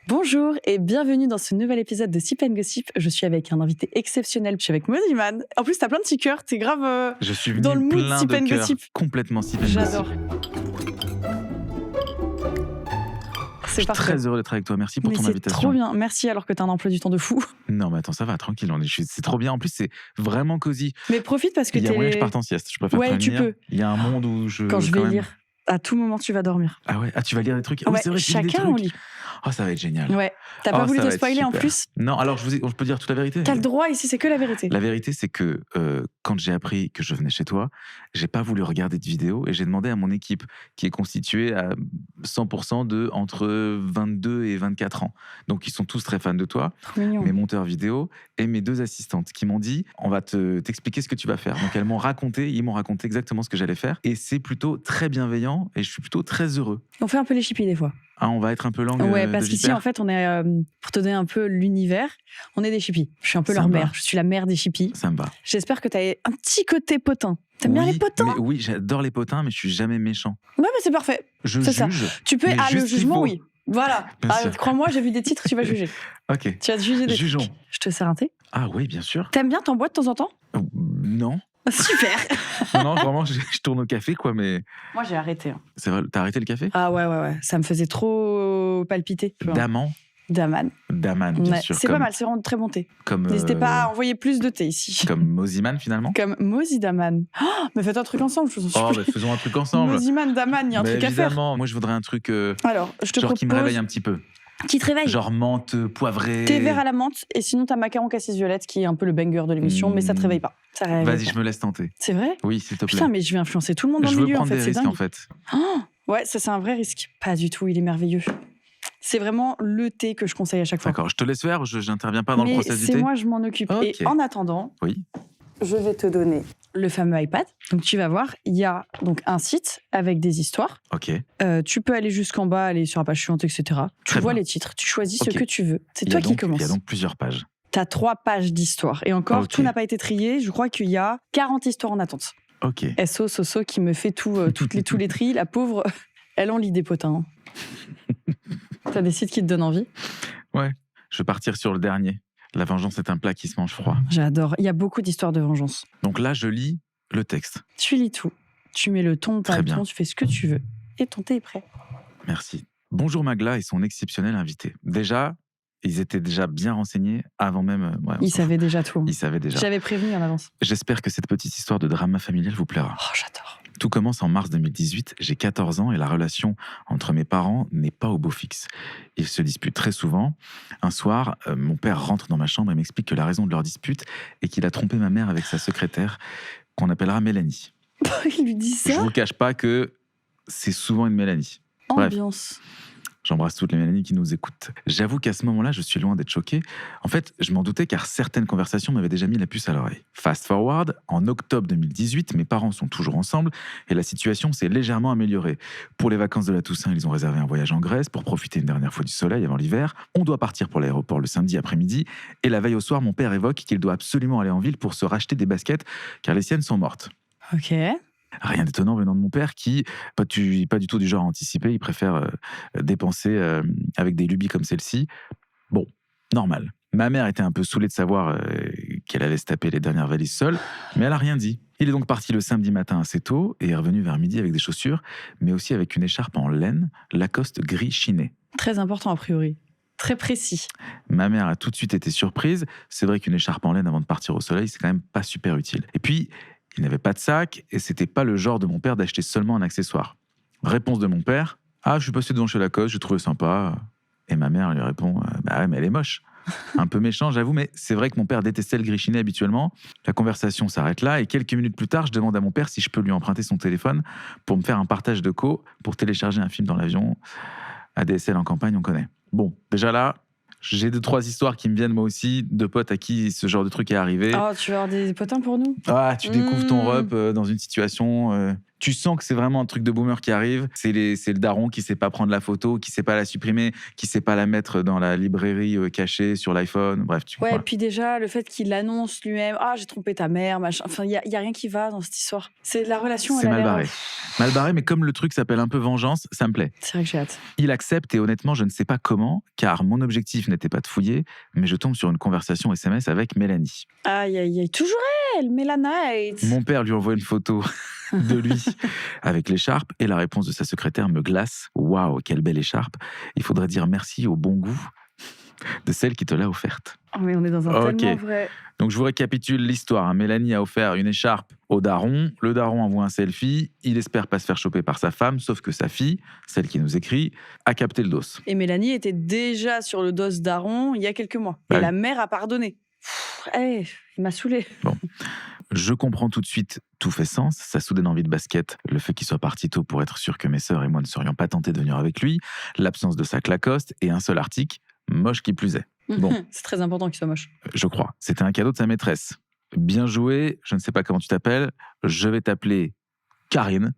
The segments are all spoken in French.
Bonjour et bienvenue dans ce nouvel épisode de Sip & Gossip. Je suis avec un invité exceptionnel, je suis avec Moziman. En plus, t'as plein de petits cœurs, t'es grave Je suis venu dans le mood plein Sip de & cœurs, Gossip. complètement Sip & Gossip. J'adore. Je suis parfait. très heureux d'être avec toi, merci pour ton invitation. C'est trop bien, merci alors que t'as un emploi du temps de fou. Non mais attends, ça va, tranquille, c'est trop bien. En plus, c'est vraiment cosy. Mais profite parce que Il y a moyen que je parte en sieste, je préfère Ouais, tu prévenir. peux. Il y a un monde où Quand je vais lire, à tout moment tu vas dormir. Ah ouais, tu vas lire des trucs. Ouais, Oui, c'est vrai, tu lis des chacun on trucs. lit. Oh, ça va être génial. Ouais, t'as pas voulu ça te va être spoiler en super. plus. Non, alors je peux dire toute la vérité. T'as le droit ici, c'est que la vérité. La vérité, c'est que quand j'ai appris que je venais chez toi, j'ai pas voulu regarder de vidéo et j'ai demandé à mon équipe, qui est constituée à 100% de entre 22 et 24 ans. Donc, ils sont tous très fans de toi, Trop mignon. mes monteurs vidéo et mes 2 assistantes, qui m'ont dit on va t'expliquer ce que tu vas faire. Donc, ils m'ont raconté exactement ce que j'allais faire et c'est plutôt très bienveillant et je suis plutôt très heureux. On fait un peu les chippies des fois. Ah, on va être un peu langue Ouais, de parce qu'ici, vipère. en fait, on est, pour te donner un peu l'univers, on est des chippies. Je suis un peu Ça leur me va. mère. Je suis la mère des chippies. Ça me va. J'espère que t'as un petit côté potin. T'aimes bien Oui, les potins? mais oui, j'adore les potins, mais je suis jamais méchant. Ouais, mais c'est parfait. Je C'est ça. juge. Tu peux, mais le juste jugement, qu'il faut. oui. Voilà. Bien sûr. Crois-moi, j'ai vu des titres, tu vas juger. Ok. Tu vas te juger des Jugeons. trucs. Je te sers un thé. Ah oui, bien sûr. T'aimes bien, t'en bois de temps en temps? Non. Super. Non, vraiment, je tourne au café, quoi, mais Moi, j'ai arrêté. Hein. c'est vrai, t'as arrêté le café? Ah ouais. Ça me faisait trop palpiter. Tu vois. Daman, Daman. bien Ouais, sûr. c'est pas mal, c'est vraiment de très bon thé. Comme, N'hésitez pas à envoyer plus de thé ici. Comme Moziman, finalement. Comme Mozi Daman. Oh, mais faites un truc ensemble, je vous en Oh, supplie. bah, faisons un truc ensemble. Moziman, Daman, il y a un Mais truc à faire. évidemment, moi, je voudrais un truc Alors, je te genre propose... qui me réveille un petit peu. Qui te réveille. Genre menthe, poivrée. Thé vert à la menthe, et sinon t'as macaron cassis violette, qui est un peu le banger de l'émission, mais ça te réveille pas. Ça réveille Vas-y, pas. je me laisse tenter. C'est vrai? Oui, s'il te plaît. Putain, mais je vais influencer tout le monde dans je le veux milieu, en prendre fait, des c'est risques, dingue. en fait. Oh, ouais, ça c'est un vrai risque. Pas du tout, il est merveilleux. C'est vraiment le thé que je conseille à chaque fois. D'accord, je te laisse faire, je n'interviens pas dans le Mais process du c'est thé. moi, je m'en occupe. Ok. Et en attendant, Oui. je vais te donner le fameux iPad. Donc tu vas voir, il y a donc un site avec des histoires. Ok. Tu peux aller jusqu'en bas, aller sur la page suivante, etc. Tu Très vois bien. les titres, tu choisis Ok. ce que tu veux. C'est Il y toi a qui donc- commences. Il y a donc plusieurs pages. T'as 3 pages d'histoire. Et encore, Ok. tout n'a pas été trié. Je crois qu'il y a 40 histoires en attente. Ok. SO, Soso qui me fait tous les tris. La pauvre, elle en lit des potins. T'as des sites qui te donnent envie. Je vais partir sur le dernier. La vengeance est un plat qui se mange froid. J'adore. Il y a beaucoup d'histoires de vengeance. Donc là, je lis le texte. Tu lis tout. Tu mets le ton, pas Très le bien. ton, tu fais ce que tu veux. Et ton thé est prêt. Merci. Bonjour Magla et son exceptionnel invité. Déjà, ils étaient déjà bien renseignés avant même... ouais, on Il s'en fout. savait déjà tout. Ils savaient déjà. J'avais prévenu en avance. J'espère que cette petite histoire de drama familial vous plaira. Oh, j'adore. Tout commence en mars 2018, j'ai 14 ans et la relation entre mes parents n'est pas au beau fixe. Ils se disputent très souvent. Un soir, mon père rentre dans ma chambre et m'explique que la raison de leur dispute est qu'il a trompé ma mère avec sa secrétaire, qu'on appellera Mélanie. Il lui dit Je ça. vous cache pas que c'est souvent une Mélanie. Bref. Ambiance. J'embrasse toutes les Mélanie qui nous écoutent. J'avoue qu'à ce moment-là, je suis loin d'être choqué. En fait, je m'en doutais car certaines conversations m'avaient déjà mis la puce à l'oreille. Fast forward, en octobre 2018, mes parents sont toujours ensemble et la situation s'est légèrement améliorée. Pour les vacances de la Toussaint, ils ont réservé un voyage en Grèce pour profiter une dernière fois du soleil avant l'hiver. On doit partir pour l'aéroport le samedi après-midi et la veille au soir, mon père évoque qu'il doit absolument aller en ville pour se racheter des baskets car les siennes sont mortes. Ok. Rien d'étonnant venant de mon père qui, pas du tout du genre à anticiper, il préfère dépenser avec des lubies comme celle-ci. Bon, normal. Ma mère était un peu saoulée de savoir qu'elle allait se taper les dernières valises seule, mais elle a rien dit. Il est donc parti le samedi matin assez tôt et est revenu vers midi avec des chaussures, mais aussi avec une écharpe en laine, Lacoste gris chiné. Très important a priori. Très précis. Ma mère a tout de suite été surprise. C'est vrai qu'une écharpe en laine avant de partir au soleil, c'est quand même pas super utile. Et puis, il n'avait pas de sac et c'était pas le genre de mon père d'acheter seulement un accessoire. Réponse de mon père: ah, je suis passé devant chez Lacoste, j'ai trouvé sympa. Et ma mère lui répond: bah ouais, mais elle est moche. Un peu méchant, j'avoue, mais c'est vrai que mon père détestait le gris chiné habituellement. La conversation s'arrête là et quelques minutes plus tard, je demande à mon père si je peux lui emprunter son téléphone pour me faire un partage de co pour télécharger un film dans l'avion. ADSL en campagne, on connaît. Bon, déjà là, j'ai 2-3 histoires qui me viennent moi aussi, de potes à qui ce genre de truc est arrivé. Oh, tu veux avoir des potins pour nous? Ah, tu découvres ton rep dans une situation, Tu sens que c'est vraiment un truc de boomer qui arrive. C'est le daron qui sait pas prendre la photo, qui sait pas la supprimer, qui sait pas la mettre dans la librairie cachée sur l'iPhone. Bref, tu Ouais, comprends. et puis déjà, le fait qu'il annonce lui-même « Ah, j'ai trompé ta mère, machin ». Enfin, il y a rien qui va dans cette histoire. C'est la relation, C'est elle a mal l'air... barré. Mal barré, mais comme le truc s'appelle un peu vengeance, ça me plaît. C'est vrai que j'ai hâte. Il accepte et honnêtement, je ne sais pas comment, car mon objectif n'était pas de fouiller, mais je tombe sur une conversation SMS avec Mélanie. Aïe, aïe, aïe. Toujours elle, Mélanite. Mon père lui envoie une photo de lui avec l'écharpe et la réponse de sa secrétaire me glace. Waouh, quelle belle écharpe. Il faudrait dire merci au bon goût de celle qui te l'a offerte. Oh, mais on est dans un Ok. tellement vrai... Donc je vous récapitule l'histoire. Mélanie a offert une écharpe au daron. Le daron envoie un selfie. Il espère pas se faire choper par sa femme, sauf que sa fille, celle qui nous écrit, a capté le dos. Et Mélanie était déjà sur le dos d'Aaron il y a quelques mois. Bah et oui. la mère a pardonné. Il m'a saoulée. Je comprends tout de suite, tout fait sens. Sa soudaine envie de basket, le fait qu'il soit parti tôt pour être sûr que mes sœurs et moi ne serions pas tentés de venir avec lui, l'absence de sac Lacoste et un seul article, moche qui plus est. Bon. C'est très important qu'il soit moche. Je crois. C'était un cadeau de sa maîtresse. Bien joué, je ne sais pas comment tu t'appelles, je vais t'appeler Karine.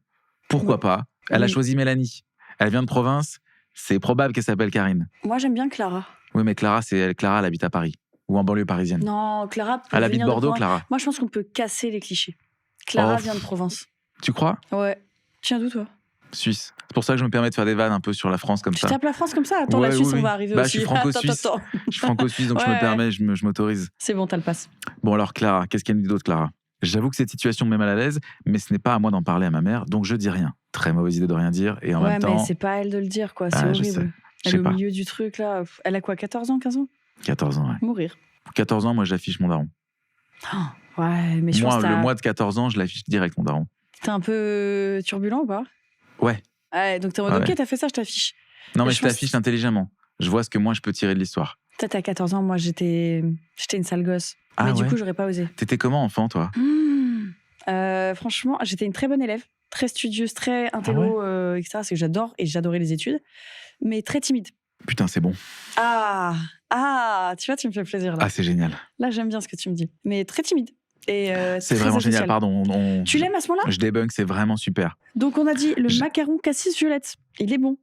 Pourquoi Oui. pas? Elle a Oui. choisi Mélanie. Elle vient de province, c'est probable qu'elle s'appelle Karine. Moi, j'aime bien Clara. Oui, mais Clara, elle habite à Paris. Ou en banlieue parisienne. Non, Clara peut Elle habite venir de Bordeaux, Provence. Clara. Moi, je pense qu'on peut casser les clichés. Clara Oh. vient de Provence. Tu crois? Ouais. Tu viens d'où, toi? Suisse. C'est pour ça que je me permets de faire des vannes un peu sur la France comme Tu ça. tapes la France comme ça? Attends, Ouais, la Suisse, oui, on oui. va arriver Bah, aussi. je suis franco-suisse. Attends. Je suis franco-suisse, donc je me Ouais. permets, je m'autorise. C'est bon, t'as le passe. Bon alors Clara, qu'est-ce qu'elle nous dit d'autre Clara? J'avoue que cette situation me met mal à l'aise, mais ce n'est pas à moi d'en parler à ma mère, donc je dis rien. Très mauvaise idée de rien dire, et en Ouais, même mais temps, c'est pas à elle de le dire, quoi. C'est Ah, je sais. horrible. Je Elle sais est au pas. milieu du truc, là. Elle a quoi, 14 ans, 15 ans? 14 ans, ouais. Mourir. Pour 14 ans, moi j'affiche mon daron. Ouais, mais je pense Moi, que le mois de 14 ans, je l'affiche direct mon daron. t'es un peu turbulent ou pas? Ouais. Ouais, donc t'es en mode, Ouais. ok, t'as fait ça, je t'affiche. Non mais Je je pense- t'affiche intelligemment. Je vois ce que moi je peux tirer de l'histoire. Peut-être à 14 ans, moi, j'étais une sale gosse. Ah mais du ouais? coup, j'aurais pas osé. T'étais comment enfant toi? Franchement, j'étais une très bonne élève, très studieuse, très intello, etc. C'est que j'adore et j'adorais les études, mais très timide. Putain c'est bon. Tu vois, tu me fais plaisir là. Ah c'est génial. Là, j'aime bien ce que tu me dis, mais très timide. Et C'est très vraiment génial, asociale. pardon. Tu l'aimes à ce moment-là? Je débunk, c'est vraiment super. Donc on a dit le Je- macaron cassis violette. Il est bon.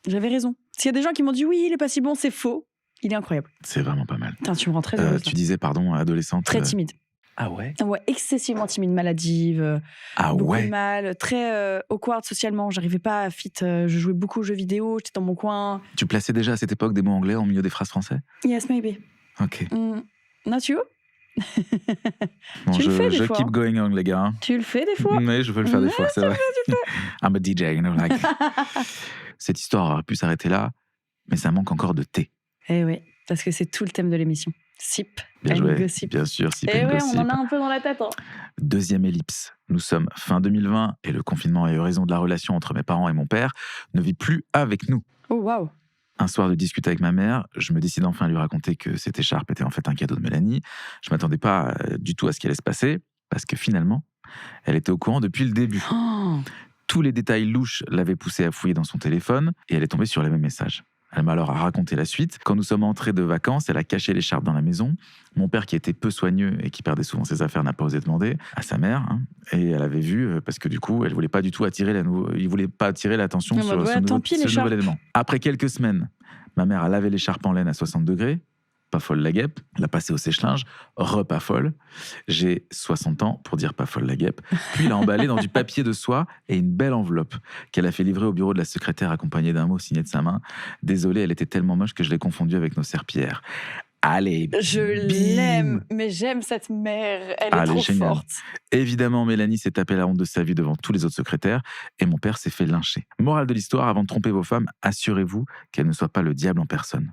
J'avais raison. S'il y a des gens qui m'ont dit oui, il est pas si bon, c'est faux. Il est incroyable. C'est vraiment pas mal. Putain, tu me rends très heureuse. Tu là. disais, pardon, adolescente. Très timide. Ah ouais? Ouais, excessivement timide, maladive, Ah beaucoup de ouais? mal, très awkward socialement. J'arrivais pas à fit. Je jouais beaucoup aux jeux vidéo, j'étais dans mon coin. Tu plaçais déjà à cette époque des mots anglais en milieu des phrases français? Yes, maybe. Ok. Not you? Bon, Tu le fais des je fois, keep hein. going on, les gars. hein. Tu le fais des fois? Mais je veux le faire des Ouais, fois, c'est vrai. I'm a DJ, you know, like. Cette histoire aurait pu s'arrêter là, mais ça manque encore de thé. Eh oui, parce que c'est tout le thème de l'émission. Sip Bien and joué. gossip. Bien sûr, sip Eh and ouais, gossip. on en a un peu dans la tête. Hein. Deuxième ellipse. Nous sommes fin 2020 et le confinement a eu raison de la relation entre mes parents et mon père ne vit plus avec nous. Oh, waouh. Un soir de discuter avec ma mère, je me décide enfin à lui raconter que cette écharpe était en fait un cadeau de Mélanie. Je m'attendais pas du tout à ce qui allait se passer, parce que finalement, elle était au courant depuis le début. Oh. Tous les détails louches l'avaient poussée à fouiller dans son téléphone et elle est tombée sur les mêmes messages. Elle m'a alors raconté la suite. Quand nous sommes entrés de vacances, elle a caché l'écharpe dans la maison. Mon père, qui était peu soigneux et qui perdait souvent ses affaires, n'a pas osé demander à sa mère. hein. Et elle avait vu, parce que du coup, elle voulait pas du tout il voulait pas attirer l'attention Ah sur bah ouais, tant pis, ce l'écharpe. nouvel élément. Après quelques semaines, ma mère a lavé l'écharpe en laine à 60 degrés. Pas folle la guêpe. L'a passée au sèche-linge. Pas folle. J'ai 60 ans pour dire pas folle la guêpe. Puis l'a emballée dans du papier de soie et une belle enveloppe qu'elle a fait livrer au bureau de la secrétaire accompagnée d'un mot signé de sa main. Désolé, elle était tellement moche que je l'ai confondue avec nos serpillères. Allez, Je bim. l'aime, mais j'aime cette mère. Elle est Elle est trop géniale. forte. Évidemment, Mélanie s'est tapé la honte de sa vie devant tous les autres secrétaires et mon père s'est fait lyncher. Morale de l'histoire, avant de tromper vos femmes, assurez-vous qu'elles ne soient pas le diable en personne.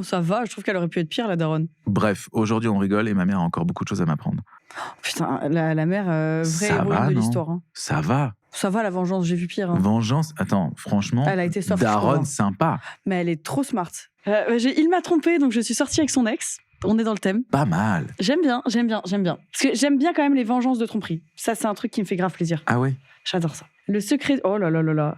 Ça va, je trouve qu'elle aurait pu être pire, la daronne. Bref, aujourd'hui on rigole et ma mère a encore beaucoup de choses à m'apprendre. Putain, la mère, vraie Ça héroïne va, de non l'histoire. Hein. Ça va. Ça va, la vengeance, j'ai vu pire. Hein. Vengeance, attends, franchement, Elle a été soft, je trouve, daronne hein. sympa. Mais elle est trop smart. Il m'a trompée, donc je suis sortie avec son ex. On est dans le thème. Pas mal. J'aime bien. Parce que j'aime bien quand même les vengeances de tromperie. Ça, c'est un truc qui me fait grave plaisir. Ah ouais? J'adore ça. Le secret... Oh là là là là.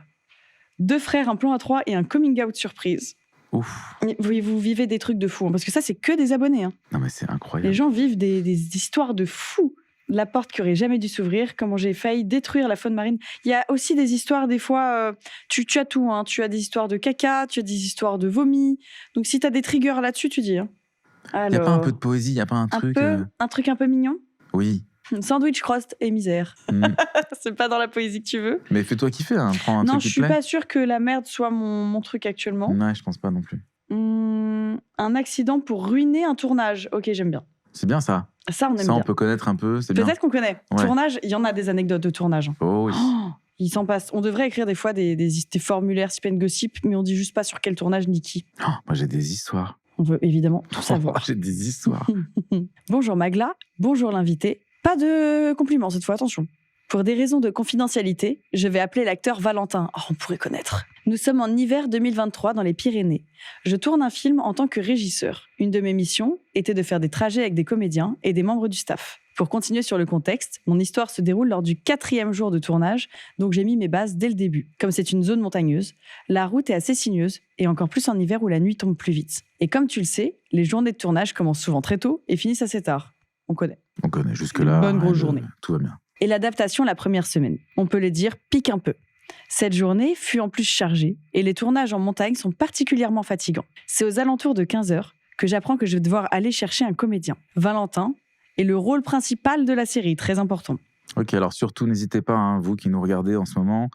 2 frères, un plan à 3 et un coming out surprise. Ouf. Vous vivez des trucs de fou. Hein, parce que ça, c'est que des abonnés. Hein. Non mais c'est incroyable. Les gens vivent des histoires de fous. La porte qui aurait jamais dû s'ouvrir, comment j'ai failli détruire la faune marine. Il y a aussi des histoires, des fois, tu as tout. Hein. Tu as des histoires de caca, tu as des histoires de vomi. Donc si tu as des triggers là-dessus, tu dis. Hein. Il n'y a pas un peu de poésie, il n'y a pas un truc... Un truc un peu mignon. Oui. Sandwich, crust et misère. C'est pas dans la poésie que tu veux. Mais fais-toi kiffer, hein. Prends un non, truc qui te plaît. Non, je suis pas sûre que la merde soit mon truc actuellement. Ouais, je pense pas non plus. Un accident pour ruiner un tournage. Ok, j'aime bien. C'est bien ça. Ça, on aime bien. Ça, on peut connaître un peu, c'est bien. Peut-être qu'on connaît. Ouais. Tournage, il y en a des anecdotes de tournage. Oh oui. Oh, il s'en passe. On devrait écrire des fois des formulaires Sip & Gossip, mais on dit juste pas sur quel tournage ni qui. Oh, moi, j'ai des histoires. On veut évidemment tout savoir. J'ai des histoires. Bonjour Magla, bonjour l'invité. Pas de compliments cette fois, attention. Pour des raisons de confidentialité, je vais appeler l'acteur Valentin. Oh, on pourrait connaître. Nous sommes en hiver 2023 dans les Pyrénées. Je tourne un film en tant que régisseur. Une de mes missions était de faire des trajets avec des comédiens et des membres du staff. Pour continuer sur le contexte, mon histoire se déroule lors du 4e jour de tournage, donc j'ai mis mes bases dès le début. Comme c'est une zone montagneuse, la route est assez sinueuse, et encore plus en hiver où la nuit tombe plus vite. Et comme tu le sais, les journées de tournage commencent souvent très tôt et finissent assez tard. On connaît. On connaît jusque-là. Bonne grosse journée. Tout va bien. Et l'adaptation la première semaine, on peut le dire, pique un peu. Cette journée fut en plus chargée et les tournages en montagne sont particulièrement fatigants. C'est aux alentours de 15h que j'apprends que je vais devoir aller chercher un comédien, Valentin, et le rôle principal de la série, très important. Ok, alors surtout n'hésitez pas, hein, vous qui nous regardez en ce moment,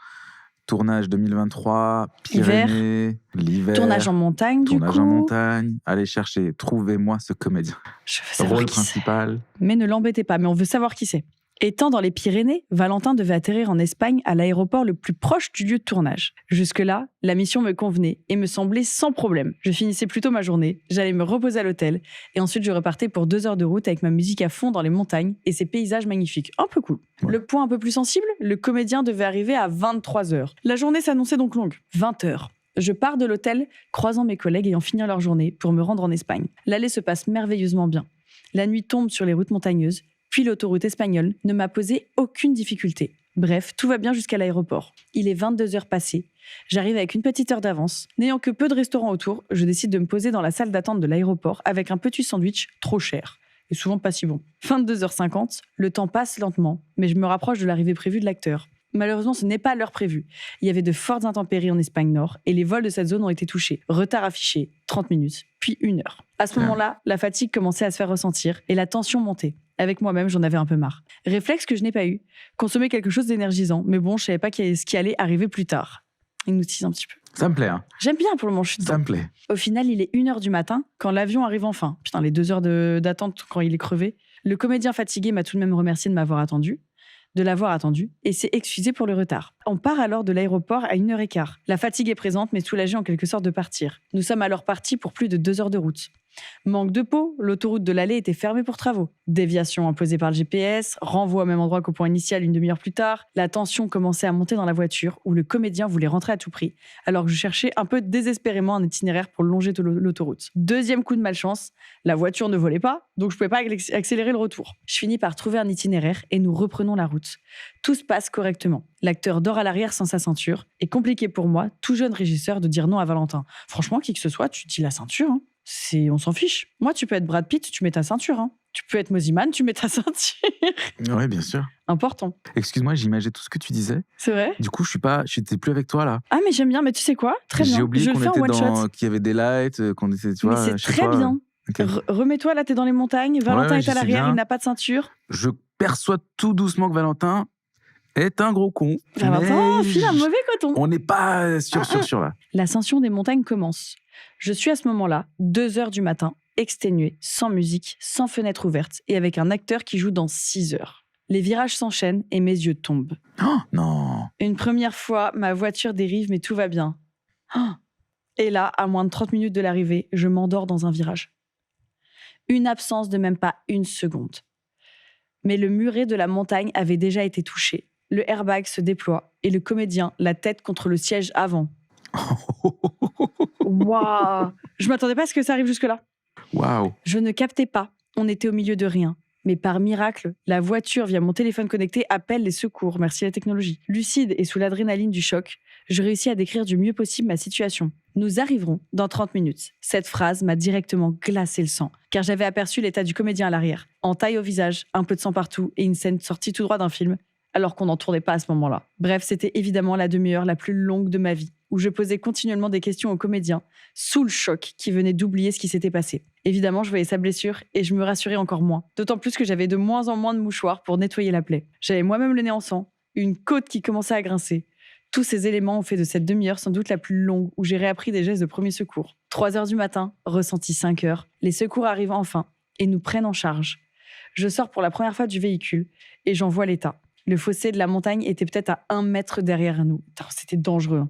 tournage 2023, Pyrénées, l'hiver. Tournage en montagne, du coup. Tournage en montagne, allez chercher, trouvez-moi ce comédien. Je veux savoir rôle qui principal. C'est. Mais ne l'embêtez pas, mais on veut savoir qui c'est. Étant dans les Pyrénées, Valentin devait atterrir en Espagne à l'aéroport le plus proche du lieu de tournage. Jusque-là, la mission me convenait et me semblait sans problème. Je finissais plutôt ma journée, j'allais me reposer à l'hôtel et ensuite je repartais pour 2 heures de route avec ma musique à fond dans les montagnes et ces paysages magnifiques. Un peu cool. Ouais. Le point un peu plus sensible, le comédien devait arriver à 23h. La journée s'annonçait donc longue. 20h. Je pars de l'hôtel, croisant mes collègues ayant fini leur journée pour me rendre en Espagne. L'aller se passe merveilleusement bien. La nuit tombe sur les routes montagneuses. Puis l'autoroute espagnole ne m'a posé aucune difficulté. Bref, tout va bien jusqu'à l'aéroport. Il est 22h passées. J'arrive avec une petite heure d'avance. N'ayant que peu de restaurants autour, je décide de me poser dans la salle d'attente de l'aéroport avec un petit sandwich trop cher. Et souvent pas si bon. 22h50, le temps passe lentement, mais je me rapproche de l'arrivée prévue de l'acteur. Malheureusement, ce n'est pas l'heure prévue. Il y avait de fortes intempéries en Espagne Nord et les vols de cette zone ont été touchés. Retard affiché, 30 minutes, puis 1 heure. À ce moment-là, la fatigue commençait à se faire ressentir et la tension montait. Avec moi-même, j'en avais un peu marre. Réflexe que je n'ai pas eu. Consommer quelque chose d'énergisant, mais bon, je savais pas ce qui allait arriver plus tard. Il nous tease un petit peu. Ça me plaît, hein. J'aime bien pour le moment, je suis dedans. Ça me plaît. Au final, il est 1h du matin quand l'avion arrive enfin. Putain, les 2 heures d'attente quand il est crevé. Le comédien fatigué m'a tout de même remercié de l'avoir attendu, et s'est excusé pour le retard. On part alors de l'aéroport à 1h15. La fatigue est présente, mais soulagée en quelque sorte de partir. Nous sommes alors partis pour plus de 2 heures de route. Manque de peau, l'autoroute de l'allée était fermée pour travaux. Déviation imposée par le GPS, renvoi au même endroit qu'au point initial 1 demi-heure plus tard. La tension commençait à monter dans la voiture où le comédien voulait rentrer à tout prix, alors que je cherchais un peu désespérément un itinéraire pour longer l'autoroute. Deuxième coup de malchance, la voiture ne volait pas, donc je ne pouvais pas accélérer le retour. Je finis par trouver un itinéraire et nous reprenons la route. Tout se passe correctement. L'acteur dort à l'arrière sans sa ceinture. Et compliqué pour moi, tout jeune régisseur, de dire non à Valentin. Franchement, qui que ce soit, tu dis la ceinture, hein. On s'en fiche. Moi, tu peux être Brad Pitt, tu mets ta ceinture. Hein. Tu peux être Moziman, tu mets ta ceinture. Oui, bien sûr. Important. Excuse-moi, j'imaginais tout ce que tu disais. C'est vrai. Du coup, j'étais plus avec toi là. Ah, mais j'aime bien. Mais tu sais quoi ? Très bien. J'ai oublié qu'on était dans... qu'il y avait des lights, qu'on était, tu vois. Mais c'est très bien. Okay. Remets-toi là, t'es dans les montagnes. Valentin est à l'arrière, il n'a pas de ceinture. Je perçois tout doucement que Valentin est un gros con. Valentin, file un mauvais coton. On n'est pas sûr là. L'ascension des montagnes commence. Je suis à ce moment-là, 2h du matin, exténuée, sans musique, sans fenêtre ouverte et avec un acteur qui joue dans 6 heures. Les virages s'enchaînent et mes yeux tombent. Oh non. Une première fois, ma voiture dérive, mais tout va bien. Oh. Et là, à moins de 30 minutes de l'arrivée, je m'endors dans un virage. Une absence de même pas 1 seconde. Mais le muret de la montagne avait déjà été touché. Le airbag se déploie et le comédien, la tête contre le siège avant. Waouh! Je m'attendais pas à ce que ça arrive jusque-là. Waouh! Je ne captais pas. On était au milieu de rien. Mais par miracle, la voiture, via mon téléphone connecté, appelle les secours. Merci la technologie. Lucide et sous l'adrénaline du choc, Je réussis à décrire du mieux possible ma situation. Nous arriverons dans 30 minutes. Cette phrase m'a directement glacé le sang, car j'avais aperçu l'état du comédien à l'arrière, en taille au visage, un peu de sang partout et une scène sortie tout droit d'un film, alors qu'on n'en tournait pas à ce moment-là. Bref, c'était évidemment la demi-heure la plus longue de ma vie, où je posais continuellement des questions au comédien, sous le choc qui venait d'oublier ce qui s'était passé. Évidemment, je voyais sa blessure et je me rassurais encore moins, d'autant plus que j'avais de moins en moins de mouchoirs pour nettoyer la plaie. J'avais moi-même le nez en sang, une côte qui commençait à grincer. Tous ces éléments ont fait de cette demi-heure sans doute la plus longue où j'ai réappris des gestes de premier secours. 3 heures du matin, ressenti 5 heures, les secours arrivent enfin et nous prennent en charge. Je sors pour la première fois du véhicule et j'en vois l'état. Le fossé de la montagne était peut-être à 1 mètre derrière nous. Putain, c'était dangereux.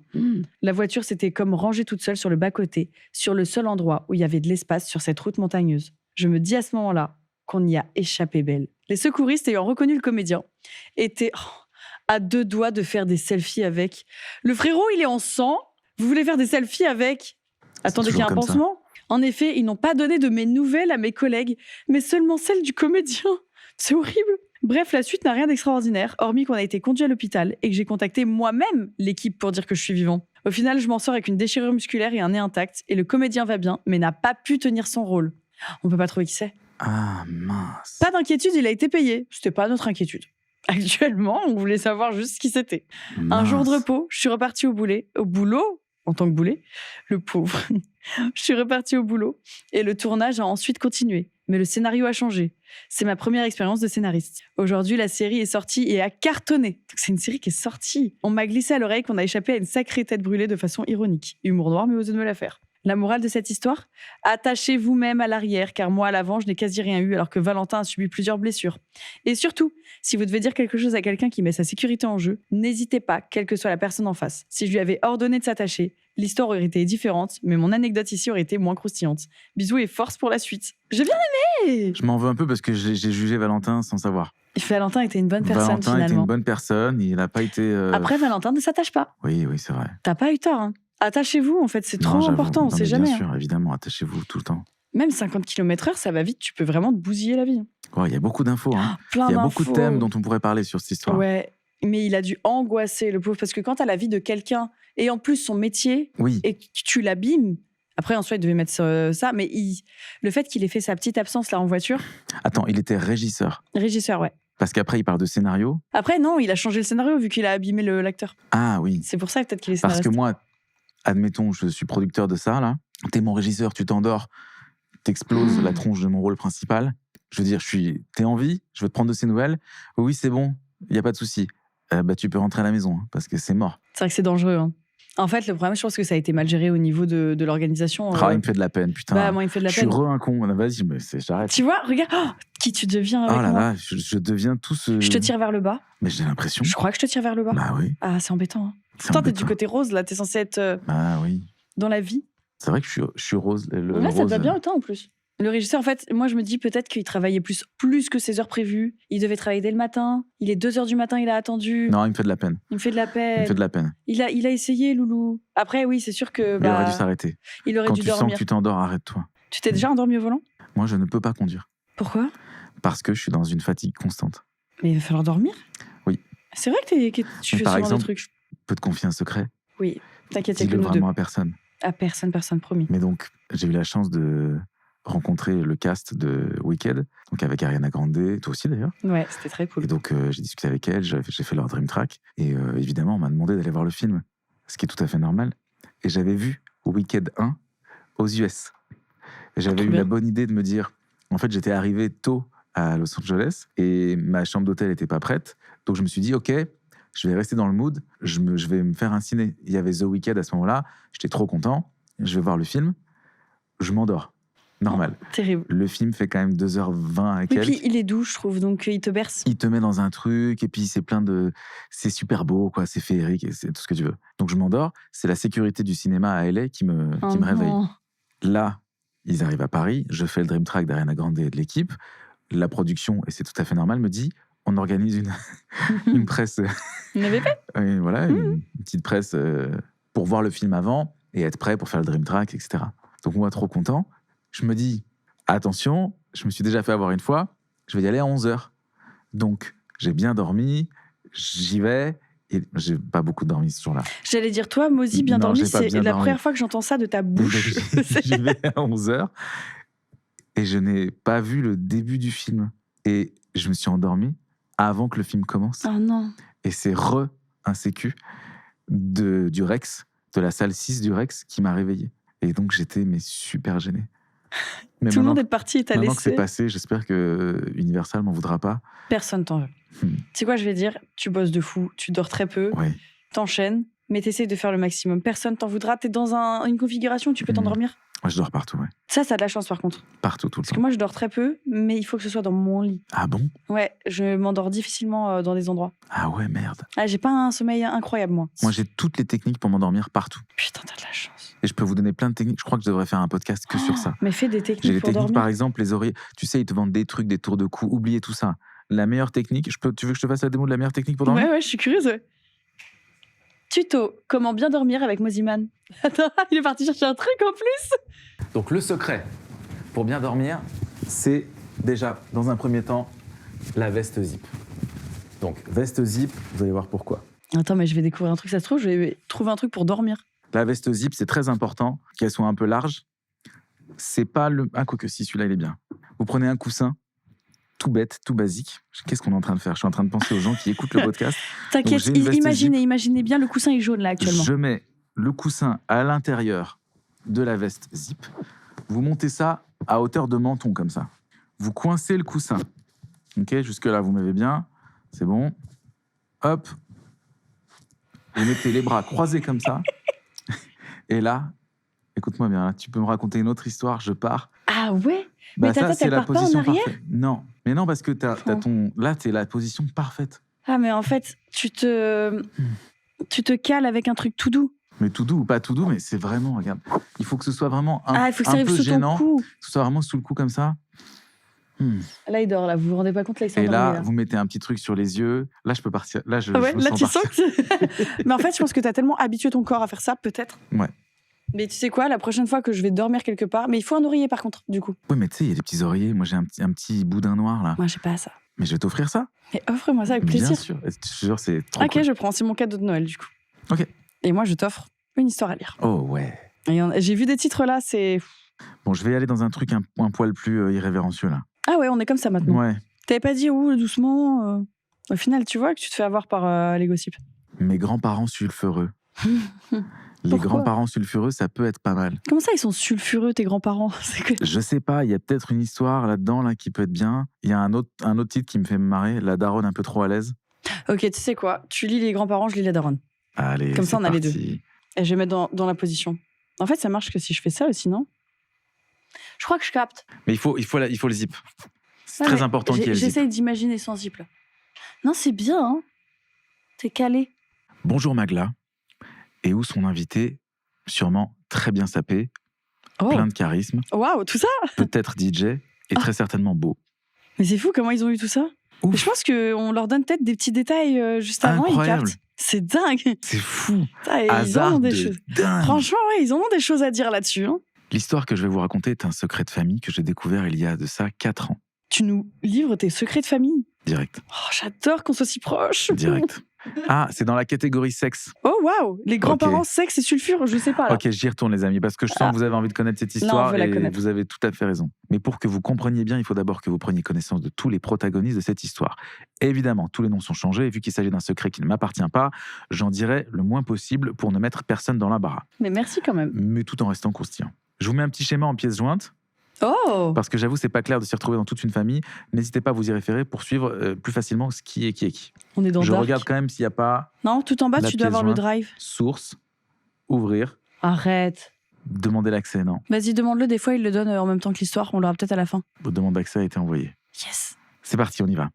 La voiture s'était comme rangée toute seule sur le bas-côté, sur le seul endroit où il y avait de l'espace sur cette route montagneuse. Je me dis à ce moment-là qu'on y a échappé belle. Les secouristes, ayant reconnu le comédien, étaient à 2 doigts de faire des selfies avec. Le frérot, il est en sang. Vous voulez faire des selfies avec? Attendez qu'il y ait un pansement. En effet, ils n'ont pas donné de mes nouvelles à mes collègues, mais seulement celles du comédien. C'est horrible. Bref, la suite n'a rien d'extraordinaire, hormis qu'on a été conduit à l'hôpital et que j'ai contacté moi-même l'équipe pour dire que je suis vivant. Au final, je m'en sors avec une déchirure musculaire et un nez intact, et le comédien va bien, mais n'a pas pu tenir son rôle. On peut pas trouver qui c'est. Ah, mince. Pas d'inquiétude, il a été payé. C'était pas notre inquiétude. Actuellement, on voulait savoir juste ce qui c'était. Un jour de repos, je suis repartie au boulot, en tant que boulet, le pauvre. Je suis repartie au boulot, et le tournage a ensuite continué. Mais le scénario a changé. C'est ma première expérience de scénariste. Aujourd'hui, la série est sortie et a cartonné. C'est une série qui est sortie. On m'a glissé à l'oreille qu'on a échappé à une sacrée tête brûlée de façon ironique. Humour noir, mais osez de me la faire. La morale de cette histoire? Attachez vous-même à l'arrière, car moi, à l'avant, je n'ai quasi rien eu, alors que Valentin a subi plusieurs blessures. Et surtout, si vous devez dire quelque chose à quelqu'un qui met sa sécurité en jeu, n'hésitez pas, quelle que soit la personne en face. Si je lui avais ordonné de s'attacher, l'histoire aurait été différente, mais mon anecdote ici aurait été moins croustillante. Bisous et force pour la suite. J'ai bien aimé! Je m'en veux un peu parce que j'ai jugé Valentin sans savoir. Valentin était une bonne personne, Valentin finalement. était une bonne personne, il n'a pas été... Après, Valentin ne s'attache pas. Oui, c'est vrai. T'as pas eu tort, hein. Attachez-vous, en fait, c'est Non, trop j'avoue. important, on Non, sait mais jamais. Bien sûr, évidemment, attachez-vous tout le temps. Même 50 km/h, ça va vite, tu peux vraiment te bousiller la vie. Il y a beaucoup d'infos. Hein. Plein Il y a d'infos. beaucoup de thèmes dont on pourrait parler sur cette histoire. Ouais, mais il a dû angoisser, le pauvre, parce que quand t'as la vie de quelqu'un, et en plus son métier, Oui. et que tu l'abîmes, après, en soi, il devait mettre ça, mais le fait qu'il ait fait sa petite absence là en voiture... Attends, il était régisseur. Régisseur, ouais. Parce qu'après, il parle de scénario. Après, non, il a changé le scénario vu qu'il a abîmé l'acteur. Ah oui. C'est pour ça peut-être qu'il est Parce scénariste. que moi, admettons, je suis producteur de ça, là. T'es mon régisseur, tu t'endors, t'exploses la tronche de mon rôle principal. Je veux dire, t'es en vie, je veux te prendre de ces nouvelles. Oui, c'est bon, il n'y a pas de souci. Tu peux rentrer à la maison, hein, parce que c'est mort. C'est vrai que c'est dangereux, hein. En fait, le problème, je pense que ça a été mal géré au niveau de l'organisation. Il me fait de la peine, putain. Bah, moi, il me fait de la peine. Je suis un con. Vas-y, mais j'arrête. Tu vois, regarde, qui tu deviens avec moi. Oh là là, je deviens tout ce... Je te tire vers le bas. Mais j'ai l'impression. Je crois que je te tire vers le bas. Bah oui. Ah, c'est embêtant. Hein. C'est Pourtant, t'es embêtant. du côté rose, là. T'es censé être Bah oui. dans la vie. C'est vrai que je suis rose. Là, ça te va bien autant, en plus. Le régisseur, en fait, moi, je me dis peut-être qu'il travaillait plus que ses heures prévues. Il devait travailler dès le matin. Il est 2 heures du matin, il a attendu. Non, il me fait de la peine. Il me fait de la peine. Il me fait de la peine. Il a essayé, Loulou. Après, oui, c'est sûr que... Il aurait dû s'arrêter. Il aurait Quand dû tu dormir. sens que tu t'endors, arrête-toi. Tu t'es déjà endormi au volant? Moi, je ne peux pas conduire. Pourquoi? Parce que je suis dans une fatigue constante. Mais il va falloir dormir? Oui. C'est vrai que tu fais par souvent exemple, des trucs. Je peux te confier un secret. Oui, t'inquiète, il y a que Dis-le nous deux. vraiment à personne. À personne, promis. Mais donc, j'ai eu la chance de rencontrer le cast de Wicked, donc avec Ariana Grande, toi aussi d'ailleurs. Ouais, c'était très cool. Et donc, j'ai discuté avec elle, j'ai fait leur dream track. Et évidemment, on m'a demandé d'aller voir le film, ce qui est tout à fait normal. Et j'avais vu Wicked 1 aux US. Et j'avais eu la bonne idée de me dire, en fait, j'étais arrivé tôt à Los Angeles et ma chambre d'hôtel n'était pas prête. Donc, je me suis dit, OK, je vais rester dans le mood, je vais me faire un ciné. Il y avait The Wicked à ce moment-là, j'étais trop content, je vais voir le film, je m'endors. Normal. Oh, terrible. Le film fait quand même 2h20 et quelques. Et puis il est doux, je trouve, donc il te berce. Il te met dans un truc, et puis c'est super beau, quoi, c'est féerique, et c'est tout ce que tu veux. Donc je m'endors, c'est la sécurité du cinéma à LA qui me réveille. Là, ils arrivent à Paris, je fais le dream track d'Ariana Grande et de l'équipe. La production, et c'est tout à fait normal, me dit, on organise une presse. Vous n'avez pas? Oui, voilà, une petite presse pour voir le film avant et être prêt pour faire le dream track, etc. Donc moi, trop content. Je me dis, attention, je me suis déjà fait avoir une fois, je vais y aller à 11h. Donc, j'ai bien dormi, j'y vais, J'ai pas beaucoup dormi ce jour-là. J'allais dire, toi, Mozi, bien Non, dormi, j'ai pas c'est bien la dormi. première fois que j'entends ça de ta bouche. J'y vais à 11h et je n'ai pas vu le début du film. Et je me suis endormi avant que le film commence. Oh non. Et c'est un sécu du Rex, de la salle 6 du Rex, qui m'a réveillé. Et donc j'étais super gêné. Mais Tout le monde est parti et t'a maintenant que c'est laissé. passé, j'espère que Universal m'en voudra pas. Personne t'en veut. Tu sais quoi, je vais dire, tu bosses de fou, tu dors très peu, Ouais. t'enchaînes, mais t'essayes de faire le maximum. Personne t'en voudra. T'es dans une configuration où tu peux t'endormir. Moi, je dors partout, ouais. Ça a de la chance par contre. Partout, tout le Parce que temps. moi, je dors très peu, mais il faut que ce soit dans mon lit. Ah bon? Ouais, je m'endors difficilement dans des endroits. Ah ouais, merde. Ah, j'ai pas un sommeil incroyable, moi. Moi, j'ai toutes les techniques pour m'endormir partout. Putain, t'as de la chance. Et je peux vous donner plein de techniques. Je crois que je devrais faire un podcast que sur ça. Mais fais des J'ai techniques les pour techniques, dormir. par exemple, les oreillers. Tu sais, ils te vendent des trucs, des tours de cou. Oubliez tout ça. La meilleure technique, tu veux que je te fasse la démo de la meilleure technique pour dormir? Ouais, je suis curieuse. Ouais. Tuto, comment bien dormir avec Moziman. Attends, il est parti chercher un truc en plus. Donc le secret pour bien dormir, c'est déjà, dans un premier temps, la veste zip. Donc veste zip, vous allez voir pourquoi. Attends, mais je vais découvrir un truc. Ça se trouve, je vais trouver un truc pour dormir. La veste zip, c'est très important qu'elle soit un peu large. C'est pas le... Ah, quoique si, celui-là, il est bien. Vous prenez un coussin, tout bête, tout basique. Qu'est-ce qu'on est en train de faire? Je suis en train de penser aux gens qui écoutent le podcast. T'inquiète, j'ai une veste imaginez bien, le coussin est jaune là actuellement. Je mets le coussin à l'intérieur de la veste zip. Vous montez ça à hauteur de menton, comme ça. Vous coincez le coussin. Ok, jusque-là, vous m'avez bien. C'est bon. Hop. Vous mettez les bras croisés comme ça. Et là, écoute-moi bien, là, tu peux me raconter une autre histoire, je pars. Ah ouais? Mais ta tête, elle part pas en arrière? parfaite. Non, mais non, parce que t'as ton... Là, t'es la position parfaite. Ah, mais en fait, tu te cales avec un truc tout doux. Mais tout doux ou pas tout doux, mais c'est vraiment, regarde, il faut que ce soit vraiment il faut que ça un arrive peu sous gênant, ton cou. que ce soit vraiment sous le cou comme ça. Là, il dort, là. Vous vous rendez pas compte, là, il Et s'endort. là, vous mettez un petit truc sur les yeux. Là, je peux partir. Là, je Ouais, me là, sens tu partir. sens que... Mais en fait, je pense que t'as tellement habitué ton corps à faire ça, peut-être. Ouais. Mais tu sais quoi, la prochaine fois que je vais dormir quelque part... Mais il faut un oreiller, par contre, du coup. Oui, mais tu sais, il y a des petits oreillers. Moi, j'ai un petit boudin noir, là. Moi, j'ai pas ça. Mais je vais t'offrir ça. Mais offre-moi ça avec plaisir. Bien sûr. Et je te jure, c'est trop Ok, cool. je prends. C'est mon cadeau de Noël, du coup. Ok. Et moi, je t'offre une histoire à lire. Oh, ouais. J'ai vu des titres, là, c'est... Bon, je vais aller dans un truc un poil plus irrévérencieux, là. Ah ouais, on est comme ça, maintenant. Ouais. T'avais pas dit, doucement... Au final, tu vois que tu te fais avoir par les gossips. Mes grands-parents sulfureux. Les Pourquoi grands-parents sulfureux, ça peut être pas mal. Comment ça, ils sont sulfureux, tes grands-parents? C'est que... Je sais pas, il y a peut-être une histoire là-dedans là, qui peut être bien. Il y a un autre titre qui me fait marrer, La daronne un peu trop à l'aise. Ok, tu sais quoi? Tu lis les grands-parents, je lis la daronne. Allez, Comme ça, on a les deux. parti. Et je vais mettre dans la position. En fait, ça marche que si je fais ça aussi, non? Je crois que je capte. Mais il faut le zip. C'est Ouais, très mais important qu'il y ait le zip. J'essaye d'imaginer sans zip, là. Non, c'est bien, hein? T'es calé. Bonjour Magla. Et où son invité? Sûrement très bien sapé, Oh, plein de charisme, waouh, tout ça? peut-être DJ et très certainement beau. Mais c'est fou comment ils ont eu tout ça. Ouf. Mais je pense qu'on leur donne peut-être des petits détails juste avant, Incroyable. ils captent. C'est dingue. C'est fou. Putain, et ils en Hasard ont des de choses. dingue. Franchement, ouais, ils en ont des choses à dire là-dessus. Hein. L'histoire que je vais vous raconter est un secret de famille que j'ai découvert il y a de ça 4 ans. Tu nous livres tes secrets de famille. Direct. Oh, j'adore qu'on soit si proches. Direct. Ah, c'est dans la catégorie sexe. Oh, waouh. Les grands-parents, Ok. sexe et sulfure, je sais pas. Là. Ok, j'y retourne les amis, parce que je sens que vous avez envie de connaître cette histoire veut la et connaître. vous avez tout à fait raison. Mais pour que vous compreniez bien, il faut d'abord que vous preniez connaissance de tous les protagonistes de cette histoire. Évidemment, tous les noms sont changés et vu qu'il s'agit d'un secret qui ne m'appartient pas, j'en dirai le moins possible pour ne mettre personne dans l'embarras, Mais merci quand même. mais tout en restant croustillant. Je vous mets un petit schéma en pièces jointes, Oh. parce que j'avoue, c'est pas clair de s'y retrouver dans toute une famille. N'hésitez pas à vous y référer pour suivre plus facilement ce qui est qui. On est dans Je Dark. regarde quand même s'il n'y a pas Non, tout en bas, la tu dois pièce avoir le jointe. drive. source, ouvrir, Arrête. demander l'accès. Non, Vas-y, demande-le. Des fois, il le donne en même temps que l'histoire. On l'aura peut-être à la fin. votre demande d'accès a été envoyée. Yes. C'est parti, on y va.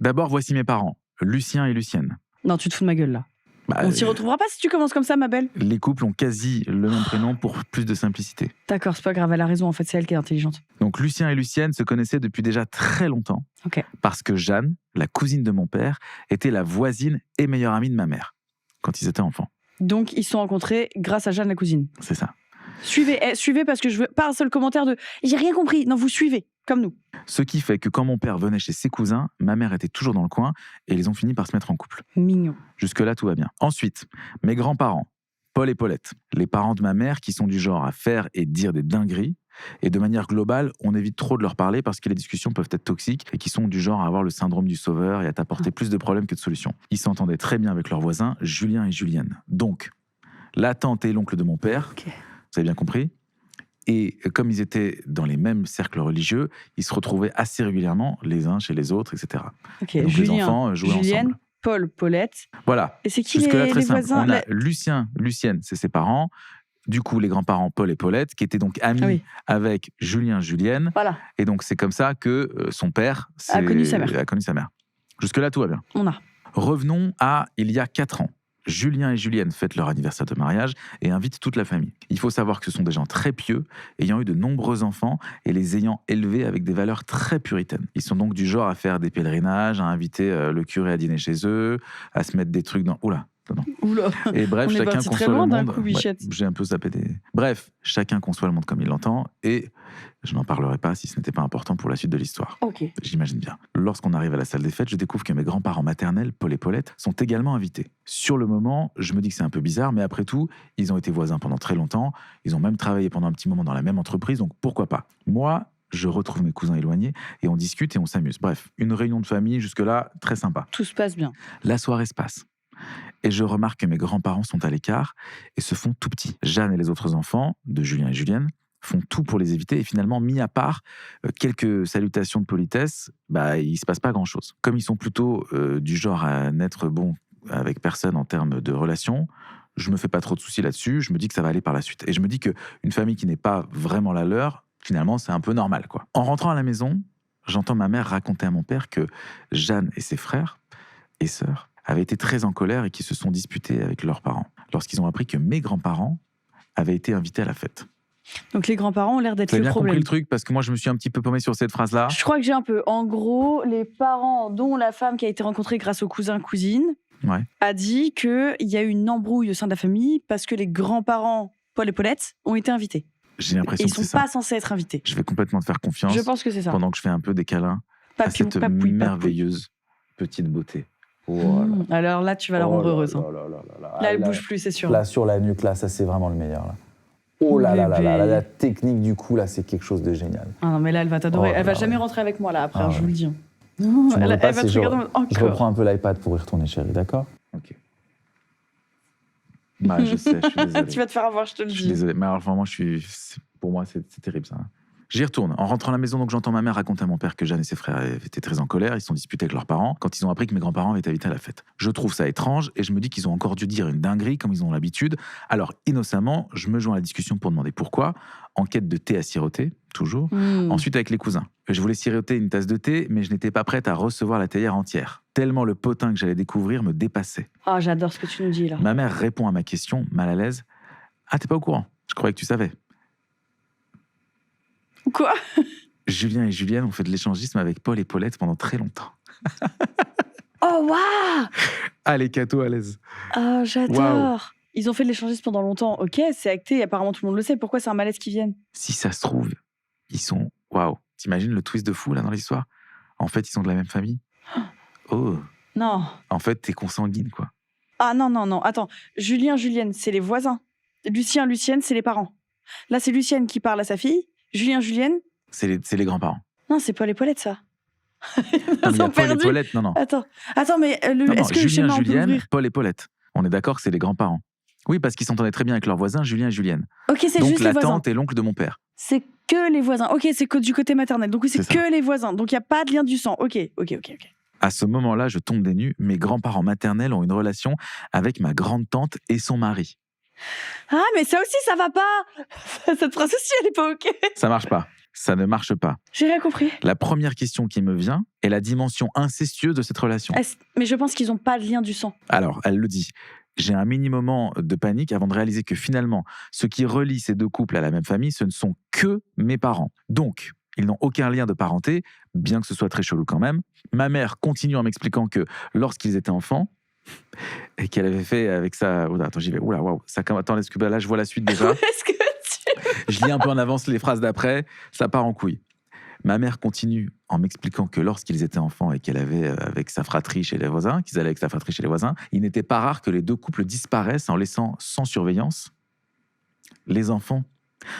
D'abord, voici mes parents, Lucien et Lucienne. Non, tu te fous de ma gueule, là. Bah, On s'y retrouvera pas si tu commences comme ça, ma belle. les couples ont quasi le même prénom pour plus de simplicité. D'accord, c'est pas grave. Elle a raison. En fait, c'est elle qui est intelligente. Donc Lucien et Lucienne se connaissaient depuis déjà très longtemps. Ok. Parce que Jeanne, la cousine de mon père, était la voisine et meilleure amie de ma mère, quand ils étaient enfants. Donc, ils se sont rencontrés grâce à Jeanne, la cousine. C'est ça. Suivez parce que je veux pas un seul commentaire de « j'ai rien compris ». Non, vous suivez, comme nous. Ce qui fait que quand mon père venait chez ses cousins, ma mère était toujours dans le coin et ils ont fini par se mettre en couple. Mignon. Jusque-là, tout va bien. Ensuite, mes grands-parents, Paul et Paulette, les parents de ma mère qui sont du genre à faire et dire des dingueries. Et de manière globale, on évite trop de leur parler parce que les discussions peuvent être toxiques et qui sont du genre à avoir le syndrome du sauveur et à t'apporter plus de problèmes que de solutions. Ils s'entendaient très bien avec leurs voisins, Julien et Julienne. Donc, la tante et l'oncle de mon père, Ok. vous avez bien compris. Et comme ils étaient dans les mêmes cercles religieux, ils se retrouvaient assez régulièrement les uns chez les autres, etc. Ok, Et donc les Julien, enfants jouaient Julienne, ensemble. Paul, Paulette. Voilà. Et c'est qui Jusque-là, très les simple. voisins On a Lucien, Lucienne, c'est ses parents. Du coup, les grands-parents Paul et Paulette, qui étaient donc amis Ah oui. avec Julien, Julienne. Voilà, Et donc, c'est comme ça que son père A connu sa mère. a connu sa mère. Jusque-là, tout va bien. on a. Revenons à il y a 4 ans. Julien et Julienne fêtent leur anniversaire de mariage et invitent toute la famille. Il faut savoir que ce sont des gens très pieux, ayant eu de nombreux enfants et les ayant élevés avec des valeurs très puritaines. Ils sont donc du genre à faire des pèlerinages, à inviter le curé à dîner chez eux, à se mettre des trucs dans... Oula, non. Oula. Et bref, On est chacun parti très conçoit loin le d'un monde. coup, Bichette. J'ai un peu zappé des... Bref, chacun conçoit le monde comme il l'entend et je n'en parlerai pas si ce n'était pas important pour la suite de l'histoire. Ok. J'imagine bien. Lorsqu'on arrive à la salle des fêtes, je découvre que mes grands-parents maternels, Paul et Paulette, sont également invités. Sur le moment, je me dis que c'est un peu bizarre, mais après tout, ils ont été voisins pendant très longtemps, ils ont même travaillé pendant un petit moment dans la même entreprise, donc pourquoi pas. Moi, je retrouve mes cousins éloignés et on discute et on s'amuse. Bref, une réunion de famille jusque-là, très sympa. Tout se passe bien. La soirée se passe. Et je remarque que mes grands-parents sont à l'écart et se font tout petits. Jeanne et les autres enfants, de Julien et Julienne, font tout pour les éviter et finalement, mis à part quelques salutations de politesse, il ne se passe pas grand-chose. Comme ils sont plutôt du genre à n'être bons avec personne en termes de relations, je me fais pas trop de soucis là-dessus, je me dis que ça va aller par la suite. Et je me dis qu'une famille qui n'est pas vraiment la leur, finalement, c'est un peu normal, quoi. En rentrant à la maison, j'entends ma mère raconter à mon père que Jeanne et ses frères et sœurs avaient été très en colère et qui se sont disputés avec leurs parents lorsqu'ils ont appris que mes grands-parents avaient été invités à la fête. Donc les grands-parents ont l'air d'être Vous avez le bien compris problème. le truc parce que moi je me suis un petit peu paumé sur cette phrase-là. Je crois que j'ai un peu. En gros, les parents, dont la femme qui a été rencontrée grâce aux cousins-cousines, Ouais. a dit qu'il y a eu une embrouille au sein de la famille parce que les grands-parents, Paul et Paulette, ont été invités. J'ai l'impression Et ils que c'est sont ça. pas censés être invités. Je vais complètement te faire confiance Je pense que c'est ça. pendant que je fais un peu des câlins à Papiou, cette papouille, merveilleuse petite beauté. Alors là, tu vas la rendre heureuse. Hein. Là, elle là, bouge plus, c'est sûr. Là, sur la nuque, là, ça, c'est vraiment le meilleur. Là. Oh là là là là, Bébé. la technique du coup, là, c'est quelque chose de génial. Ah non, mais là, elle va t'adorer. Oh là Elle va là, jamais ouais. rentrer avec moi, là, après, Ah hein, je ouais. vous le dis. hein. Tu m'en Elle, veux pas elle va si te je- regarder en mode, Je encore. reprends un peu l'iPad pour y retourner, chérie, d'accord? Ok. Je sais, je suis désolé. Tu vas te faire avoir, je te le Je suis dis. désolé. Mais alors, vraiment, pour moi, c'est terrible ça. J'y retourne. En rentrant à la maison, donc j'entends ma mère raconter à mon père que Jeanne et ses frères étaient très en colère. Ils se sont disputés avec leurs parents quand ils ont appris que mes grands-parents avaient été invités à la fête. Je trouve ça étrange et je me dis qu'ils ont encore dû dire une dinguerie comme ils ont l'habitude. Alors, innocemment, je me joins à la discussion pour demander pourquoi. En quête de thé à siroter, toujours. Ensuite, avec les cousins. Je voulais siroter une tasse de thé, mais je n'étais pas prête à recevoir la théière entière. Tellement le potin que j'allais découvrir me dépassait. Ah, j'adore ce que tu nous dis, là. Ma mère répond à ma question, mal à l'aise. Ah, t'es pas au courant? Je croyais que tu savais. Quoi? Julien et Julienne ont fait de l'échangisme avec Paul et Paulette pendant très longtemps. Oh, waouh! Allez, Cato, à l'aise. Oh, j'adore! Ils ont fait de l'échangisme pendant longtemps. Ok, c'est acté, apparemment tout le monde le sait. Pourquoi c'est un malaise qui vienne? Si ça se trouve, ils sont... Waouh! T'imagines le twist de fou, là, dans l'histoire? En fait, ils sont de la même famille. Oh! Non. En fait, t'es consanguine, quoi. Ah non, non, non. Attends. Julien, Julienne, c'est les voisins. Lucien, Lucienne, c'est les parents. Là, c'est Lucienne qui parle à sa fille. Julien, Julienne. C'est les grands-parents. Non, c'est Paul et Paulette, ça. Non, mais il y a Paul et Paulette, non. Attends, mais Non, est-ce que le Julien, schéma, on peut Julienne, l'ouvrir? Paul et Paulette. On est d'accord que c'est les grands-parents. Oui, parce qu'ils s'entendaient très bien avec leurs voisins, Julien et Julienne. Ok, c'est Donc juste les la voisins. tante et l'oncle de mon père. C'est que les voisins. Ok, c'est que du côté maternel. Donc oui, c'est C'est ça. que les voisins. Donc il n'y a pas de lien du sang. Ok. À ce moment-là, je tombe des nues. Mes grands-parents maternels ont une relation avec ma grande-tante et son mari. Ah, mais ça aussi, ça va pas. Cette phrase aussi, elle est pas ok. Ça marche pas. Ça ne marche pas. J'ai rien compris. La première question qui me vient est la dimension incestueuse de cette relation. Mais je pense qu'ils n'ont pas de lien du sang. Alors, elle le dit. J'ai un mini-moment de panique avant de réaliser que finalement, ce qui relie ces deux couples à la même famille, ce ne sont que mes parents. Donc, ils n'ont aucun lien de parenté, bien que ce soit très chelou quand même. Ma mère continue en m'expliquant que lorsqu'ils étaient enfants, et qu'elle avait fait avec ça... Attends, j'y vais. Oula, waouh. Attends, est-ce que là, je vois la suite déjà. Est-ce que tu... Je lis un peu en avance les phrases d'après, ça part en couille. Ma mère continue en m'expliquant que lorsqu'ils étaient enfants et qu'elle avait avec sa fratrie chez les voisins, qu'ils allaient avec sa fratrie chez les voisins, il n'était pas rare que les deux couples disparaissent en laissant sans surveillance les enfants,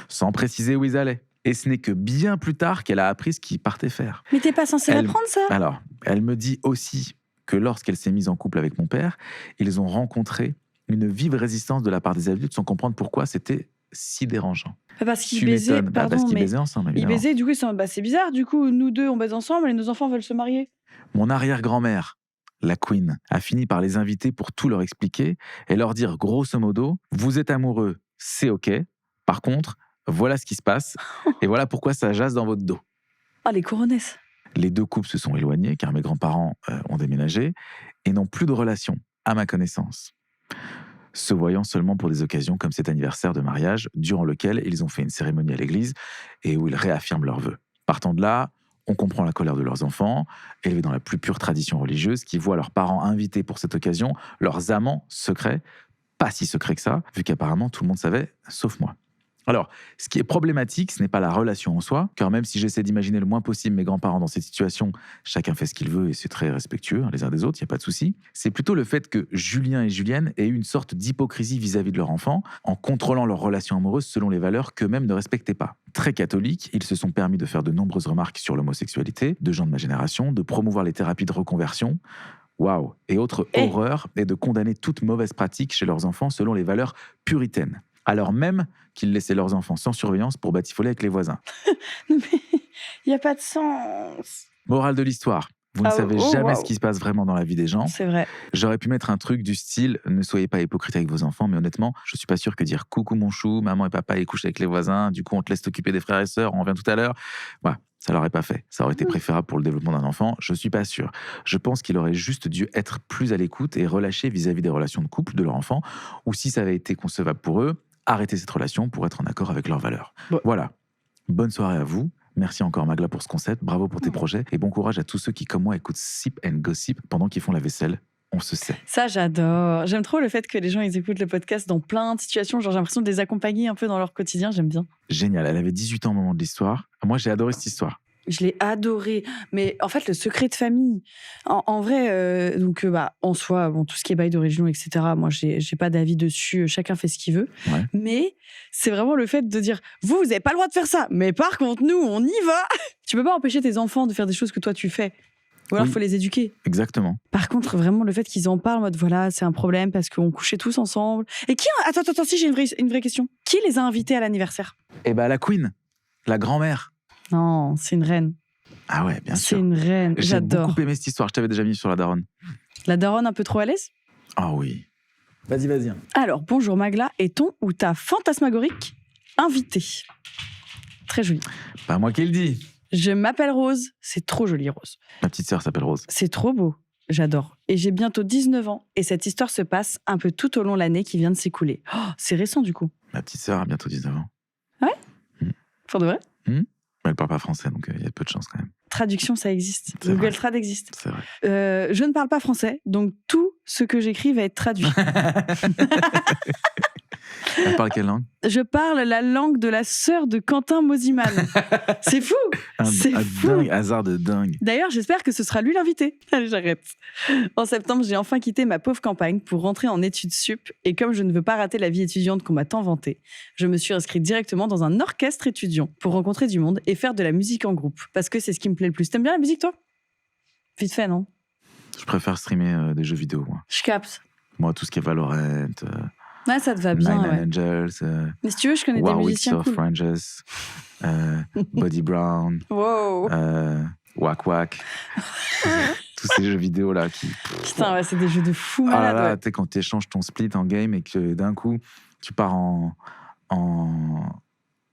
sans préciser où ils allaient. Et ce n'est que bien plus tard qu'elle a appris ce qu'ils partaient faire. Mais t'es pas censé l'apprendre, ça? Alors, elle me dit aussi que lorsqu'elle s'est mise en couple avec mon père, ils ont rencontré une vive résistance de la part des adultes sans comprendre pourquoi c'était si dérangeant. Parce qu'ils Tu baisaient, m'étonnes. Parce pardon, qu'ils mais baisaient ensemble, ils évidemment. baisaient, du coup, ils sont... c'est bizarre, du coup, nous deux, on baise ensemble et nos enfants veulent se marier. Mon arrière-grand-mère, la Queen, a fini par les inviter pour tout leur expliquer et leur dire grosso modo, vous êtes amoureux, c'est ok. Par contre, voilà ce qui se passe et voilà pourquoi ça jase dans votre dos. Ah, les couronnesses. Les deux couples se sont éloignés car mes grands-parents ont déménagé et n'ont plus de relation, à ma connaissance. Se voyant seulement pour des occasions comme cet anniversaire de mariage, durant lequel ils ont fait une cérémonie à l'église et où ils réaffirment leurs vœux. Partant de là, on comprend la colère de leurs enfants, élevés dans la plus pure tradition religieuse, qui voient leurs parents invités pour cette occasion, leurs amants secrets, pas si secrets que ça, vu qu'apparemment tout le monde savait, sauf moi. Alors, ce qui est problématique, ce n'est pas la relation en soi, car même si j'essaie d'imaginer le moins possible mes grands-parents dans cette situation, chacun fait ce qu'il veut et c'est très respectueux les uns des autres, il n'y a pas de souci. C'est plutôt le fait que Julien et Julienne aient eu une sorte d'hypocrisie vis-à-vis de leur enfant, en contrôlant leur relation amoureuse selon les valeurs qu'eux-mêmes ne respectaient pas. Très catholiques, ils se sont permis de faire de nombreuses remarques sur l'homosexualité, de gens de ma génération, de promouvoir les thérapies de reconversion, waouh, et autre horreur, et de condamner toute mauvaise pratique chez leurs enfants selon les valeurs puritaines. Alors même qu'ils laissaient leurs enfants sans surveillance pour batifoler avec les voisins. Mais il n'y a pas de sens. Morale de l'histoire, vous ne savez jamais ce qui se passe vraiment dans la vie des gens. C'est vrai. J'aurais pu mettre un truc du style « Ne soyez pas hypocrite avec vos enfants », mais honnêtement, je suis pas sûr que dire « Coucou mon chou, maman et papa ils couchent avec les voisins, du coup on te laisse t'occuper des frères et sœurs, on revient tout à l'heure », voilà, ça l'aurait pas fait. Ça aurait été préférable pour le développement d'un enfant, je suis pas sûr. Je pense qu'il aurait juste dû être plus à l'écoute et relâché vis-à-vis des relations de couple de leur enfant, ou si ça avait été concevable pour eux, arrêter cette relation pour être en accord avec leurs valeurs. Ouais. Voilà. Bonne soirée à vous. Merci encore Magla pour ce concept. Bravo pour tes projets. Et bon courage à tous ceux qui, comme moi, écoutent Sip and Gossip pendant qu'ils font la vaisselle. On se sait. Ça, j'adore. J'aime trop le fait que les gens ils écoutent le podcast dans plein de situations. Genre, j'ai l'impression de les accompagner un peu dans leur quotidien. J'aime bien. Génial. Elle avait 18 ans au moment de l'histoire. Moi, j'ai adoré cette histoire. Je l'ai adoré. Mais en fait, le secret de famille, en vrai, en soi, bon, tout ce qui est bail d'origine, etc., moi, j'ai pas d'avis dessus. Chacun fait ce qu'il veut. Ouais. Mais c'est vraiment le fait de dire, vous n'avez pas le droit de faire ça. Mais par contre, nous, on y va. Tu peux pas empêcher tes enfants de faire des choses que toi, tu fais. Ou alors, il faut les éduquer. Exactement. Par contre, vraiment, le fait qu'ils en parlent, en mode, voilà, c'est un problème parce qu'on couchait tous ensemble. Et qui... Attends, si, j'ai une vraie question. Qui les a invités à l'anniversaire? Eh ben, la Queen, la grand-mère. Non, c'est une reine. Ah ouais, bien sûr. C'est une reine, J'ai j'adore. beaucoup aimé cette histoire. Je t'avais déjà mis sur la daronne. La daronne un peu trop à l'aise? Ah oui. Vas-y. Alors, bonjour Magla, est ton ou ta fantasmagorique invitée? Très joli. Pas moi qui le dis. Je m'appelle Rose, c'est trop joli Rose. Ma petite sœur s'appelle Rose. C'est trop beau, j'adore. Et j'ai bientôt 19 ans et cette histoire se passe un peu tout au long de l'année qui vient de s'écouler. Oh, c'est récent du coup. Ma petite sœur a bientôt 19 ans. Pour de vrai? Elle parle pas français, donc il y a peu de chance quand même. Traduction, ça existe. C'est Google vrai. Trad existe. C'est vrai. Je ne parle pas français, donc tout ce que j'écris va être traduit. Elle parle quelle langue? Je parle la langue de la sœur de Quentin Mosiman. C'est fou! C'est fou! Dingue, hasard de dingue. D'ailleurs, j'espère que ce sera lui l'invité. Allez, j'arrête. En septembre, j'ai enfin quitté ma pauvre campagne pour rentrer en études sup. Et comme je ne veux pas rater la vie étudiante qu'on m'a tant vantée, je me suis inscrite directement dans un orchestre étudiant pour rencontrer du monde et faire de la musique en groupe. Parce que c'est ce qui me plaît le plus. T'aimes bien la musique, toi? Vite fait, non? Je préfère streamer des jeux vidéo, moi. Je capte. Moi, tout ce qui est Valorant, Ouais, ça te va bien, Nine ouais. Angels, Mais si tu veux, je connais des Warwick musiciens of cool. Rangers, Body Brown, Wow! Wack Wack. Tous ces jeux vidéo là qui. Putain, ouais, c'est des jeux de fou Ah là malade. là, Ouais. tu sais, quand tu échanges ton split en game et que d'un coup, tu pars en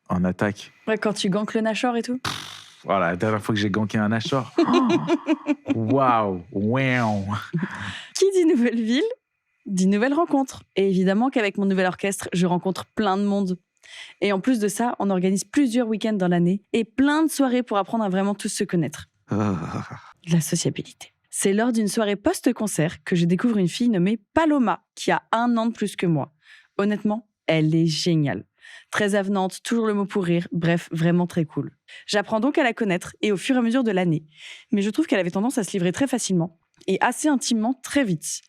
attaque. Ouais, quand tu gankes le Nashor et tout. Voilà, la dernière fois que j'ai ganké un Nashor. Waouh! Wow! Qui dit nouvelle ville, dit nouvelle rencontre. Et évidemment qu'avec mon nouvel orchestre, je rencontre plein de monde. Et en plus de ça, on organise plusieurs week-ends dans l'année et plein de soirées pour apprendre à vraiment tous se connaître. La sociabilité. C'est lors d'une soirée post-concert que je découvre une fille nommée Paloma, qui a 1 an de plus que moi. Honnêtement, elle est géniale. Très avenante, toujours le mot pour rire, bref, vraiment très cool. J'apprends donc à la connaître et au fur et à mesure de l'année. Mais je trouve qu'elle avait tendance à se livrer très facilement et assez intimement très vite.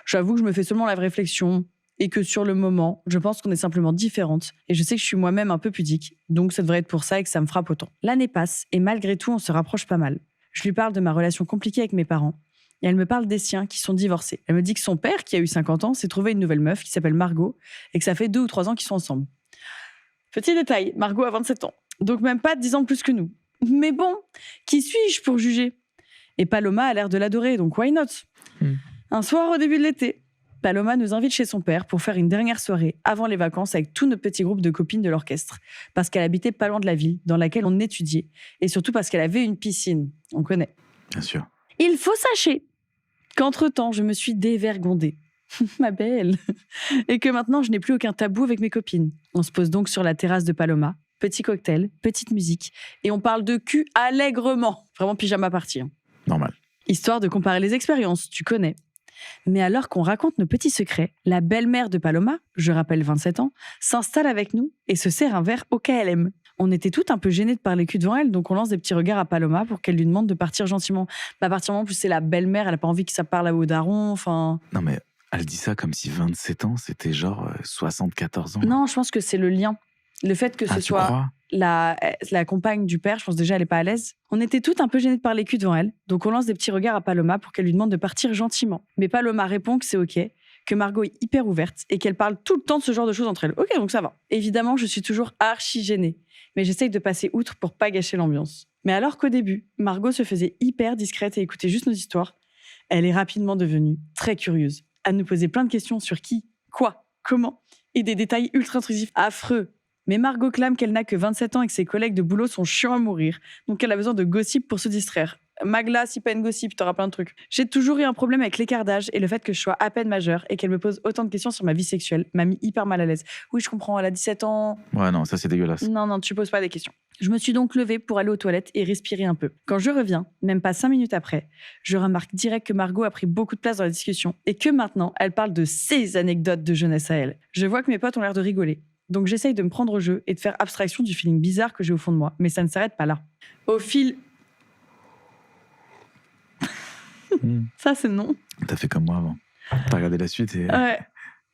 J'avoue que je me fais seulement la réflexion et que sur le moment, je pense qu'on est simplement différentes et je sais que je suis moi-même un peu pudique, donc ça devrait être pour ça et que ça me frappe autant. L'année passe et malgré tout, on se rapproche pas mal. Je lui parle de ma relation compliquée avec mes parents et elle me parle des siens qui sont divorcés. Elle me dit que son père, qui a eu 50 ans, s'est trouvé une nouvelle meuf qui s'appelle Margot et que ça fait 2 ou 3 ans qu'ils sont ensemble. Petit détail, Margot a 27 ans, donc même pas 10 ans de plus que nous. Mais bon, qui suis-je pour juger ? Et Paloma a l'air de l'adorer, donc why not ? Un soir au début de l'été, Paloma nous invite chez son père pour faire une dernière soirée avant les vacances avec tout notre petit groupe de copines de l'orchestre, parce qu'elle habitait pas loin de la ville dans laquelle on étudiait, et surtout parce qu'elle avait une piscine, on connaît. Bien sûr. Il faut sachez qu'entre-temps, je me suis dévergondée. Ma belle. Et que maintenant, je n'ai plus aucun tabou avec mes copines. On se pose donc sur la terrasse de Paloma, petit cocktail, petite musique, et on parle de cul allègrement. Vraiment pyjama party. Normal. Histoire de comparer les expériences, tu connais. Mais alors qu'on raconte nos petits secrets, la belle-mère de Paloma, je rappelle 27 ans, s'installe avec nous et se sert un verre au KLM. On était toutes un peu gênées de parler cul devant elle, donc on lance des petits regards à Paloma pour qu'elle lui demande de partir gentiment. À partir du moment où c'est la belle-mère, elle n'a pas envie que ça parle au daron, enfin... Non mais elle dit ça comme si 27 ans, c'était genre 74 ans. Non, je pense que c'est le lien. Le fait que ce tu soit crois la compagne du père, je pense déjà elle n'est pas à l'aise. On était toutes un peu gênées de parler cul devant elle, donc on lance des petits regards à Paloma pour qu'elle lui demande de partir gentiment. Mais Paloma répond que c'est ok, que Margot est hyper ouverte et qu'elle parle tout le temps de ce genre de choses entre elles. Ok, donc ça va. Évidemment, je suis toujours archi gênée, mais j'essaye de passer outre pour pas gâcher l'ambiance. Mais alors qu'au début, Margot se faisait hyper discrète et écoutait juste nos histoires, elle est rapidement devenue très curieuse, à nous poser plein de questions sur qui, quoi, comment, et des détails ultra intrusifs affreux. Mais Margot clame qu'elle n'a que 27 ans et que ses collègues de boulot sont chiants à mourir, donc elle a besoin de gossip pour se distraire. Magla, si pas une gossip, t'auras plein de trucs. J'ai toujours eu un problème avec l'écart d'âge et le fait que je sois à peine majeure et qu'elle me pose autant de questions sur ma vie sexuelle m'a mis hyper mal à l'aise. Oui, je comprends, elle a 17 ans. Ouais, non, ça c'est dégueulasse. Non, tu poses pas des questions. Je me suis donc levée pour aller aux toilettes et respirer un peu. Quand je reviens, même pas 5 minutes après, je remarque direct que Margot a pris beaucoup de place dans la discussion et que maintenant, elle parle de ses anecdotes de jeunesse à elle. Je vois que mes potes ont l'air de rigoler. Donc j'essaye de me prendre au jeu et de faire abstraction du feeling bizarre que j'ai au fond de moi. Mais ça ne s'arrête pas là. Au fil... Ça, c'est non. T'as fait comme moi avant. T'as regardé la suite et... Ouais.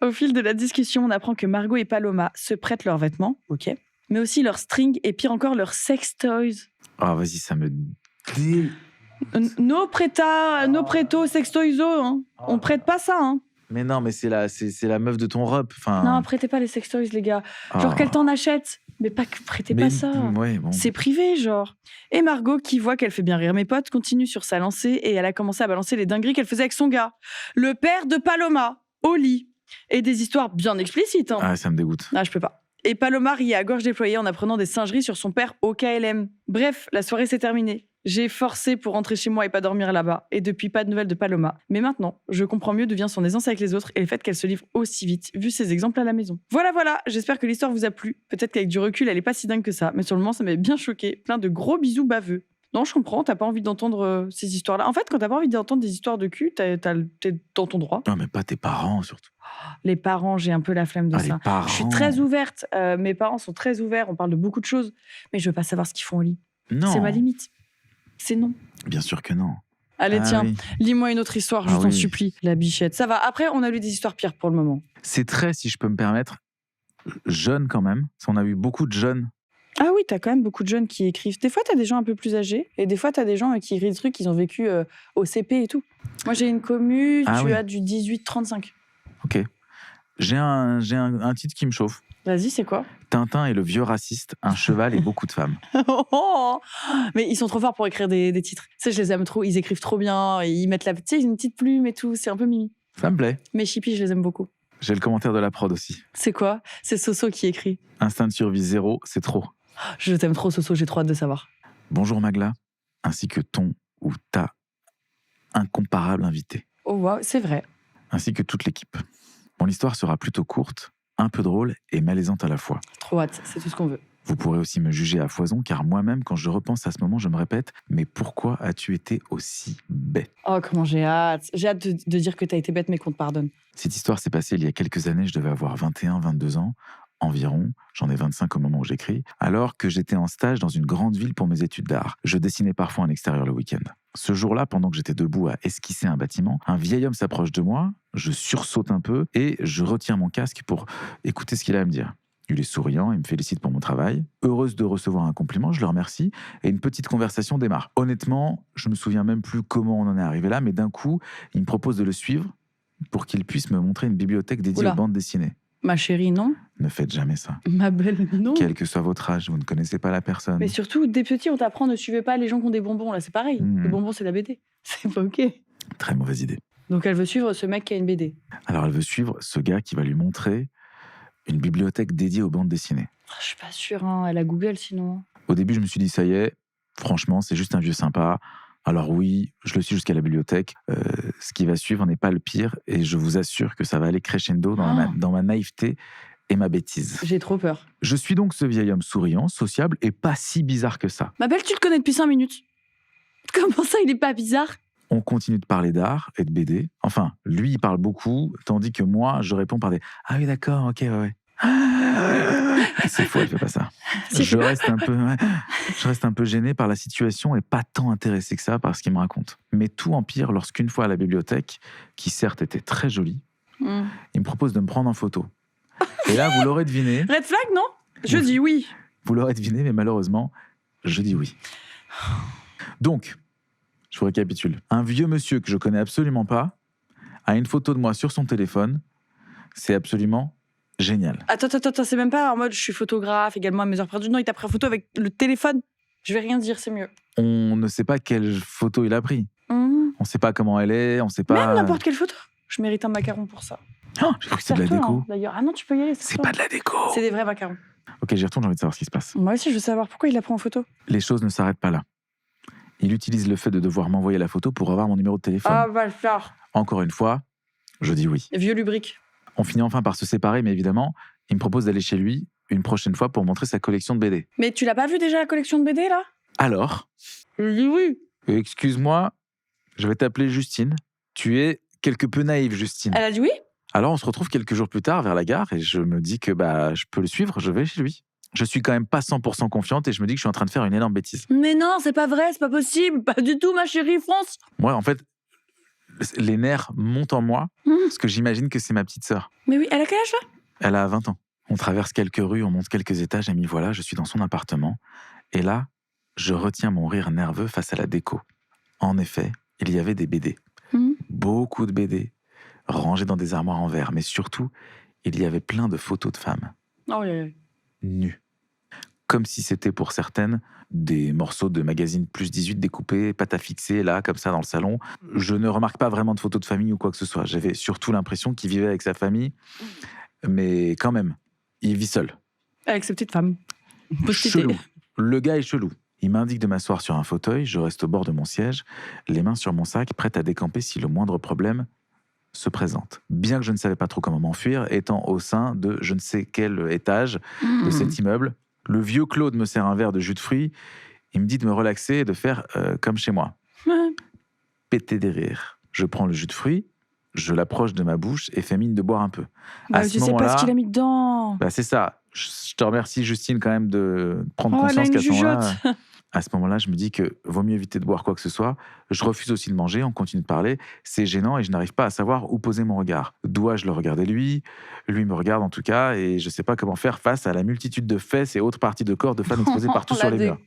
Au fil de la discussion, on apprend que Margot et Paloma se prêtent leurs vêtements, ok, mais aussi leurs strings et pire encore leurs sex toys. Ah, vas-y, ça me... No preto sextoiso, hein. On prête pas ça, hein. Mais non, mais c'est la meuf de ton rep. Enfin... Non, prêtez pas les sextoys, les gars. Genre qu'elle t'en achète. Mais pas que prêtez pas ça. Ouais, bon. C'est privé, genre. Et Margot, qui voit qu'elle fait bien rire mes potes, continue sur sa lancée et elle a commencé à balancer les dingueries qu'elle faisait avec son gars. Le père de Paloma, au lit. Et des histoires bien explicites. Hein. Ah, ça me dégoûte. Ah, je peux pas. Et Paloma riait à gorge déployée en apprenant des singeries sur son père au KLM. Bref, la soirée s'est terminée. J'ai forcé pour rentrer chez moi et pas dormir là-bas. Et depuis, pas de nouvelles de Paloma. Mais maintenant, je comprends mieux d'où vient son aisance avec les autres et le fait qu'elle se livre aussi vite, vu ses exemples à la maison. Voilà, j'espère que l'histoire vous a plu. Peut-être qu'avec du recul, elle est pas si dingue que ça. Mais sur le moment, ça m'avait bien choqué. Plein de gros bisous baveux. Non, je comprends, t'as pas envie d'entendre ces histoires-là. En fait, quand t'as pas envie d'entendre des histoires de cul, t'es dans ton droit. Non, mais pas tes parents, surtout. Les parents, j'ai un peu la flemme de ça. Les parents. Je suis très ouverte. Mes parents sont très ouverts. On parle de beaucoup de choses. Mais je veux pas savoir ce qu'ils font au lit. Non. C'est ma limite. C'est non. Bien sûr que non. Allez, tiens, oui. lis-moi une autre histoire, je t'en oui. supplie. La bichette. Ça va. Après, on a lu des histoires pires pour le moment. C'est très, si je peux me permettre, jeune quand même. On a eu beaucoup de jeunes. Ah oui, t'as quand même beaucoup de jeunes qui écrivent. Des fois, t'as des gens un peu plus âgés. Et des fois, t'as des gens qui écrivent des trucs qu'ils ont vécu au CP et tout. Moi, j'ai une commu, tu as du 18-35. Ok. J'ai un titre qui me chauffe. Vas-y, c'est quoi? Tintin et le vieux raciste, un cheval et beaucoup de femmes. Mais ils sont trop forts pour écrire des titres. Tu sais, je les aime trop. Ils écrivent trop bien. Et ils mettent une petite plume et tout. C'est un peu mimi. Ça me plaît. Mais Chippy, je les aime beaucoup. J'ai le commentaire de la prod aussi. C'est quoi? C'est Soso qui écrit. Instinct de survie 0, c'est trop. Je t'aime trop, Soso. J'ai trop hâte de savoir. Bonjour Magla, ainsi que ton ou ta incomparable invité. Oh wow, c'est vrai. Ainsi que toute l'équipe. Mon histoire sera plutôt courte, un peu drôle et malaisante à la fois. Trop hâte, c'est tout ce qu'on veut. Vous pourrez aussi me juger à foison, car moi-même, quand je repense à ce moment, je me répète, mais pourquoi as-tu été aussi bête? Oh, comment j'ai hâte. J'ai hâte de dire que t'as été bête, mais qu'on te pardonne. Cette histoire s'est passée il y a quelques années, je devais avoir 21, 22 ans, environ, j'en ai 25 au moment où j'écris, alors que j'étais en stage dans une grande ville pour mes études d'art. Je dessinais parfois en extérieur le week-end. Ce jour-là, pendant que j'étais debout à esquisser un bâtiment, un vieil homme s'approche de moi, je sursaute un peu et je retire mon casque pour écouter ce qu'il a à me dire. Il est souriant, il me félicite pour mon travail. Heureuse de recevoir un compliment, je le remercie et une petite conversation démarre. Honnêtement, je me souviens même plus comment on en est arrivé là, mais d'un coup, il me propose de le suivre pour qu'il puisse me montrer une bibliothèque dédiée Oula. aux bandes dessinées. Ma chérie, non. Ne faites jamais ça. Ma belle, non. Quel que soit votre âge, vous ne connaissez pas la personne. Mais surtout, des petits, on t'apprend ne suivez pas les gens qui ont des bonbons. Là, c'est pareil. Mhm. Les bonbons, c'est la BD. C'est pas OK. Très mauvaise idée. Donc, elle veut suivre ce mec qui a une BD. Alors elle veut suivre ce gars qui va lui montrer une bibliothèque dédiée aux bandes dessinées. Je suis pas sûre, hein. Elle a Google sinon. Au début, je me suis dit, ça y est, franchement, c'est juste un vieux sympa. Alors oui, je le suis jusqu'à la bibliothèque. Ce qui va suivre n'est pas le pire et je vous assure que ça va aller crescendo dans ma naïveté et ma bêtise. J'ai trop peur. Je suis donc ce vieil homme souriant, sociable et pas si bizarre que ça. Ma belle, tu le connais depuis 5 minutes. Comment ça, il est pas bizarre? On continue de parler d'art et de BD. Enfin, lui, il parle beaucoup, tandis que moi, je réponds par des « Ah oui, d'accord, ok, ouais. » C'est faux, elle fait pas ça. Je reste un peu gêné par la situation et pas tant intéressé que ça par ce qu'il me raconte. Mais tout empire lorsqu'une fois à la bibliothèque, qui certes était très jolie, il me propose de me prendre en photo. Et là, vous l'aurez deviné. Red flag, non? Je dis oui. Vous l'aurez deviné, mais malheureusement, je dis oui. Donc, je vous récapitule. Un vieux monsieur que je connais absolument pas a une photo de moi sur son téléphone. C'est absolument génial. Attends, c'est même pas en mode je suis photographe, également à mes heures perdues. Non, il t'a pris en photo avec le téléphone. Je vais rien dire, c'est mieux. On ne sait pas quelle photo il a pris. On ne sait pas comment elle est, on ne sait pas... Même n'importe quelle photo. Je mérite un macaron pour ça. Oh, j'ai cru que c'était de la Certain, déco. hein, d'ailleurs. Ah non, tu peux y aller. C'est pas de la déco. C'est des vrais macarons. Ok, j'y retourne, j'ai envie de savoir ce qui se passe. Moi aussi, je veux savoir pourquoi il l'a pris en photo. Les choses ne s'arrêtent pas là. Il utilise le fait de devoir m'envoyer la photo pour avoir mon numéro de téléphone. Ah, va le faire. Encore une fois, je dis oui. Vieux lubrique. On finit enfin par se séparer, mais évidemment, il me propose d'aller chez lui une prochaine fois pour montrer sa collection de BD. Mais tu l'as pas vu déjà la collection de BD là? Alors, Je dis oui. excuse-moi, je vais t'appeler Justine. Tu es quelque peu naïve, Justine. Elle a dit oui? Alors, on se retrouve quelques jours plus tard vers la gare et je me dis que je peux le suivre, je vais chez lui. Je suis quand même pas 100% confiante et je me dis que je suis en train de faire une énorme bêtise. Mais non, c'est pas vrai, c'est pas possible. Pas du tout, ma chérie, fonce. Moi, en fait, les nerfs montent en moi parce que j'imagine que c'est ma petite sœur. Mais oui, elle a quel âge là? Elle a 20 ans. On traverse quelques rues, on monte quelques étages et m'y voilà, je suis dans son appartement. Et là, je retiens mon rire nerveux face à la déco. En effet, il y avait des BD. Beaucoup de BD, rangés dans des armoires en verre. Mais surtout, il y avait plein de photos de femmes. Oh, oui. Nues. Comme si c'était pour certaines des morceaux de magazine plus 18 découpés, pâte à fixer, là, comme ça, dans le salon. Je ne remarque pas vraiment de photos de famille ou quoi que ce soit. J'avais surtout l'impression qu'il vivait avec sa famille. Mais quand même, il vit seul. Avec ses petites femmes. Chelou. Le gars est chelou. Il m'indique de m'asseoir sur un fauteuil, je reste au bord de mon siège, les mains sur mon sac, prête à décamper si le moindre problème se présente. Bien que je ne savais pas trop comment m'enfuir, étant au sein de je ne sais quel étage de cet immeuble, le vieux Claude me sert un verre de jus de fruits, il me dit de me relaxer et de faire comme chez moi. Péter des rires. Je prends le jus de fruits, je l'approche de ma bouche et fais mine de boire un peu. Je sais pas ce qu'il a mis dedans. C'est ça. Je te remercie, Justine, quand même de prendre elle a conscience une qu'à ce moment-là... jugeote. À ce moment-là, je me dis que vaut mieux éviter de boire quoi que ce soit. Je refuse aussi de manger, on continue de parler. C'est gênant et je n'arrive pas à savoir où poser mon regard. Dois-je le regarder lui me regarde en tout cas et je ne sais pas comment faire face à la multitude de fesses et autres parties de corps de femmes exposées partout sur les murs.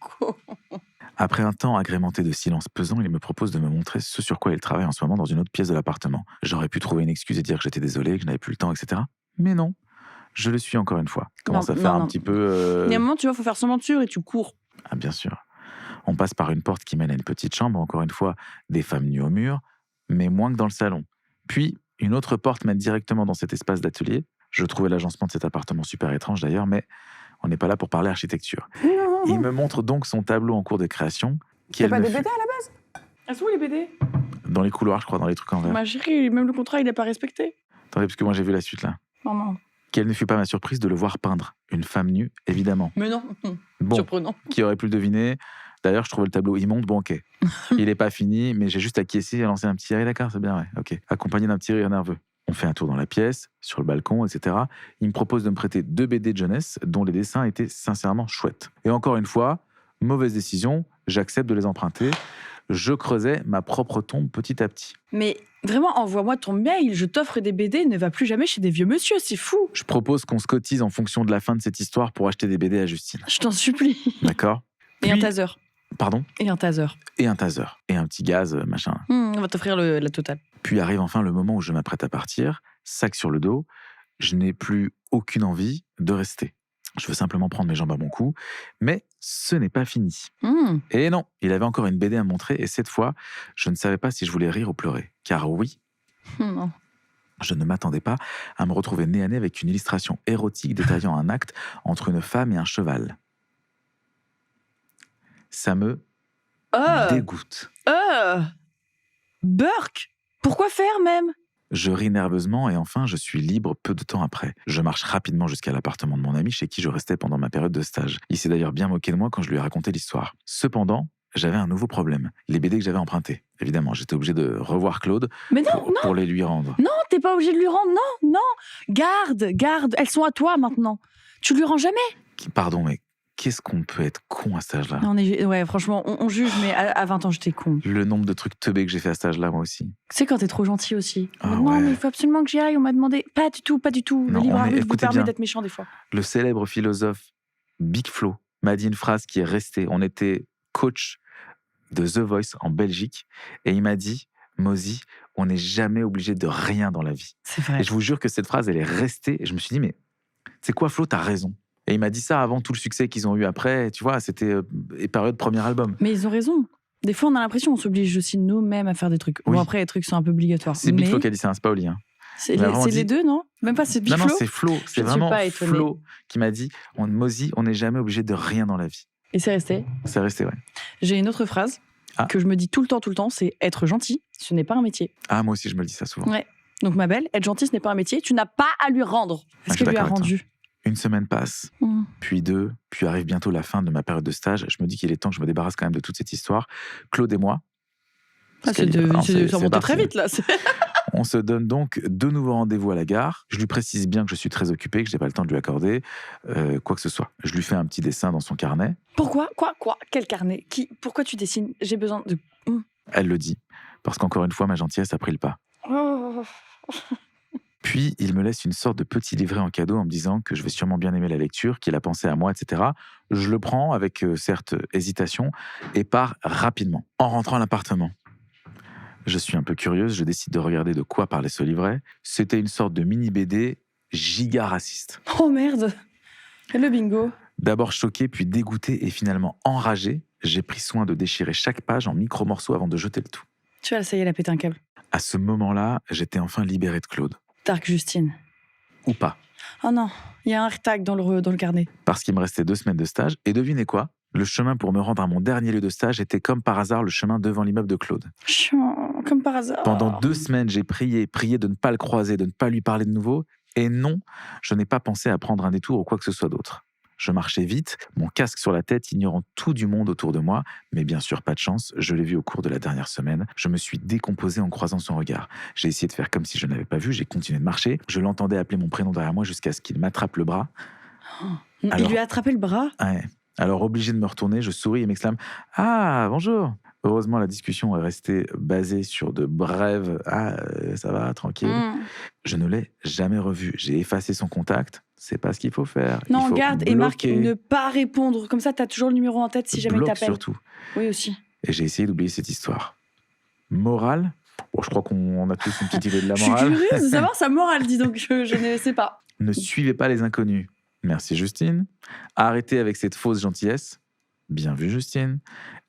Après un temps agrémenté de silence pesant, il me propose de me montrer ce sur quoi il travaille en ce moment dans une autre pièce de l'appartement. J'aurais pu trouver une excuse et dire que j'étais désolé, que je n'avais plus le temps, etc. Mais non, je le suis encore une fois. Commence à faire un petit peu... Il y a un moment, tu vois, il faut faire semblant de suivre et tu cours. Ah, bien sûr. On passe par une porte qui mène à une petite chambre, encore une fois, des femmes nues au mur, mais moins que dans le salon. Puis, une autre porte mène directement dans cet espace d'atelier. Je trouvais l'agencement de cet appartement super étrange d'ailleurs, mais on n'est pas là pour parler architecture. Il me montre donc son tableau en cours de création. C'est pas des BD à la base? Ah, c'est où les BD? Dans les couloirs, je crois, dans les trucs en verre. Ma chérie, même le contrat, il n'a pas respecté. Attendez, parce que moi j'ai vu la suite là. Non. Quelle ne fut pas ma surprise de le voir peindre. Une femme nue, évidemment. Mais non. Bon, surprenant. Qui aurait pu le deviner? D'ailleurs, je trouvais le tableau immonde, bon ok. Il n'est pas fini, mais j'ai juste acquiescé et lancé un petit rire. D'accord, c'est bien, ouais, ok. Accompagné d'un petit rire nerveux. On fait un tour dans la pièce, sur le balcon, etc. Il me propose de me prêter 2 BD de jeunesse dont les dessins étaient sincèrement chouettes. Et encore une fois, mauvaise décision, j'accepte de les emprunter. Je creusais ma propre tombe petit à petit. Mais vraiment, envoie-moi ton mail, je t'offre des BD, ne va plus jamais chez des vieux monsieur, c'est fou. Je propose qu'on se cotise en fonction de la fin de cette histoire pour acheter des BD à Justine. Je t'en supplie. D'accord ? Et un Puis- taser. Pardon ? Et un taser. Et un taser. Et un petit gaz, machin. On va t'offrir la totale. Puis arrive enfin le moment où je m'apprête à partir, sac sur le dos. Je n'ai plus aucune envie de rester. Je veux simplement prendre mes jambes à mon cou. Mais ce n'est pas fini. Et non, il avait encore une BD à me montrer. Et cette fois, je ne savais pas si je voulais rire ou pleurer. Car oui, Non. je ne m'attendais pas à me retrouver nez à nez avec une illustration érotique détaillant un acte entre une femme et un cheval. Ça me dégoûte. Burke. Pourquoi faire même? Je ris nerveusement et enfin je suis libre peu de temps après. Je marche rapidement jusqu'à l'appartement de mon ami chez qui je restais pendant ma période de stage. Il s'est d'ailleurs bien moqué de moi quand je lui ai raconté l'histoire. Cependant, j'avais un nouveau problème. Les BD que j'avais empruntés. Évidemment, j'étais obligé de revoir Claude Mais non, pour les lui rendre. non, t'es pas obligé de lui rendre, non. Garde, elles sont à toi maintenant. Tu lui rends jamais. Pardon, mais qu'est-ce qu'on peut être con à cet âge-là? Ouais, franchement, on juge, mais à 20 ans, j'étais con. Le nombre de trucs teubés que j'ai fait à cet âge-là, moi aussi. Tu sais, quand t'es trop gentil aussi. Ah non, ouais. mais il faut absolument que j'y aille, on m'a demandé. Pas du tout. Non, Le libre arbitre vous écoutez permet bien. d'être méchant des fois. Le célèbre philosophe Big Flo m'a dit une phrase qui est restée. On était coach de The Voice en Belgique et il m'a dit « Mozy, on n'est jamais obligé de rien dans la vie. C'est » vrai. Et je vous jure que cette phrase, elle est restée. Et je me suis dit « Mais c'est quoi Flo, t'as raison. » Et il m'a dit ça avant tout le succès qu'ils ont eu après. Tu vois, c'était période premier album. Mais ils ont raison. Des fois, on a l'impression qu'on s'oblige aussi nous-mêmes à faire des trucs. Oui. Bon, après, les trucs sont un peu obligatoires. C'est Big mais Flo qui a dit ça, hein, c'est pas Oli. Hein. c'est Il m'a les, vraiment c'est les dit- deux, non? Même pas, c'est Big Non, Flo. c'est Flo. C'est ne suis vraiment pas étonnée. Flo qui m'a dit Mozy, on n'est jamais obligé de rien dans la vie. Et c'est resté. C'est resté, ouais. J'ai une autre phrase Ah. que je me dis tout le temps, c'est être gentil, ce n'est pas un métier. Ah, moi aussi, je me le dis ça souvent. Ouais. Donc, ma belle, être gentil, ce n'est pas un métier. Tu n'as pas à lui rendre. je Est-ce suis qu'elle lui a d'accord avec rendu? Une semaine passe, puis 2, puis arrive bientôt la fin de ma période de stage. Je me dis qu'il est temps que je me débarrasse quand même de toute cette histoire. Claude et moi. Ah, ça remontait très vite, là. On se donne donc de nouveaux rendez-vous à la gare. Je lui précise bien que je suis très occupé, que je n'ai pas le temps de lui accorder quoi que ce soit. Je lui fais un petit dessin dans son carnet. Pourquoi? Quoi? Quel carnet? Pourquoi tu dessines? J'ai besoin de... Elle le dit, parce qu'encore une fois, ma gentillesse a pris le pas. Oh. Puis, il me laisse une sorte de petit livret en cadeau en me disant que je vais sûrement bien aimer la lecture, qu'il a pensé à moi, etc. Je le prends avec, certes, hésitation et pars rapidement. En rentrant à l'appartement, je suis un peu curieuse, je décide de regarder de quoi parlait ce livret. C'était une sorte de mini BD giga raciste. Oh merde! Le bingo. D'abord choqué, puis dégoûté et finalement enragé, j'ai pris soin de déchirer chaque page en micro-morceaux avant de jeter le tout. Tu vois, ça y est, elle a pété un câble. À ce moment-là, j'étais enfin libéré de Claude. Dark Justine. Ou pas. Oh non, il y a un retag dans le carnet. Parce qu'il me restait 2 semaines de stage. Et devinez quoi? Le chemin pour me rendre à mon dernier lieu de stage était comme par hasard le chemin devant l'immeuble de Claude. Chiant, comme par hasard. Pendant 2 semaines, j'ai prié de ne pas le croiser, de ne pas lui parler de nouveau. Et non, je n'ai pas pensé à prendre un détour ou quoi que ce soit d'autre. Je marchais vite, mon casque sur la tête, ignorant tout du monde autour de moi. Mais bien sûr, pas de chance, je l'ai vu au cours de la dernière semaine. Je me suis décomposé en croisant son regard. J'ai essayé de faire comme si je ne l'avais pas vu, j'ai continué de marcher. Je l'entendais appeler mon prénom derrière moi jusqu'à ce qu'il m'attrape le bras. Il Alors- lui a attrapé le bras. Ouais. Alors, obligé de me retourner, je souris et m'exclame « Ah, bonjour !» Heureusement, la discussion est restée basée sur de brèves « Ah, ça va, tranquille ?» Je ne l'ai jamais revu. J'ai effacé son contact. C'est pas ce qu'il faut faire. Il Non, faut garde et marque bloquer. ne pas répondre. Comme ça, t'as toujours le numéro en tête si jamais il Bloque t'appelle. surtout. Oui, aussi. Et j'ai essayé d'oublier cette histoire. Morale, bon, je crois qu'on a tous une petite idée de la Je suis morale. curieuse de savoir sa morale, dis donc. Je ne sais pas. Ne suivez pas les inconnus. Merci Justine. Arrêtez avec cette fausse gentillesse. Bien vu Justine.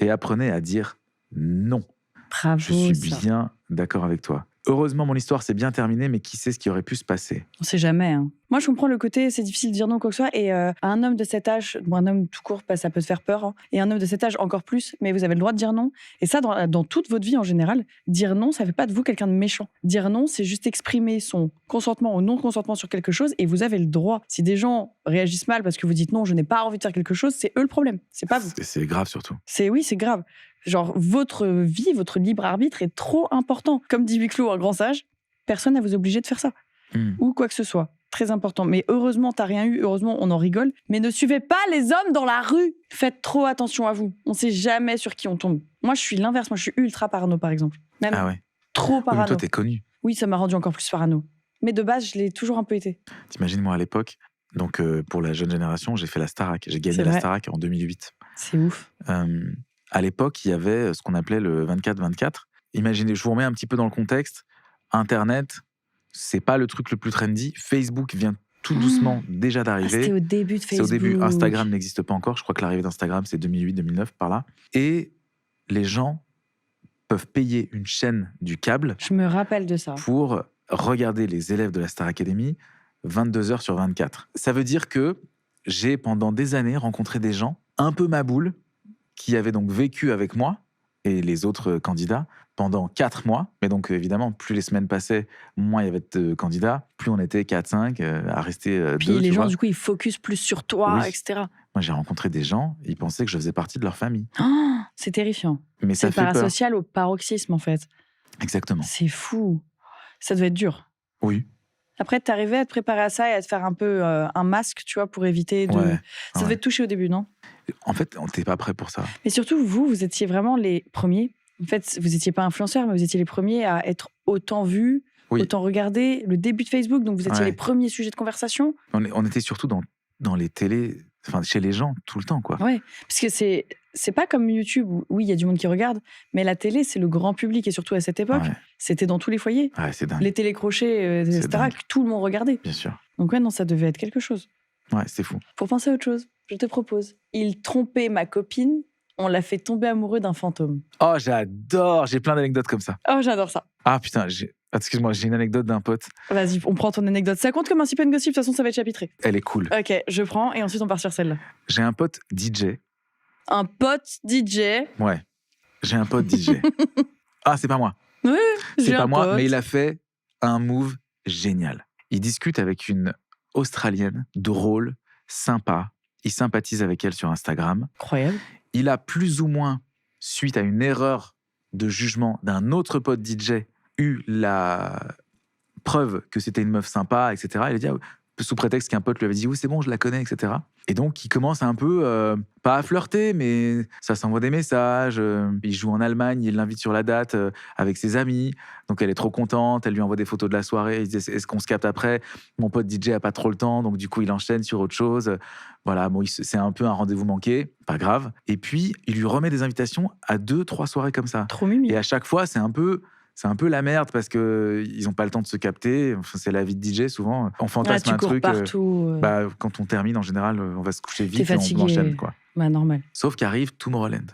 Et apprenez à dire non. Bravo, Je suis ça. bien d'accord avec toi. Heureusement, mon histoire s'est bien terminée, mais qui sait ce qui aurait pu se passer? On sait jamais. Hein. Moi, je comprends le côté, c'est difficile de dire non quoi que ce soit. Et un homme de cet âge, bon, un homme tout court, ça peut te faire peur. Hein. Et un homme de cet âge encore plus, mais vous avez le droit de dire non. Et ça, dans toute votre vie en général, dire non, ça fait pas de vous quelqu'un de méchant. Dire non, c'est juste exprimer son consentement ou non-consentement sur quelque chose, et vous avez le droit. Si des gens réagissent mal parce que vous dites non, je n'ai pas envie de faire quelque chose, c'est eux le problème. C'est pas vous. C'est grave surtout. Oui, c'est grave. Genre, votre vie, votre libre arbitre est trop important. Comme dit Big Flo, un grand sage, personne à vous obliger de faire ça. Ou quoi que ce soit. Très important. Mais heureusement, t'as rien eu. Heureusement, on en rigole. Mais ne suivez pas les hommes dans la rue. Faites trop attention à vous. On sait jamais sur qui on tombe. Moi, je suis l'inverse. Moi, je suis ultra parano, par exemple. Même trop Oui, parano. mais toi, t'es connu. Oui, ça m'a rendu encore plus parano. Mais de base, je l'ai toujours un peu été. T'imagines, moi, à l'époque, donc pour la jeune génération, j'ai fait la Starac. J'ai gagné C'est la vrai. Starac en 2008. C'est ouf. À l'époque, il y avait ce qu'on appelait le 24-24. Imaginez, je vous remets un petit peu dans le contexte. Internet, c'est pas le truc le plus trendy. Facebook vient tout doucement déjà d'arriver. C'était au début de C'est au Facebook. début. Instagram n'existe pas encore. Je crois que l'arrivée d'Instagram, c'est 2008-2009, par là. Et les gens peuvent payer une chaîne du câble Je me rappelle de ça. pour regarder les élèves de la Star Academy 22 heures sur 24. Ça veut dire que j'ai, pendant des années, rencontré des gens un peu maboules qui avaient donc vécu avec moi et les autres candidats pendant 4 mois. Mais donc, évidemment, plus les semaines passaient, moins il y avait de candidats, plus on était 4-5 à rester 2, Puis les tu gens, vois. du coup, ils focus plus sur toi, Oui. etc. Moi, j'ai rencontré des gens, ils pensaient que je faisais partie de leur famille. Oh, c'est terrifiant. Mais ça C'est fait peur. parasocial au paroxysme, en fait. Exactement. C'est fou. Ça devait être dur. Oui. Après, t'arrivais à te préparer à ça et à te faire un peu un masque, tu vois, pour éviter de... Ouais. Ça devait te toucher au début, non? En fait, on n'était pas prêt pour ça. Mais surtout, vous étiez vraiment les premiers. En fait, vous n'étiez pas influenceurs, mais vous étiez les premiers à être autant vus, Oui. autant regardés. Le début de Facebook, donc vous étiez Ouais. les premiers sujets de conversation. On était surtout dans les télés, enfin chez les gens tout le temps, quoi. Ouais, parce que c'est pas comme YouTube où, oui, il y a du monde qui regarde, mais la télé, c'est le grand public. Et surtout à cette époque, Ouais. c'était dans tous les foyers. Ouais, c'est dingue. Les télécrochets, C'est etc., dingue. que tout le monde regardait. Bien sûr. Donc ouais, non, ça devait être quelque chose. Ouais, c'est fou. Pour penser à autre chose, je te propose. Il trompait ma copine, on l'a fait tomber amoureux d'un fantôme. Oh, j'adore. J'ai plein d'anecdotes comme ça. Oh, j'adore ça. Ah putain, excuse-moi, j'ai une anecdote d'un pote. Vas-y, on prend ton anecdote. Ça compte comme un sip and gossip, de toute façon, ça va être chapitré. Elle est cool. Ok, je prends et ensuite on part sur celle-là. J'ai un pote DJ. Un pote DJ. Ouais. J'ai un pote DJ. Ah, c'est pas moi. Ouais, C'est j'ai pas un moi, pote. mais il a fait un move génial. Il discute avec une Australienne, drôle, sympa. Il sympathise avec elle sur Instagram. Incroyable. Il a plus ou moins, suite à une erreur de jugement d'un autre pote DJ, eu la preuve que c'était une meuf sympa, etc. Il a dit, sous prétexte qu'un pote lui avait dit, oui, c'est bon, je la connais, etc. Et donc, il commence un peu, pas à flirter, mais ça s'envoie des messages. Il joue en Allemagne, il l'invite sur la date avec ses amis. Donc, elle est trop contente, elle lui envoie des photos de la soirée. Il dit, est-ce qu'on se capte après? Mon pote DJ a pas trop le temps, donc du coup, il enchaîne sur autre chose. Voilà, bon, c'est un peu un rendez-vous manqué, pas grave. Et puis, il lui remet des invitations à 2-3 soirées comme ça. Trop mimi. Et à chaque fois, c'est un peu la merde parce qu'ils n'ont pas le temps de se capter. Enfin, c'est la vie de DJ souvent. On fantasme tu un cours truc. partout. Quand on termine, en général, on va se coucher T'es vite et fatigué. on enchaîne, quoi. Bah, normal. Sauf qu'arrive Tomorrowland.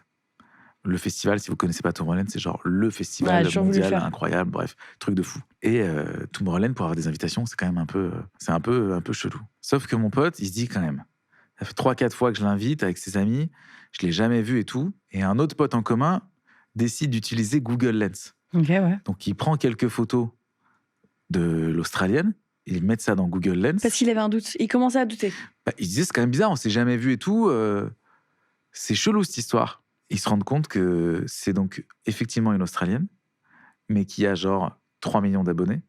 Le festival, si vous connaissez pas Tomorrowland, c'est genre le festival Ouais, j'ai toujours voulu mondial faire. incroyable, bref, truc de fou. Et Tomorrowland, pour avoir des invitations, c'est quand même un peu chelou. Sauf que mon pote, il se dit quand même, ça fait 3-4 fois que je l'invite avec ses amis, je l'ai jamais vu et tout. Et un autre pote en commun décide d'utiliser Google Lens. Ok, ouais. Donc, il prend quelques photos de l'Australienne, il met ça dans Google Lens. Parce qu'il avait un doute. Il commençait à douter. Il disait, c'est quand même bizarre, on s'est jamais vu et tout. C'est chelou, cette histoire. Ils se rendent compte que c'est donc effectivement une Australienne, mais qui a genre 3 millions d'abonnés,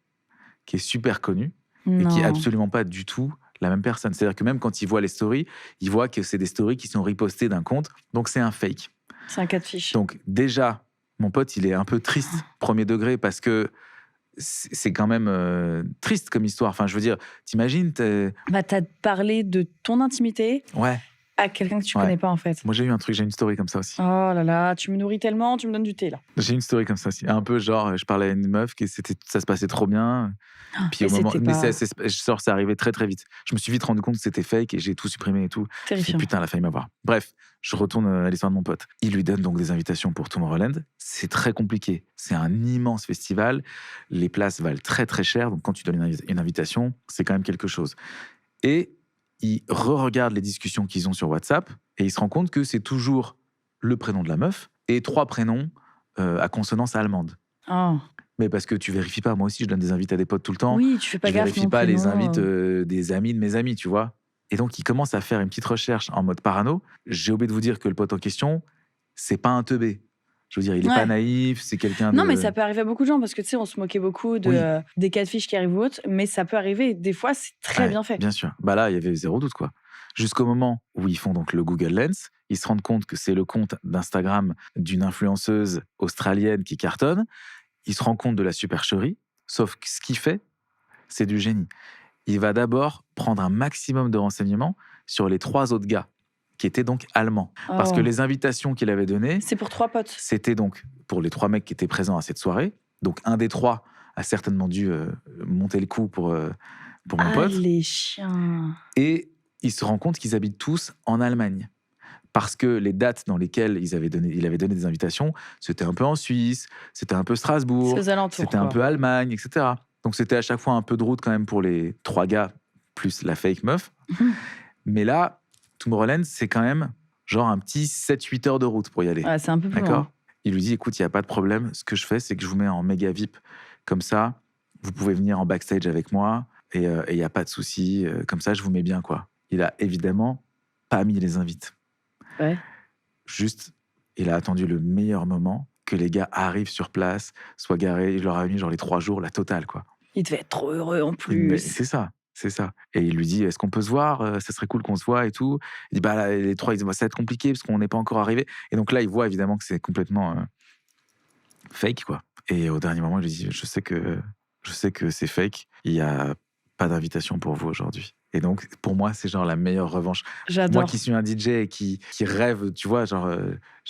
qui est super connue, et qui est absolument pas du tout la même personne. C'est-à-dire que même quand il voit les stories, il voit que c'est des stories qui sont repostées d'un compte, donc c'est un fake. C'est un cas de fiche. Donc déjà, mon pote, il est un peu triste, premier degré, parce que c'est quand même triste comme histoire. Enfin, je veux dire, t'imagines Bah, t'as parlé de ton intimité Ouais. à quelqu'un que tu Ouais. connais pas, en fait. Moi, j'ai eu un truc, j'ai une story comme ça aussi. Oh là là, tu me nourris tellement, tu me donnes du thé, là. J'ai une story comme ça aussi. Un peu genre, je parlais à une meuf, ça se passait trop bien. Puis et au moment, c'était mais pas- c'est arrivé très très vite. Je me suis vite rendu compte que c'était fake et j'ai tout supprimé et tout. Je me suis Terrifiant. dit, putain, elle a failli m'avoir. Bref, je retourne à l'histoire de mon pote. Il lui donne donc des invitations pour Tomorrowland. C'est très compliqué. C'est un immense festival. Les places valent très très cher. Donc quand tu donnes une invitation, c'est quand même quelque chose. Et il re-regarde les discussions qu'ils ont sur WhatsApp et il se rend compte que c'est toujours le prénom de la meuf et 3 prénoms à consonance allemande. Oh. Mais parce que tu vérifies pas. Moi aussi, je donne des invites à des potes tout le temps. Oui, tu fais pas Je gaffe vérifie non pas plus, les non. invites des amis de mes amis, tu vois. Et donc, il commence à faire une petite recherche en mode parano. J'ai oublié de vous dire que le pote en question, c'est pas un teubé. Je veux dire, il est pas naïf, c'est quelqu'un de... Non, mais ça peut arriver à beaucoup de gens parce que tu sais, on se moquait beaucoup des catfish qui arrivent ou autres, mais ça peut arriver. Des fois, c'est très bien fait. Bien sûr. Bah là, il y avait zéro doute, quoi. Jusqu'au moment où ils font donc le Google Lens, ils se rendent compte que c'est le compte d'Instagram d'une influenceuse australienne qui cartonne. Ils se rendent compte de la supercherie, sauf que ce qu'il fait, c'est du génie. Il va d'abord prendre un maximum de renseignements sur les 3 autres gars, qui étaient donc allemands. Parce que les invitations qu'il avait données... C'est pour 3 potes. C'était donc pour les 3 mecs qui étaient présents à cette soirée. Donc un des 3 a certainement dû monter le coup pour mon pote. Les chiens. Et il se rend compte qu'ils habitent tous en Allemagne. Parce que les dates dans lesquelles il avait donné des invitations, c'était un peu en Suisse, c'était un peu Strasbourg, c'était un peu Allemagne, etc. Donc c'était à chaque fois un peu de route quand même pour les 3 gars, plus la fake meuf. Mais là, Tomorrowland, c'est quand même genre un petit 7-8 heures de route pour y aller. C'est un peu plus D'accord. loin. Il lui dit, écoute, il n'y a pas de problème. Ce que je fais, c'est que je vous mets en méga VIP. Comme ça, vous pouvez venir en backstage avec moi et il n'y a pas de souci. Comme ça, je vous mets bien, quoi. Il a évidemment pas mis les invites. Ouais. Juste, il a attendu le meilleur moment que les gars arrivent sur place, soient garés. Il leur a mis genre les 3 jours, la totale, quoi. Il devait être trop heureux en plus. Mais c'est ça. Et il lui dit, est-ce qu'on peut se voir ? Ça serait cool qu'on se voit et tout. Il dit, bah là, les 3, ils disent, bah, ça va être compliqué parce qu'on n'est pas encore arrivé. Et donc là, il voit évidemment que c'est complètement fake, quoi. Et au dernier moment, il lui dit, je sais que c'est fake. Il n'y a pas d'invitation pour vous aujourd'hui. Et donc, pour moi, c'est genre la meilleure revanche. J'adore. Moi qui suis un DJ et qui rêve, tu vois, genre,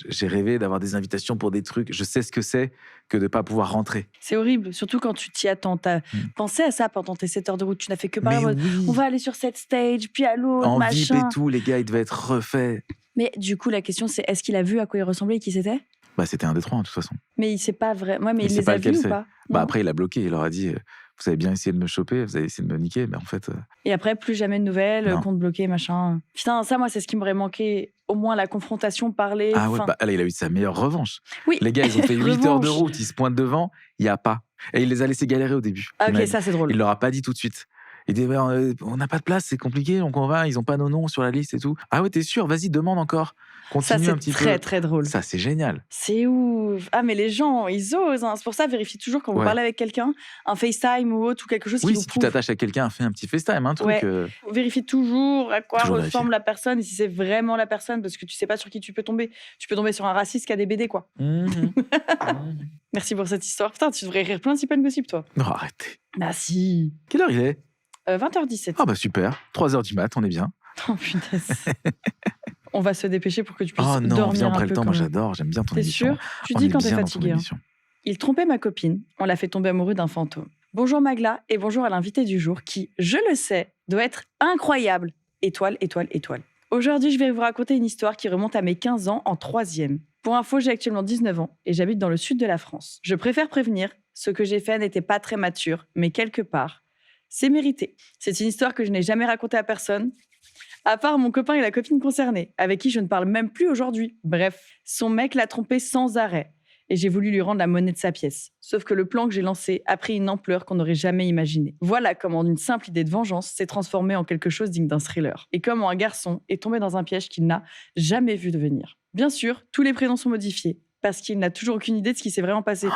j'ai rêvé d'avoir des invitations pour des trucs. Je sais ce que c'est que de ne pas pouvoir rentrer. C'est horrible, surtout quand tu t'y attends. T'as pensé à ça pendant tes 7 heures de route. Tu n'as fait que parler. Oui. On va aller sur cette stage, puis à l'autre, En machin. VIP et tout, les gars, ils devaient être refaits. Mais du coup, la question, c'est est-ce qu'il a vu à quoi il ressemblait et qui c'était ? Bah, c'était un des 3, de toute façon. Mais il sait pas vrai. Ouais, mais Il il sait les pas a lequel vus ou c'est. pas ? Bah, Non. après, il a bloqué. Il leur a dit, vous avez bien essayé de me choper, vous avez essayé de me niquer, mais en fait... Et après, plus jamais de nouvelles, Non. compte bloqué, machin. Putain, ça, moi, c'est ce qui m'aurait manqué. Au moins, la confrontation, parler. Ah ouais, bah, là, il a eu sa meilleure revanche. Oui. Les gars, ils ont fait 8 heures de Revanche. route, ils se pointent devant, il n'y a pas. Et il les a laissés galérer au début. Ah, ok, ça, c'est drôle. Il leur a pas dit tout de suite. Il dit, on n'a pas de place, c'est compliqué, donc on va, ils n'ont pas nos noms sur la liste et tout. Ah ouais, t'es sûr, vas-y, demande encore. Ça, Continue c'est un petit très, peu. très drôle. Ça, c'est génial. C'est ouf. Ah, mais les gens, ils osent. Hein. C'est pour ça, vérifie toujours quand vous Ouais. parlez avec quelqu'un, un FaceTime ou autre, ou quelque chose qui Oui, vous si tu prouve. t'attaches à quelqu'un, fais un petit FaceTime, un truc. Ouais. Vérifie toujours à quoi Toujours ressemble vérifier. la personne et si c'est vraiment la personne, parce que tu sais pas sur qui tu peux tomber. Tu peux tomber sur un raciste qui a des BD, quoi. Merci pour cette histoire. Putain, tu devrais rire plein de Sip & Gossip, toi. Non, arrêtez. Ah si. Quelle heure il est ? 20h17. Ah bah super, 3h du mat, on est bien. Oh putain. On va se dépêcher pour que tu puisses Oh non, dormir viens, on un prend peu. le temps, quand moi même. j'adore, j'aime bien ton T'es émission. sûr ? Tu On dis est quand t'es bien dans ton fatigué. Hein. émission. Il trompait ma copine. On l'a fait tomber amoureux d'un fantôme. Bonjour Magla et bonjour à l'invité du jour qui, je le sais, doit être incroyable. Étoile, étoile, étoile. Aujourd'hui, je vais vous raconter une histoire qui remonte à mes 15 ans en 3e. Pour info, j'ai actuellement 19 ans et j'habite dans le sud de la France. Je préfère prévenir, ce que j'ai fait n'était pas très mature, mais quelque part, c'est mérité. C'est une histoire que je n'ai jamais racontée à personne, à part mon copain et la copine concernée, avec qui je ne parle même plus aujourd'hui. Bref, son mec l'a trompé sans arrêt et j'ai voulu lui rendre la monnaie de sa pièce. Sauf que le plan que j'ai lancé a pris une ampleur qu'on n'aurait jamais imaginée. Voilà comment une simple idée de vengeance s'est transformée en quelque chose digne d'un thriller. Et comment un garçon est tombé dans un piège qu'il n'a jamais vu devenir. Bien sûr, tous les prénoms sont modifiés, parce qu'il n'a toujours aucune idée de ce qui s'est vraiment passé.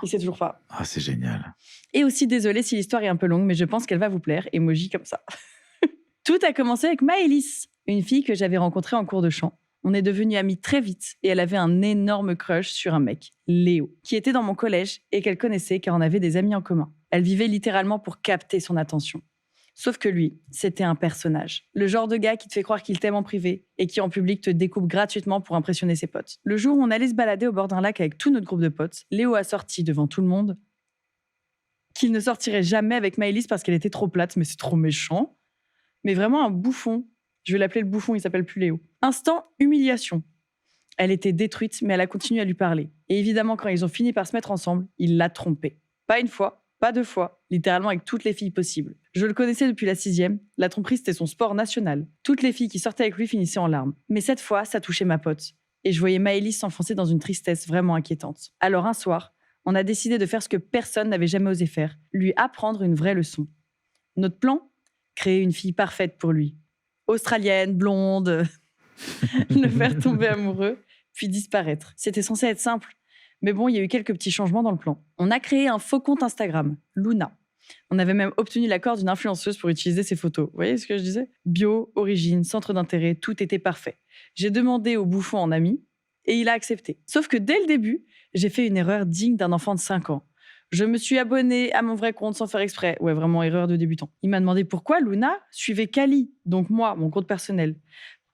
Il sait toujours pas. Ah, c'est génial. Et aussi, désolée si l'histoire est un peu longue, mais je pense qu'elle va vous plaire. Emoji comme ça. Tout a commencé avec Maëlys, une fille que j'avais rencontrée en cours de chant. On est devenus amis très vite et elle avait un énorme crush sur un mec, Léo, qui était dans mon collège et qu'elle connaissait car on avait des amis en commun. Elle vivait littéralement pour capter son attention. Sauf que lui, c'était un personnage. Le genre de gars qui te fait croire qu'il t'aime en privé et qui en public te découpe gratuitement pour impressionner ses potes. Le jour où on allait se balader au bord d'un lac avec tout notre groupe de potes, Léo a sorti devant tout le monde qu'il ne sortirait jamais avec Maëlys parce qu'elle était trop plate, mais c'est trop méchant. Mais vraiment un bouffon. Je vais l'appeler le bouffon, il s'appelle plus Léo. Instant humiliation. Elle était détruite, mais elle a continué à lui parler. Et évidemment, quand ils ont fini par se mettre ensemble, il l'a trompée. Pas une fois, pas deux fois, littéralement avec toutes les filles possibles. Je le connaissais depuis la 6e, la tromperie c'était son sport national. Toutes les filles qui sortaient avec lui finissaient en larmes. Mais cette fois, ça touchait ma pote. Et je voyais Maëlys s'enfoncer dans une tristesse vraiment inquiétante. Alors un soir, on a décidé de faire ce que personne n'avait jamais osé faire, lui apprendre une vraie leçon. Notre plan ? Créer une fille parfaite pour lui. Australienne, blonde, le faire tomber amoureux, puis disparaître. C'était censé être simple, Mais bon, il y a eu quelques petits changements dans le plan. On a créé un faux compte Instagram, Luna. On avait même obtenu l'accord d'une influenceuse pour utiliser ses photos. Vous voyez ce que je disais ? Bio, origine, centre d'intérêt, tout était parfait. J'ai demandé au bouffon en ami et il a accepté. Sauf que dès le début, j'ai fait une erreur digne d'un enfant de 5 ans. Je me suis abonnée à mon vrai compte sans faire exprès. Ouais, vraiment erreur de débutant. Il m'a demandé pourquoi Luna suivait Kali, donc moi, mon compte personnel.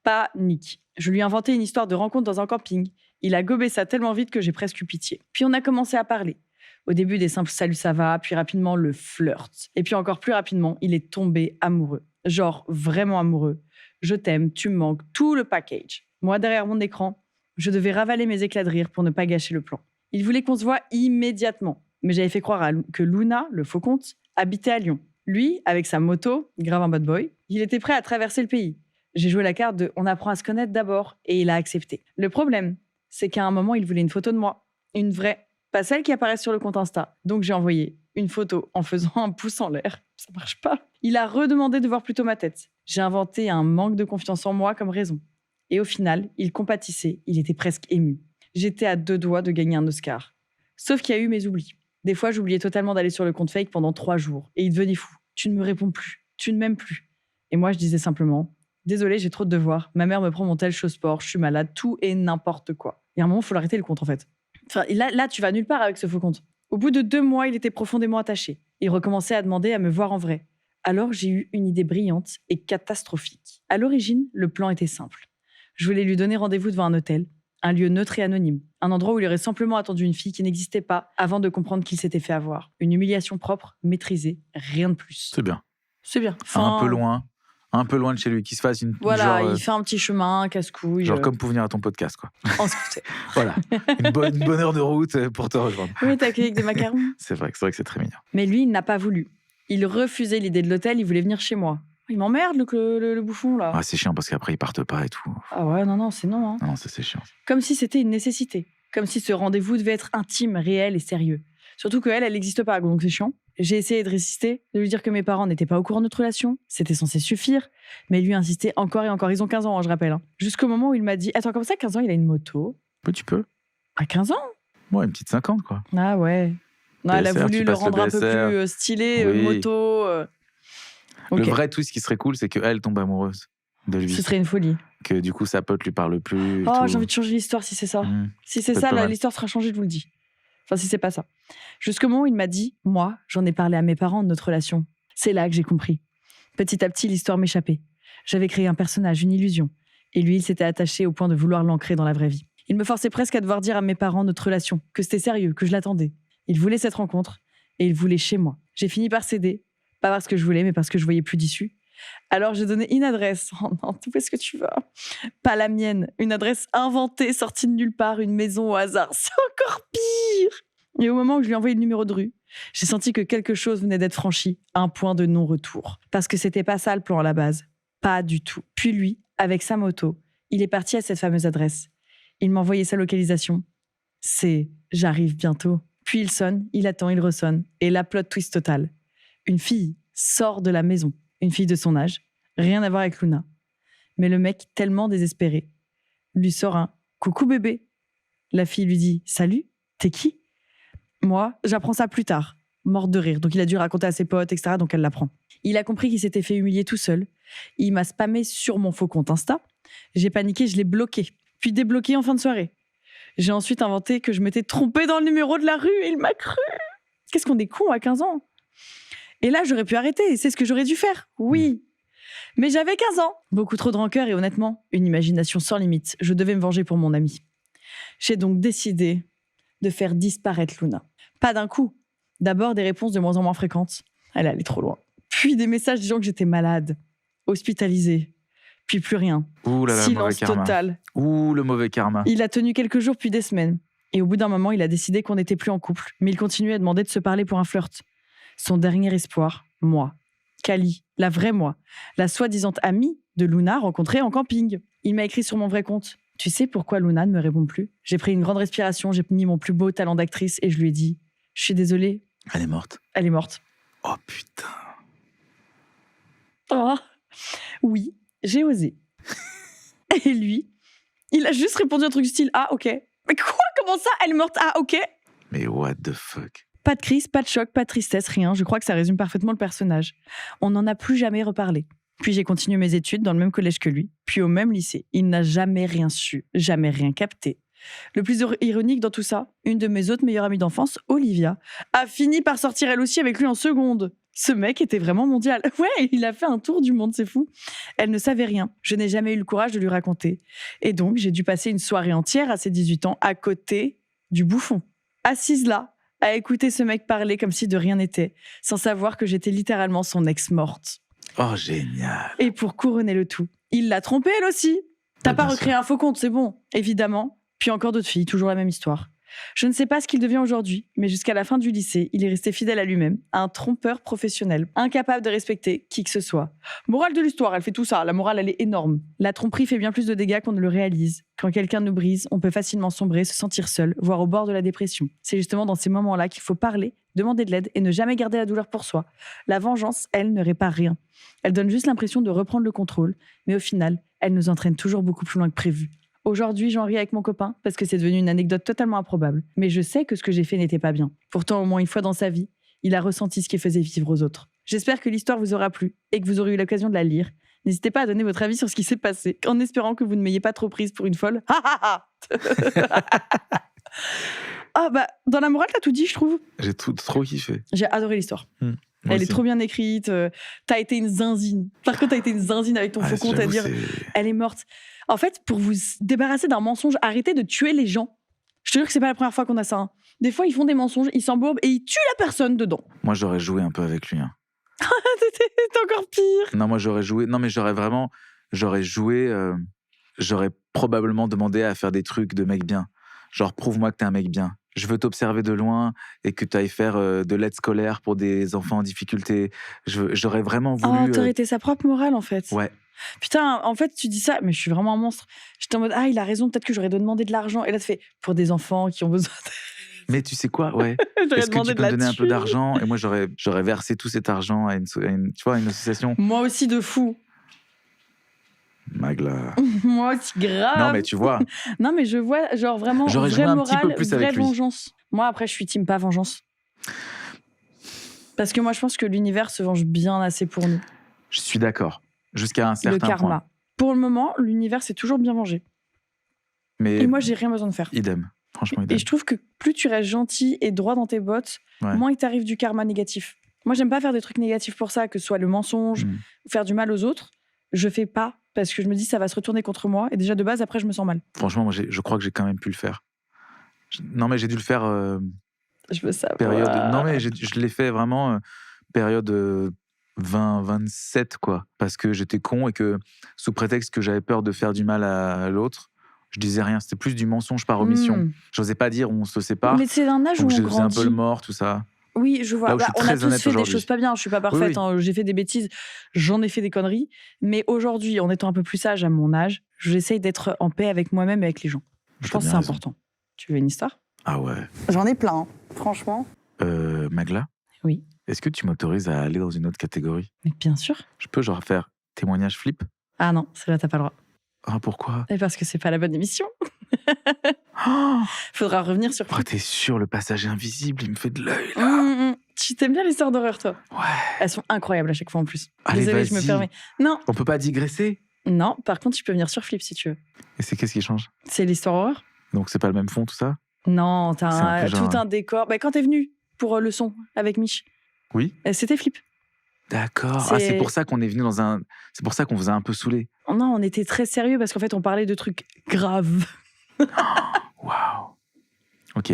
Panique. Je lui ai inventé une histoire de rencontre dans un camping. Il a gobé ça tellement vite que j'ai presque eu pitié. Puis on a commencé à parler. Au début, des simples salut ça va, puis rapidement le flirt. Et puis encore plus rapidement, il est tombé amoureux. Genre vraiment amoureux. Je t'aime, tu me manques, tout le package. Moi, derrière mon écran, je devais ravaler mes éclats de rire pour ne pas gâcher le plan. Il voulait qu'on se voie immédiatement. Mais j'avais fait croire que Luna, le faux compte, habitait à Lyon. Lui, avec sa moto, grave un bad boy, il était prêt à traverser le pays. J'ai joué la carte de « on apprend à se connaître d'abord » et il a accepté. Le problème, c'est qu'à un moment, il voulait une photo de moi. Une vraie. Pas celle qui apparaît sur le compte Insta. Donc j'ai envoyé une photo en faisant un pouce en l'air. Ça marche pas. Il a redemandé de voir plutôt ma tête. J'ai inventé un manque de confiance en moi comme raison. Et au final, il compatissait. Il était presque ému. J'étais à 2 doigts de gagner un Oscar. Sauf qu'il y a eu mes oublis. Des fois, j'oubliais totalement d'aller sur le compte fake pendant 3 jours. Et il devenait fou. Tu ne me réponds plus. Tu ne m'aimes plus. Et moi, je disais simplement « Désolée, j'ai trop de devoirs. Ma mère me prend mon tel show sport. Je suis malade. Tout et n'importe quoi. » Et à un moment, il faut l'arrêter le compte, en fait. Enfin, là, tu vas nulle part avec ce faux compte. Au bout de 2 mois, il était profondément attaché. Il recommençait à demander à me voir en vrai. Alors, j'ai eu une idée brillante et catastrophique. À l'origine, le plan était simple. Je voulais lui donner rendez-vous devant un hôtel, un lieu neutre et anonyme, un endroit où il aurait simplement attendu une fille qui n'existait pas avant de comprendre qu'il s'était fait avoir. Une humiliation propre, maîtrisée, rien de plus. C'est bien. C'est bien. Un peu loin de chez lui, qu'il se fasse une... Voilà, genre, il fait un petit chemin, un casse-couille. Genre comme pour venir à ton podcast, quoi. En scooter. Voilà, une bonne heure de route pour te rejoindre. Oui, t'as accueilli avec des macarons. C'est vrai que c'est très mignon. Mais lui, il n'a pas voulu. Il refusait l'idée de l'hôtel, il voulait venir chez moi. Il m'emmerde, le bouffon, là. Ah, c'est chiant parce qu'après, ils partent pas et tout. Ah ouais, non, c'est non. Hein. Non, ça, c'est chiant. Comme si c'était une nécessité. Comme si ce rendez-vous devait être intime, réel et sérieux. Surtout qu'elle n'existe pas, donc c'est chiant. J'ai essayé de résister, de lui dire que mes parents n'étaient pas au courant de notre relation. C'était censé suffire. Mais lui insistait encore et encore. Ils ont 15 ans, hein, je rappelle. Hein. Jusqu'au moment où il m'a dit « Attends, comme ça, 15 ans, il a une moto ?» Tu peux. À 15 ans ? Ouais, une petite 50, quoi. Ah ouais. Non, elle a BSR, voulu tu le passes rendre le un peu BSR. plus stylé, Oui. moto. Le Ok. vrai twist qui serait cool, c'est qu'elle tombe amoureuse de lui. Ce serait une folie. Que du coup, sa pote lui parle plus. et Oh, tout. j'ai envie de changer l'histoire si c'est ça. Si c'est Peut-être ça, pas mal. l'histoire sera changée, je vous le dis. Enfin, si c'est pas ça. Jusqu'au moment où il m'a dit, moi, j'en ai parlé à mes parents de notre relation. C'est là que j'ai compris. Petit à petit, l'histoire m'échappait. J'avais créé un personnage, une illusion. Et lui, il s'était attaché au point de vouloir l'ancrer dans la vraie vie. Il me forçait presque à devoir dire à mes parents notre relation, que c'était sérieux, que je l'attendais. Il voulait cette rencontre et il voulait chez moi. J'ai fini par céder, pas parce que je voulais, mais parce que je voyais plus d'issue. Alors j'ai donné une adresse. Oh non, où est-ce que tu vas ? Pas la mienne. Une adresse inventée, sortie de nulle part, une maison au hasard. C'est encore pire. Et au moment où je lui ai envoyé le numéro de rue, j'ai senti que quelque chose venait d'être franchi, un point de non-retour. Parce que c'était pas ça le plan à la base. Pas du tout. Puis lui, avec sa moto, il est parti à cette fameuse adresse. Il m'a envoyé sa localisation. C'est « j'arrive bientôt ». Puis il sonne, il attend, il ressonne. Et la plot twist totale. Une fille sort de la maison. Une fille de son âge. Rien à voir avec Luna. Mais le mec, tellement désespéré, lui sort un « coucou bébé ». La fille lui dit « salut, t'es qui ?» Moi, j'apprends ça plus tard, morte de rire. Donc il a dû raconter à ses potes, etc. Donc elle l'apprend. Il a compris qu'il s'était fait humilier tout seul. Il m'a spammé sur mon faux compte Insta. J'ai paniqué, je l'ai bloqué. Puis débloqué en fin de soirée. J'ai ensuite inventé que je m'étais trompée dans le numéro de la rue et il m'a cru. Qu'est-ce qu'on est con à 15 ans. Et là, j'aurais pu arrêter. C'est ce que j'aurais dû faire. Oui. Mais j'avais 15 ans. Beaucoup trop de rancœur et honnêtement, une imagination sans limite. Je devais me venger pour mon ami. J'ai donc décidé de faire disparaître Luna. Pas d'un coup. D'abord des réponses de moins en moins fréquentes. Elle allait trop loin. Puis des messages disant que j'étais malade, hospitalisée. Puis plus rien. Ouh là là, le mauvais Silence karma. total. Ouh, le mauvais karma. Il a tenu quelques jours puis des semaines. Et au bout d'un moment, il a décidé qu'on n'était plus en couple. Mais il continuait à demander de se parler pour un flirt. Son dernier espoir, moi. Kali, la vraie moi. La soi-disant amie de Luna rencontrée en camping. Il m'a écrit sur mon vrai compte. Tu sais pourquoi Luna ne me répond plus ? J'ai pris une grande respiration, j'ai mis mon plus beau talent d'actrice et je lui ai dit « Je suis désolée. Elle est morte. Elle est morte. » Oh putain. Oh, oui, j'ai osé. Et lui, il a juste répondu un truc style « Ah, ok. » Mais quoi ? Comment Comment ça, elle est morte? Ah, ok. Mais what the fuck? Pas de crise, pas de choc, pas de tristesse, rien. Je crois que ça résume parfaitement le personnage. On n'en a plus jamais reparlé. Puis j'ai continué mes études dans le même collège que lui, puis au même lycée. Il n'a jamais rien su, jamais rien capté. Le plus ironique dans tout ça, une de mes autres meilleures amies d'enfance, Olivia, a fini par sortir elle aussi avec lui en seconde. Ce mec était vraiment mondial. Ouais, il a fait un tour du monde, c'est fou. Elle ne savait rien. Je n'ai jamais eu le courage de lui raconter. Et donc, j'ai dû passer une soirée entière à ses 18 ans à côté du bouffon. Assise là, à écouter ce mec parler comme si de rien n'était, sans savoir que j'étais littéralement son ex morte. Oh, génial. Et pour couronner le tout, il l'a trompée elle aussi. T'as pas recréé un faux compte, c'est bon, évidemment. Puis encore d'autres filles, toujours la même histoire. Je ne sais pas ce qu'il devient aujourd'hui, mais jusqu'à la fin du lycée, il est resté fidèle à lui-même, un trompeur professionnel, incapable de respecter qui que ce soit. Morale de l'histoire, elle fait tout ça, la morale elle est énorme. La tromperie fait bien plus de dégâts qu'on ne le réalise. Quand quelqu'un nous brise, on peut facilement sombrer, se sentir seul, voire au bord de la dépression. C'est justement dans ces moments-là qu'il faut parler, demander de l'aide et ne jamais garder la douleur pour soi. La vengeance, elle, ne répare rien. Elle donne juste l'impression de reprendre le contrôle, mais au final, elle nous entraîne toujours beaucoup plus loin que prévu. Aujourd'hui, j'en ris avec mon copain parce que c'est devenu une anecdote totalement improbable. Mais je sais que ce que j'ai fait n'était pas bien. Pourtant, au moins une fois dans sa vie, il a ressenti ce qu'il faisait vivre aux autres. J'espère que l'histoire vous aura plu et que vous aurez eu l'occasion de la lire. N'hésitez pas à donner votre avis sur ce qui s'est passé, en espérant que vous ne m'ayez pas trop prise pour une folle. Ah bah, dans la morale, t'as tout dit, je trouve. J'ai trop kiffé. J'ai adoré l'histoire. Moi Elle aussi. est trop bien écrite. T'as été une zinzine. Par contre, t'as été une zinzine avec ton faucon, j'avoue, c'est-à-dire, elle est morte. En fait, pour vous débarrasser d'un mensonge, arrêtez de tuer les gens. Je te jure que c'est pas la première fois qu'on a ça. Hein. Des fois, ils font des mensonges, ils s'embourbent et ils tuent la personne dedans. Moi, j'aurais joué un peu avec lui. Hein. C'est encore pire. Non, moi, j'aurais joué. Non, mais j'aurais joué. J'aurais probablement demandé à faire des trucs de mec bien. Genre, prouve-moi que t'es un mec bien. Je veux t'observer de loin et que tu ailles faire de l'aide scolaire pour des enfants en difficulté. J'aurais vraiment voulu. Oh, t'aurais été sa propre morale, en fait. Ouais. Putain, en fait, tu dis ça, mais je suis vraiment un monstre. J'étais en mode, ah, il a raison, peut-être que j'aurais demandé de l'argent. Et là, tu fais, pour des enfants qui ont besoin de... Mais tu sais quoi, ouais. J'aurais Est-ce que demandé tu de peux me la donner un peu thune. d'argent? Et moi, j'aurais versé tout cet argent à une association. Moi aussi, de fou. Magla. Moi aussi, grave. Non, mais tu vois. Non, mais je vois, genre vraiment, J'aurais vraie joué un morale, petit peu plus vraie avec lui. vengeance. Moi, après, je suis team pas vengeance. Parce que moi, je pense que l'univers se venge bien assez pour nous. Je suis d'accord. Jusqu'à un Le certain karma. point. Pour le moment, l'univers s'est toujours bien vengé. Mais Et moi, j'ai rien besoin de faire. idem. Franchement, idem. Et je trouve que plus tu restes gentil et droit dans tes bottes, Ouais. moins il t'arrive du karma négatif. Moi, j'aime pas faire des trucs négatifs pour ça, que ce soit le mensonge, ou faire du mal aux autres. Je fais pas parce que je me dis ça va se retourner contre moi. Et déjà, de base, après, je me sens mal. Franchement, moi, je crois que j'ai quand même pu le faire. Non, mais j'ai dû le faire Je veux savoir. période. Non, mais je l'ai fait vraiment période 20-27, quoi. Parce que j'étais con et que, sous prétexte que j'avais peur de faire du mal à l'autre, je disais rien. C'était plus du mensonge par omission. J'osais pas dire on se sépare. Mais c'est un âge où Donc, on je faisais un grandit. peu le mort, tout ça. Oui, je vois. Là où je suis on a très tous honnête fait des aujourd'hui. choses pas bien. Je suis pas parfaite. Oui. Hein. J'ai fait des bêtises. J'en ai fait des conneries. Mais aujourd'hui, en étant un peu plus sage à mon âge, j'essaye d'être en paix avec moi-même et avec les gens. Je pense que c'est important. Tu veux une histoire? Ah ouais. J'en ai plein, hein. Franchement. Magla? Oui. Est-ce que tu m'autorises à aller dans une autre catégorie? Mais bien sûr. Je peux genre faire témoignage flip? Ah non, c'est là, t'as pas le droit. Ah, pourquoi? Et parce que c'est pas la bonne émission. Oh, Faudra revenir sur. t'es sûr, le passager invisible, il me fait de l'œil, là. Tu t'aimes bien les histoires d'horreur, toi? Ouais. Elles sont incroyables à chaque fois en plus. Allez, Désolée, je me vas-y. permets. Non, On peut pas digresser? non. Par contre, tu peux venir sur Flip si tu veux. Et c'est qu'est-ce qui change? C'est l'histoire horreur? Donc c'est pas le même fond, tout ça? Non, C'est un peu genre- tout un décor. Bah, quand t'es venu pour le son avec Mich, Oui. c'était Flip. D'accord. Ah, C'est- c'est pour ça qu'on est venu dans un... C'est pour ça qu'on vous a un peu saoulé. Non, on était très sérieux parce qu'en fait, on parlait de trucs graves. Waouh. Ok.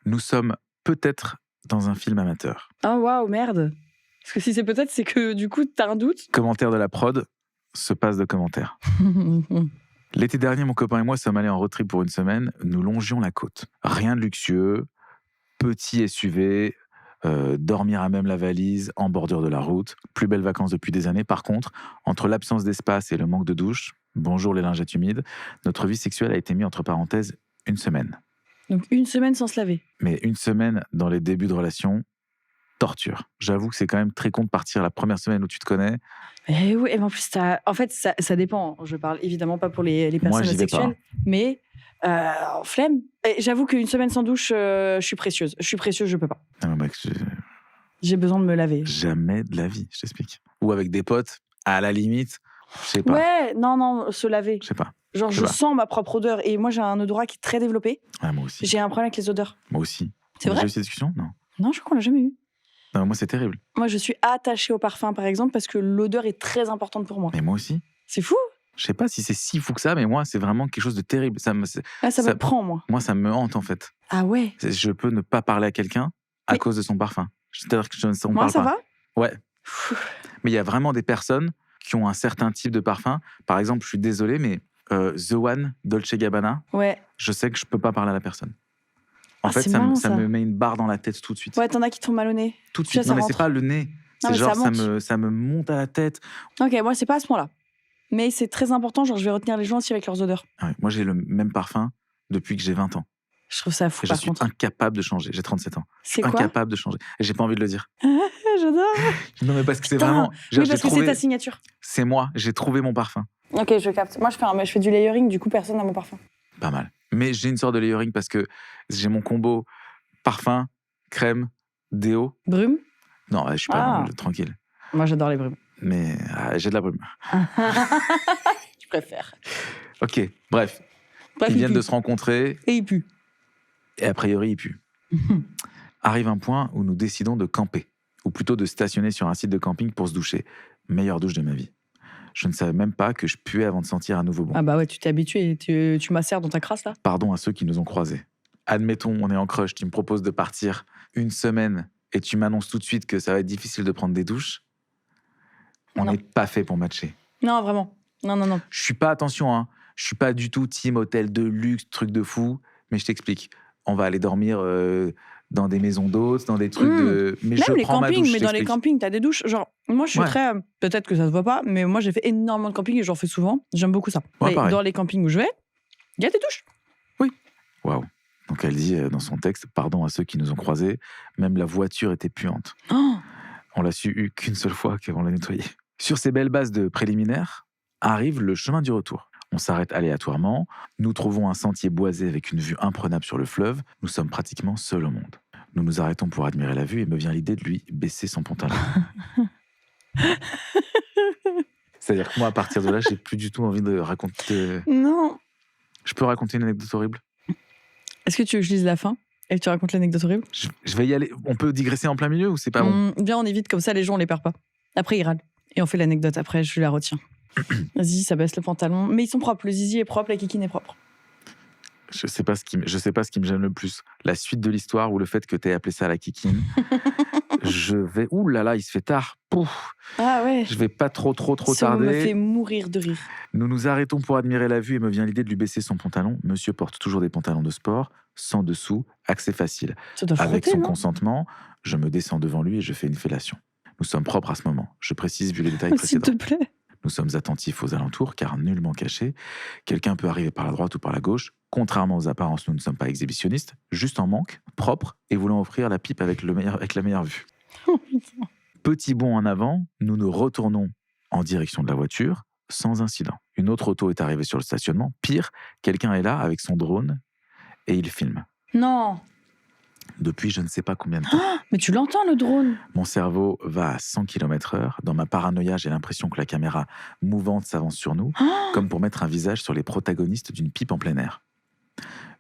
Nous sommes peut-être dans un film amateur. Oh waouh, merde. Parce que si c'est peut-être, c'est que du coup, t'as un doute. Commentaire de la prod, se passe de commentaires. L'été dernier, mon copain et moi sommes allés en road trip pour une semaine. Nous longions la côte. Rien de luxueux, petit SUV, dormir à même la valise, en bordure de la route. Plus belles vacances depuis des années. Par contre, entre l'absence d'espace et le manque de douche, bonjour les lingettes humides, notre vie sexuelle a été mise entre parenthèses une semaine. Donc, une semaine sans se laver. Mais une semaine dans les débuts de relation, torture. J'avoue que c'est quand même très con de partir la première semaine où tu te connais. Et oui, et en plus, en fait, ça dépend. Je parle évidemment pas pour les Moi, personnes j'y vais pas. sexuelles, mais flemme. Et j'avoue qu'une semaine sans douche, je suis précieuse. Je peux pas. Non, mais mec, J'ai besoin de me laver. jamais de la vie, je t'explique. Ou avec des potes, à la limite, je sais pas. Ouais, non, se laver. Je sais pas. Genre, Je sais je pas. sens ma propre odeur. Et moi, j'ai un odorat qui est très développé. Ah, moi aussi. J'ai un problème avec les odeurs. Moi aussi. C'est On a vrai déjà eu cette discussion? Non. Non, je crois qu'on l'a jamais eu. Non, moi, c'est terrible. Moi, je suis attachée au parfum, par exemple, parce que l'odeur est très importante pour moi. Mais moi aussi. C'est fou. Je sais pas si c'est si fou que ça, mais moi, c'est vraiment quelque chose de terrible. Ah, ça Ça- me prend, moi. Moi, ça me hante, en fait. Ah ouais. Je peux ne pas parler à quelqu'un à Mais- cause de son parfum. C'est-à-dire que on Moi, parle ça pas. va. Ouais. Mais il y a vraiment des personnes qui ont un certain type de parfum. Par exemple, je suis désolé, mais The One, Dolce Gabbana, Ouais. je sais que je peux pas parler à la personne. En Ah, fait, c'est ça, marrant, ça ça. me met une barre dans la tête tout de suite. Ouais, t'en as qui te font mal au nez. Tout de Tu vois, suite. ça Non, mais c'est rentre. pas le nez. Non, C'est mais genre, ça monte. ça me monte à la tête. Ok, moi, c'est pas à ce point-là. Mais c'est très important. Genre, je vais retenir les gens aussi avec leurs odeurs. Ah ouais, moi, j'ai le même parfum depuis que j'ai 20 ans. Je trouve ça fou, Et je par suis contre. incapable de changer. J'ai 37 ans. C'est quoi Incapable de changer. Et j'ai pas envie de le dire. J'adore. Non, mais parce que c'est Putain. vraiment. Oui, j'ai parce que trouvé- c'est ta signature. C'est moi. J'ai trouvé mon parfum. Ok, je capte. Moi, je fais du layering, du coup, personne n'a mon parfum. Pas mal. Mais j'ai une sorte de layering parce que j'ai mon combo parfum, crème, déo. Brume. Non, je suis pas Ah. tranquille. Moi, j'adore les brumes. Mais j'ai de la brume. Je préfère. Ok, bref. Bref, Ils viennent pue. de se rencontrer Et il pue. et a priori, ils puent. Arrive un point où nous décidons de camper, ou plutôt de stationner sur un site de camping pour se doucher. Meilleure douche de ma vie. Je ne savais même pas que je puais avant de sentir à nouveau bon. Ah bah ouais, tu t'es habitué. Tu macères dans ta crasse, là. Pardon à ceux qui nous ont croisés. Admettons, on est en crush, tu me proposes de partir une semaine et tu m'annonces tout de suite que ça va être difficile de prendre des douches. On Non. n'est pas fait pour matcher. Non, vraiment. Non. Je suis pas, attention, hein, je suis pas du tout team hôtel de luxe, truc de fou, mais je t'explique. On va aller dormir dans des maisons d'hôtes, dans des trucs de... Mais Même je les prends ma campings, douche, mais je dans les t'explique. campings, t'as des douches. Genre, moi, je suis Ouais. très. Peut-être que ça se voit pas, mais moi, j'ai fait énormément de camping et j'en fais souvent. J'aime beaucoup ça. Ouais, Et pareil. dans les campings où je vais, il y a des douches. Waouh. Donc elle dit dans son texte, pardon à ceux qui nous ont croisés, même la voiture était puante. Oh, On l'a su qu'une seule fois qu'avant la nettoyer. Sur ces belles bases de préliminaires, arrive le chemin du retour. On s'arrête aléatoirement, nous trouvons un sentier boisé avec une vue imprenable sur le fleuve, nous sommes pratiquement seuls au monde. Nous nous arrêtons pour admirer la vue et me vient l'idée de lui baisser son pantalon. C'est-à-dire que moi, à partir de là, j'ai plus du tout envie de raconter... non. Je peux raconter une anecdote horrible? Est-ce que tu veux que je lise la fin et que tu racontes l'anecdote horrible? Je vais y aller. On peut digresser en plein milieu ou c'est pas bon? Bien, on évite comme ça, les gens, on les perd pas. Après, ils râlent. Et on fait l'anecdote après, je la retiens. Vas-y, ça baisse le pantalon. Mais ils sont propres, le zizi est propre, la kikine est propre. Je sais pas ce qui me gêne le plus. La suite de l'histoire ou le fait que tu aies appelé ça la kikine. Je vais... Ouh là là, il se fait tard. Pouf. Ah ouais. Je vais pas trop Ça me tarder. fait mourir de rire. Nous nous arrêtons pour admirer la vue et me vient l'idée de lui baisser son pantalon. Monsieur porte toujours des pantalons de sport, sans dessous, accès facile. Ça doit Avec frotter, son non? consentement, je me descends devant lui et je fais une fellation. Nous sommes propres à ce moment. Je précise vu les détails S'il précédents. te plaît. Nous sommes attentifs aux alentours car nullement cachés. Quelqu'un peut arriver par la droite ou par la gauche. Contrairement aux apparences, nous ne sommes pas exhibitionnistes, juste en manque, propres et voulant offrir la pipe avec la meilleure vue. Oh, putain. Petit bond en avant, nous nous retournons en direction de la voiture sans incident. Une autre auto est arrivée sur le stationnement. Pire, quelqu'un est là avec son drone et il filme. Non. Depuis je ne sais pas combien de temps. Mais tu l'entends, le drone? Mon cerveau va à 100 km/h. Dans ma paranoïa, j'ai l'impression que la caméra mouvante s'avance sur nous, comme pour mettre un visage sur les protagonistes d'une pipe en plein air.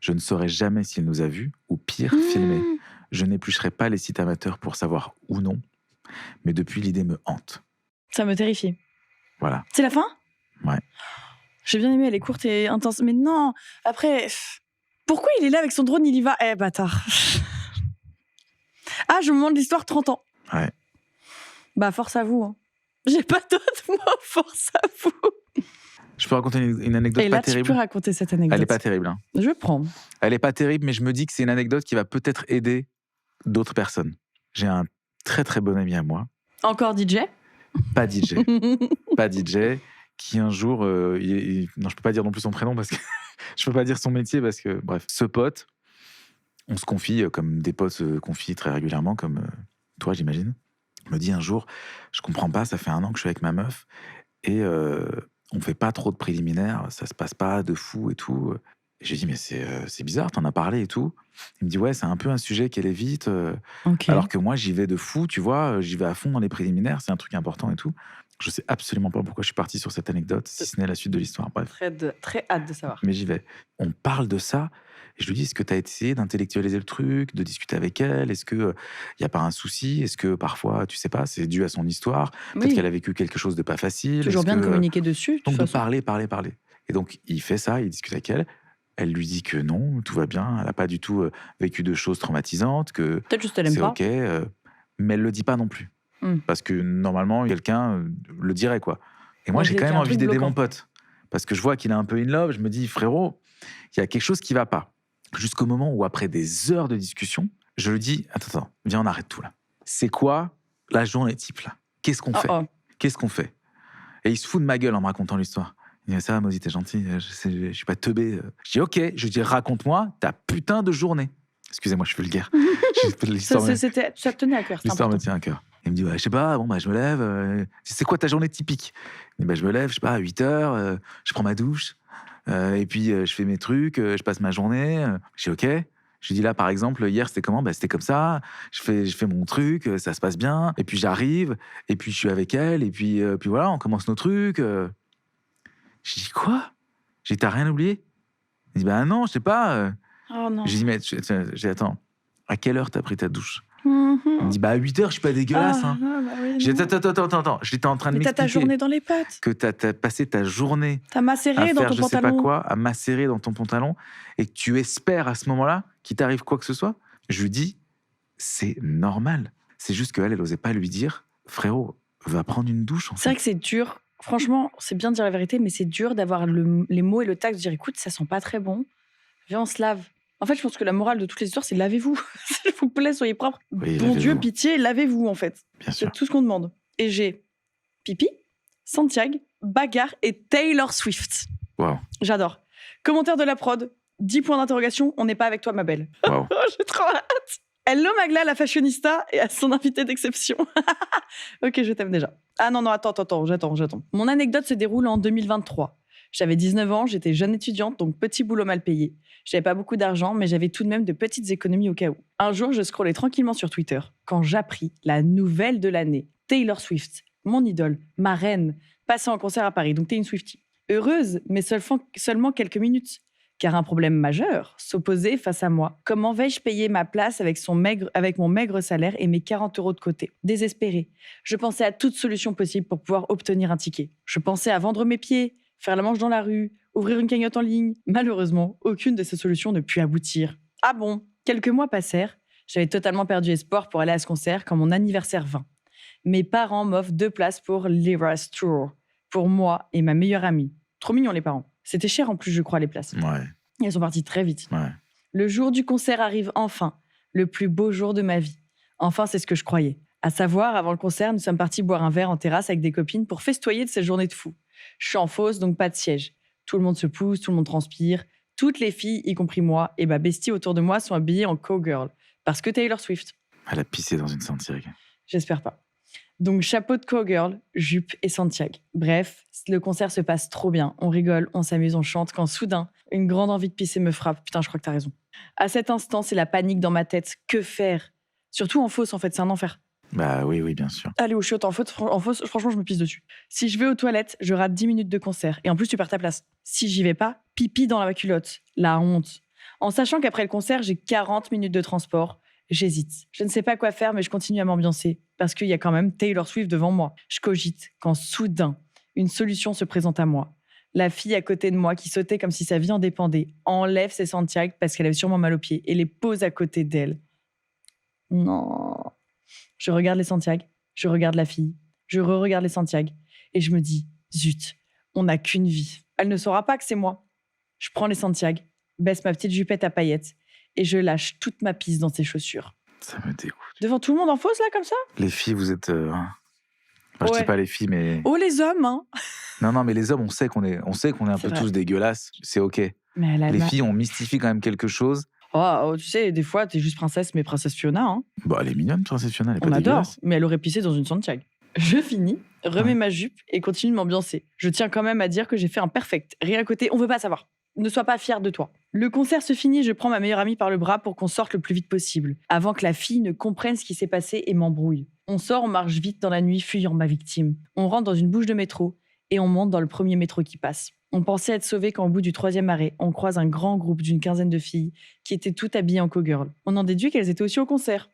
Je ne saurais jamais s'il nous a vus, ou pire, filmé. Je n'éplucherai pas les sites amateurs pour savoir ou non, mais depuis, l'idée me hante. Ça me terrifie. Voilà. C'est la fin? Ouais. J'ai bien aimé, elle est courte et intense. Mais non, après, pourquoi il est là avec son drone, il y va? Eh, bâtard. Ah, je me demande l'histoire 30 ans. Ouais. Bah, force à vous. Hein. J'ai pas d'autres mots, force à vous. Je peux raconter une anecdote Et là, pas tu terrible? peux raconter cette anecdote. Elle n'est pas terrible. Hein. Je prends. Elle n'est pas terrible, mais je me dis que c'est une anecdote qui va peut-être aider d'autres personnes. J'ai un très très bon ami à moi, Encore DJ? pas DJ, pas DJ, qui un jour, non, je peux pas dire non plus son prénom parce que je peux pas dire son métier parce que, bref, ce pote, on se confie comme des potes se confient très régulièrement, comme toi, j'imagine, me dit un jour, je comprends pas, ça fait 1 an que je suis avec ma meuf et on fait pas trop de préliminaires, ça se passe pas de fou et tout. Et je lui dis, mais c'est bizarre, t'en as parlé et tout. Il me dit, ouais, c'est un peu un sujet qu'elle évite. Ok. Alors que moi, j'y vais de fou, tu vois, j'y vais à fond dans les préliminaires, c'est un truc important et tout. Je sais absolument pas pourquoi je suis parti sur cette anecdote, si ce n'est la suite de l'histoire. Bref, Très hâte de savoir. mais j'y vais. On parle de ça, et je lui dis, est-ce que tu as essayé d'intellectualiser le truc, de discuter avec elle? Est-ce qu'il n'y a pas un souci? Est-ce que parfois, tu sais pas, c'est dû à son histoire? Peut-être Oui, qu'elle a vécu quelque chose de pas facile. toujours Est-ce bien de que- communiquer dessus. De Donc toute de façon. parler. Et donc, il fait ça, il discute avec elle. Elle lui dit que non, tout va bien, elle n'a pas du tout vécu de choses traumatisantes, que Peut-être juste elle aime c'est pas. OK, mais elle le dit pas non plus. Parce que normalement, quelqu'un le dirait, quoi. Et moi, Ouais, j'ai c'est quand même un envie truc d'aider bloquant. mon pote. Parce que je vois qu'il est un peu in love, je me dis, frérot, il y a quelque chose qui va pas. Jusqu'au moment où, après des heures de discussion, je lui dis, attends, viens, on arrête tout, là. C'est quoi la journée type, là? Qu'est-ce qu'on fait? Oh. Qu'est-ce qu'on fait? Et il se fout de ma gueule en me racontant l'histoire. Il dit, ça va, Mozy, t'es gentil, je suis pas teubé. Je dis, ok, je lui dis, raconte-moi ta putain de journée. Excusez-moi, je suis vulgaire. L'histoire Ça te tenait à cœur, c'est l'histoire me important. tient à cœur. Il me dit, ouais, je sais pas, bon, bah, je me lève. C'est quoi ta journée typique? Il dit, bah, je me lève, je sais pas, à 8 heures, je prends ma douche, et puis je fais mes trucs, je passe ma journée. Je dis, ok. Je lui dis, là, par exemple, hier, c'était comment? Bah, c'était comme ça. Je fais mon truc, ça se passe bien. Et puis j'arrive, et puis je suis avec elle, et puis voilà, on commence nos trucs. Je dis, quoi? J'ai dit, t'as rien oublié? Il dit, bah non, je sais pas. Oh non. J'ai dit, mais j'ai dit, attends, à quelle heure t'as pris ta douche? Il me dit, bah à 8 heures, je suis pas dégueulasse. Hein. J'ai dit, attends, j'étais en train de Mais t'as ta m'expliquer journée dans les pattes. que t'as passé ta journée T'as à macéré dans faire ton je sais pas pantalon. quoi, à macérer dans ton pantalon, et que tu espères à ce moment-là qu'il t'arrive quoi que ce soit. Je lui dis, c'est normal. C'est juste qu'elle, elle osait pas lui dire, frérot, va prendre une douche. En C'est vrai fait. que c'est dur. Franchement, c'est bien de dire la vérité, mais c'est dur d'avoir les mots et le tact de dire écoute, ça sent pas très bon. Viens, on se lave. En fait, je pense que la morale de toutes les histoires, c'est lavez-vous. S'il vous plaît, soyez propres. Oui, Bon lavez-vous. Dieu, pitié, lavez-vous, en fait. Bien C'est sûr. tout ce qu'on demande. Et j'ai Pipi, Santiago, Bagarre et Taylor Swift. Waouh, J'adore. Commentaire de la prod, 10 points d'interrogation, on n'est pas avec toi, ma belle. waouh. Oh, j'ai trop hâte. Hello Magla, la fashionista, et à son invité d'exception. Ok, je t'aime déjà. Ah non, attends, j'attends. Mon anecdote se déroule en 2023. J'avais 19 ans, j'étais jeune étudiante, donc petit boulot mal payé. J'avais pas beaucoup d'argent, mais j'avais tout de même de petites économies au cas où. Un jour, je scrollais tranquillement sur Twitter quand j'appris la nouvelle de l'année. Taylor Swift, mon idole, ma reine, passait en concert à Paris, donc t'es une Swiftie. Heureuse, mais seulement quelques minutes. Car un problème majeur s'opposait face à moi. Comment vais-je payer ma place avec mon maigre salaire et mes 40 € de côté? Désespérée, je pensais à toute solution possible pour pouvoir obtenir un ticket. Je pensais à vendre mes pieds, faire la manche dans la rue, ouvrir une cagnotte en ligne. Malheureusement, aucune de ces solutions ne put aboutir. Ah bon? Quelques mois passèrent. J'avais totalement perdu espoir pour aller à ce concert quand mon anniversaire vint. Mes parents m'offrent 2 places pour l'Eras Tour, pour moi et ma meilleure amie. Trop mignons les parents. C'était cher en plus, je crois, les places. Ouais, Elles sont parties très vite. ouais. Le jour du concert arrive enfin, le plus beau jour de ma vie. Enfin, c'est ce que je croyais. À savoir, avant le concert, nous sommes partis boire un verre en terrasse avec des copines pour festoyer de cette journée de fou. Je suis en fausse, donc pas de siège. Tout le monde se pousse, tout le monde transpire. Toutes les filles, y compris moi, et ma bestie autour de moi sont habillées en cowgirl. Parce que Taylor Swift. Elle a pissé dans une Santiago. J'espère pas. Donc, chapeau de cowgirl, jupe et Santiago. Bref, le concert se passe trop bien. On rigole, on s'amuse, on chante, quand soudain, une grande envie de pisser me frappe. Putain, je crois que t'as raison. À cet instant, c'est la panique dans ma tête. Que faire? Surtout en fausse, en fait, c'est un enfer. Bah oui, bien sûr. Aller aux chiottes en fausse, franchement, je me pisse dessus. Si je vais aux toilettes, je rate 10 minutes de concert. Et en plus, tu perds ta place. Si j'y vais pas, pipi dans la culotte. La honte. En sachant qu'après le concert, j'ai 40 minutes de transport. J'hésite. Je ne sais pas quoi faire, mais je continue à m'ambiancer. Parce qu'il y a quand même Taylor Swift devant moi. Je cogite quand soudain, une solution se présente à moi. La fille à côté de moi, qui sautait comme si sa vie en dépendait, enlève ses Santiago parce qu'elle avait sûrement mal aux pieds et les pose à côté d'elle. Non. Je regarde les Santiago, je regarde la fille, je re-regarde les Santiago et je me dis, zut, on n'a qu'une vie. Elle ne saura pas que c'est moi. Je prends les Santiago, baisse ma petite jupette à paillettes et je lâche toute ma pisse dans ses chaussures. Ça me dégoûte. Devant tout le monde en fausse, là, comme ça? Les filles, vous êtes... Enfin, je Ouais. dis pas les filles, mais... Oh, les hommes, hein. Non, mais les hommes, on sait qu'on est un C'est peu vrai. tous dégueulasses. C'est OK. Mais elle a Les filles, on mystifie quand même quelque chose. Oh, tu sais, des fois, t'es juste princesse, mais princesse Fiona, hein. Bon, elle est mignonne, princesse Fiona, elle est On pas adore, dégueulasse. mais elle aurait pissé dans une Santiago. Je finis, remets Ouais. ma jupe et continue de m'ambiancer. Je tiens quand même à dire que j'ai fait un perfect. Rien à côté, on veut pas savoir. Ne sois pas fière de toi. Le concert se finit, je prends ma meilleure amie par le bras pour qu'on sorte le plus vite possible, avant que la fille ne comprenne ce qui s'est passé et m'embrouille. On sort, on marche vite dans la nuit, fuyant ma victime. On rentre dans une bouche de métro et on monte dans le premier métro qui passe. On pensait être sauvés quand au bout du 3e arrêt, on croise un grand groupe d'une quinzaine de filles qui étaient toutes habillées en cowgirl. On en déduit qu'elles étaient aussi au concert.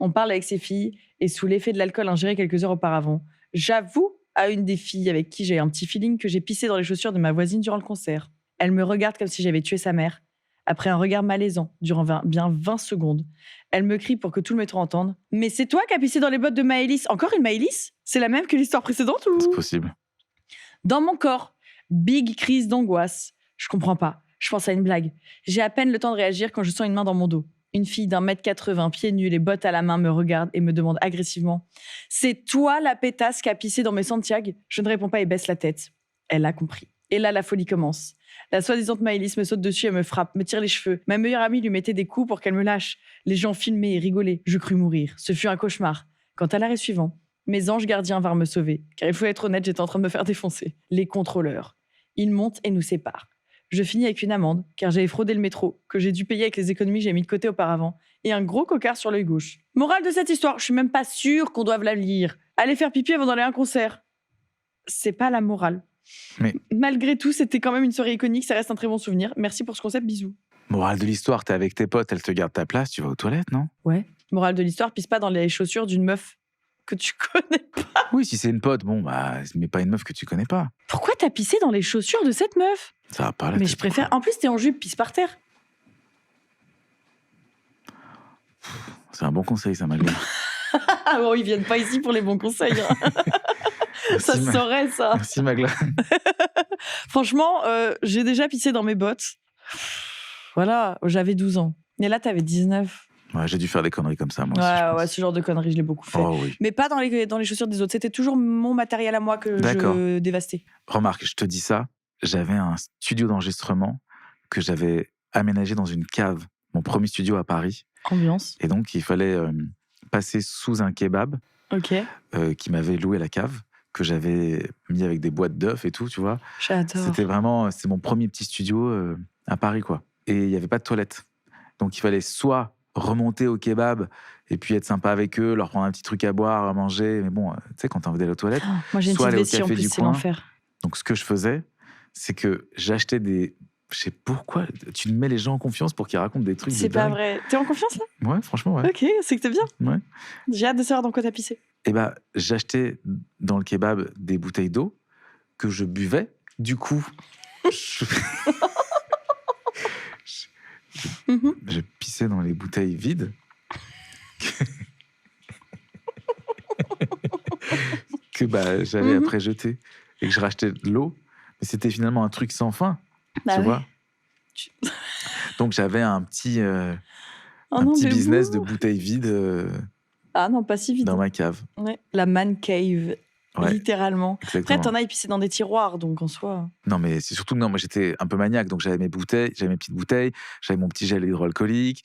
On parle avec ces filles et sous l'effet de l'alcool ingéré quelques heures auparavant, j'avoue à une des filles avec qui j'ai un petit feeling que j'ai pissé dans les chaussures de ma voisine durant le concert. Elle me regarde comme si j'avais tué sa mère. Après un regard malaisant durant bien 20 secondes, elle me crie pour que tout le métro entende. « Mais c'est toi qui as pissé dans les bottes de Maëlys. Encore une Maëlys ? C'est la même que l'histoire précédente ou… » C'est possible. Dans mon corps, big crise d'angoisse. Je comprends pas. Je pense à une blague. J'ai à peine le temps de réagir quand je sens une main dans mon dos. Une fille d'1m80, pieds nus, les bottes à la main, me regarde et me demande agressivement « C'est toi la pétasse qui a pissé dans mes Santiago ?» Je ne réponds pas et baisse la tête. Elle a compris. Et là, la folie commence. La soi-disant Maëlys me saute dessus, elle me frappe, me tire les cheveux. Ma meilleure amie lui mettait des coups pour qu'elle me lâche. Les gens filmaient et rigolaient. Je crus mourir. Ce fut un cauchemar. Quant à l'arrêt suivant, mes anges gardiens vinrent me sauver. Car il faut être honnête, j'étais en train de me faire défoncer. Les contrôleurs. Ils montent et nous séparent. Je finis avec une amende, car j'avais fraudé le métro, que j'ai dû payer avec les économies que j'ai mis de côté auparavant, et un gros cocard sur l'œil gauche. Morale de cette histoire, je suis même pas sûre qu'on doive la lire. Aller faire pipi avant d'aller à un concert. C'est pas la morale. Mais- Malgré tout, c'était quand même une soirée iconique, ça reste un très bon souvenir. Merci pour ce concept, bisous. Morale de l'histoire, t'es avec tes potes, elle te garde ta place, tu vas aux toilettes, non? Ouais. Morale de l'histoire, pisse pas dans les chaussures d'une meuf que tu connais pas. Oui, si c'est une pote, bon, bah, mais pas une meuf que tu connais pas. Pourquoi t'as pissé dans les chaussures de cette meuf? Ça va pas la Mais tête, je préfère. quoi. En plus, t'es en jupe, pisse par terre. C'est un bon conseil, ça, Magla. Ah bon, ils viennent pas ici pour les bons conseils. hein. Ça se saurait, ça. Merci, Magla. Franchement, j'ai déjà pissé dans mes bottes. Voilà, j'avais 12 ans. Et là, t'avais 19. Ouais, j'ai dû faire des conneries comme ça, moi aussi. je Ouais, pense. ouais, ce genre de conneries, je l'ai beaucoup fait. Oh oui. Mais pas dans les chaussures des autres. C'était toujours mon matériel à moi que D'accord. je dévastais. Remarque, je te dis ça, j'avais un studio d'enregistrement que j'avais aménagé dans une cave, mon premier studio à Paris. Ambiance. Et donc, il fallait passer sous un kebab Ok, qui m'avait loué la cave, que j'avais mis avec des boîtes d'œufs et tout, tu vois. j'adore. C'est mon premier petit studio à Paris, quoi. Et il n'y avait pas de toilette. Donc, il fallait soit remonter au kebab et puis être sympa avec eux, leur prendre un petit truc à boire, à manger. Mais bon, tu sais, quand t'as envie d'aller aux toilettes. Oh, moi, j'ai une soit petite aller au vessie en café plus, du c'est coin. l'enfer. Donc, ce que je faisais, c'est que j'achetais des... Je sais pourquoi, tu mets les gens en confiance pour qu'ils racontent des trucs de C'est pas dingue. vrai. T'es en confiance là? Ouais, franchement, ouais. Ok, c'est que t'es bien. Ouais. J'ai hâte de savoir dans quoi t'as pissé. Et bah, j'achetais dans le kebab des bouteilles d'eau que je buvais. Du coup, Mhm. je pissais dans les bouteilles vides. que bah, j'allais Mhm. après jeter. Et que je rachetais de l'eau. Mais c'était finalement un truc sans fin. Bah tu ouais. vois Tu- Donc j'avais un petit, Oh un non, petit mais business ouh. de bouteilles vides Ah non, pas si vite. dans ma cave. Ouais. La man cave, Ouais, littéralement. Après, exactement. t'en as épicé dans des tiroirs, donc en soi. Non, mais c'est surtout que non, moi j'étais un peu maniaque, donc j'avais mes bouteilles, j'avais mes petites bouteilles, j'avais mon petit gel hydroalcoolique,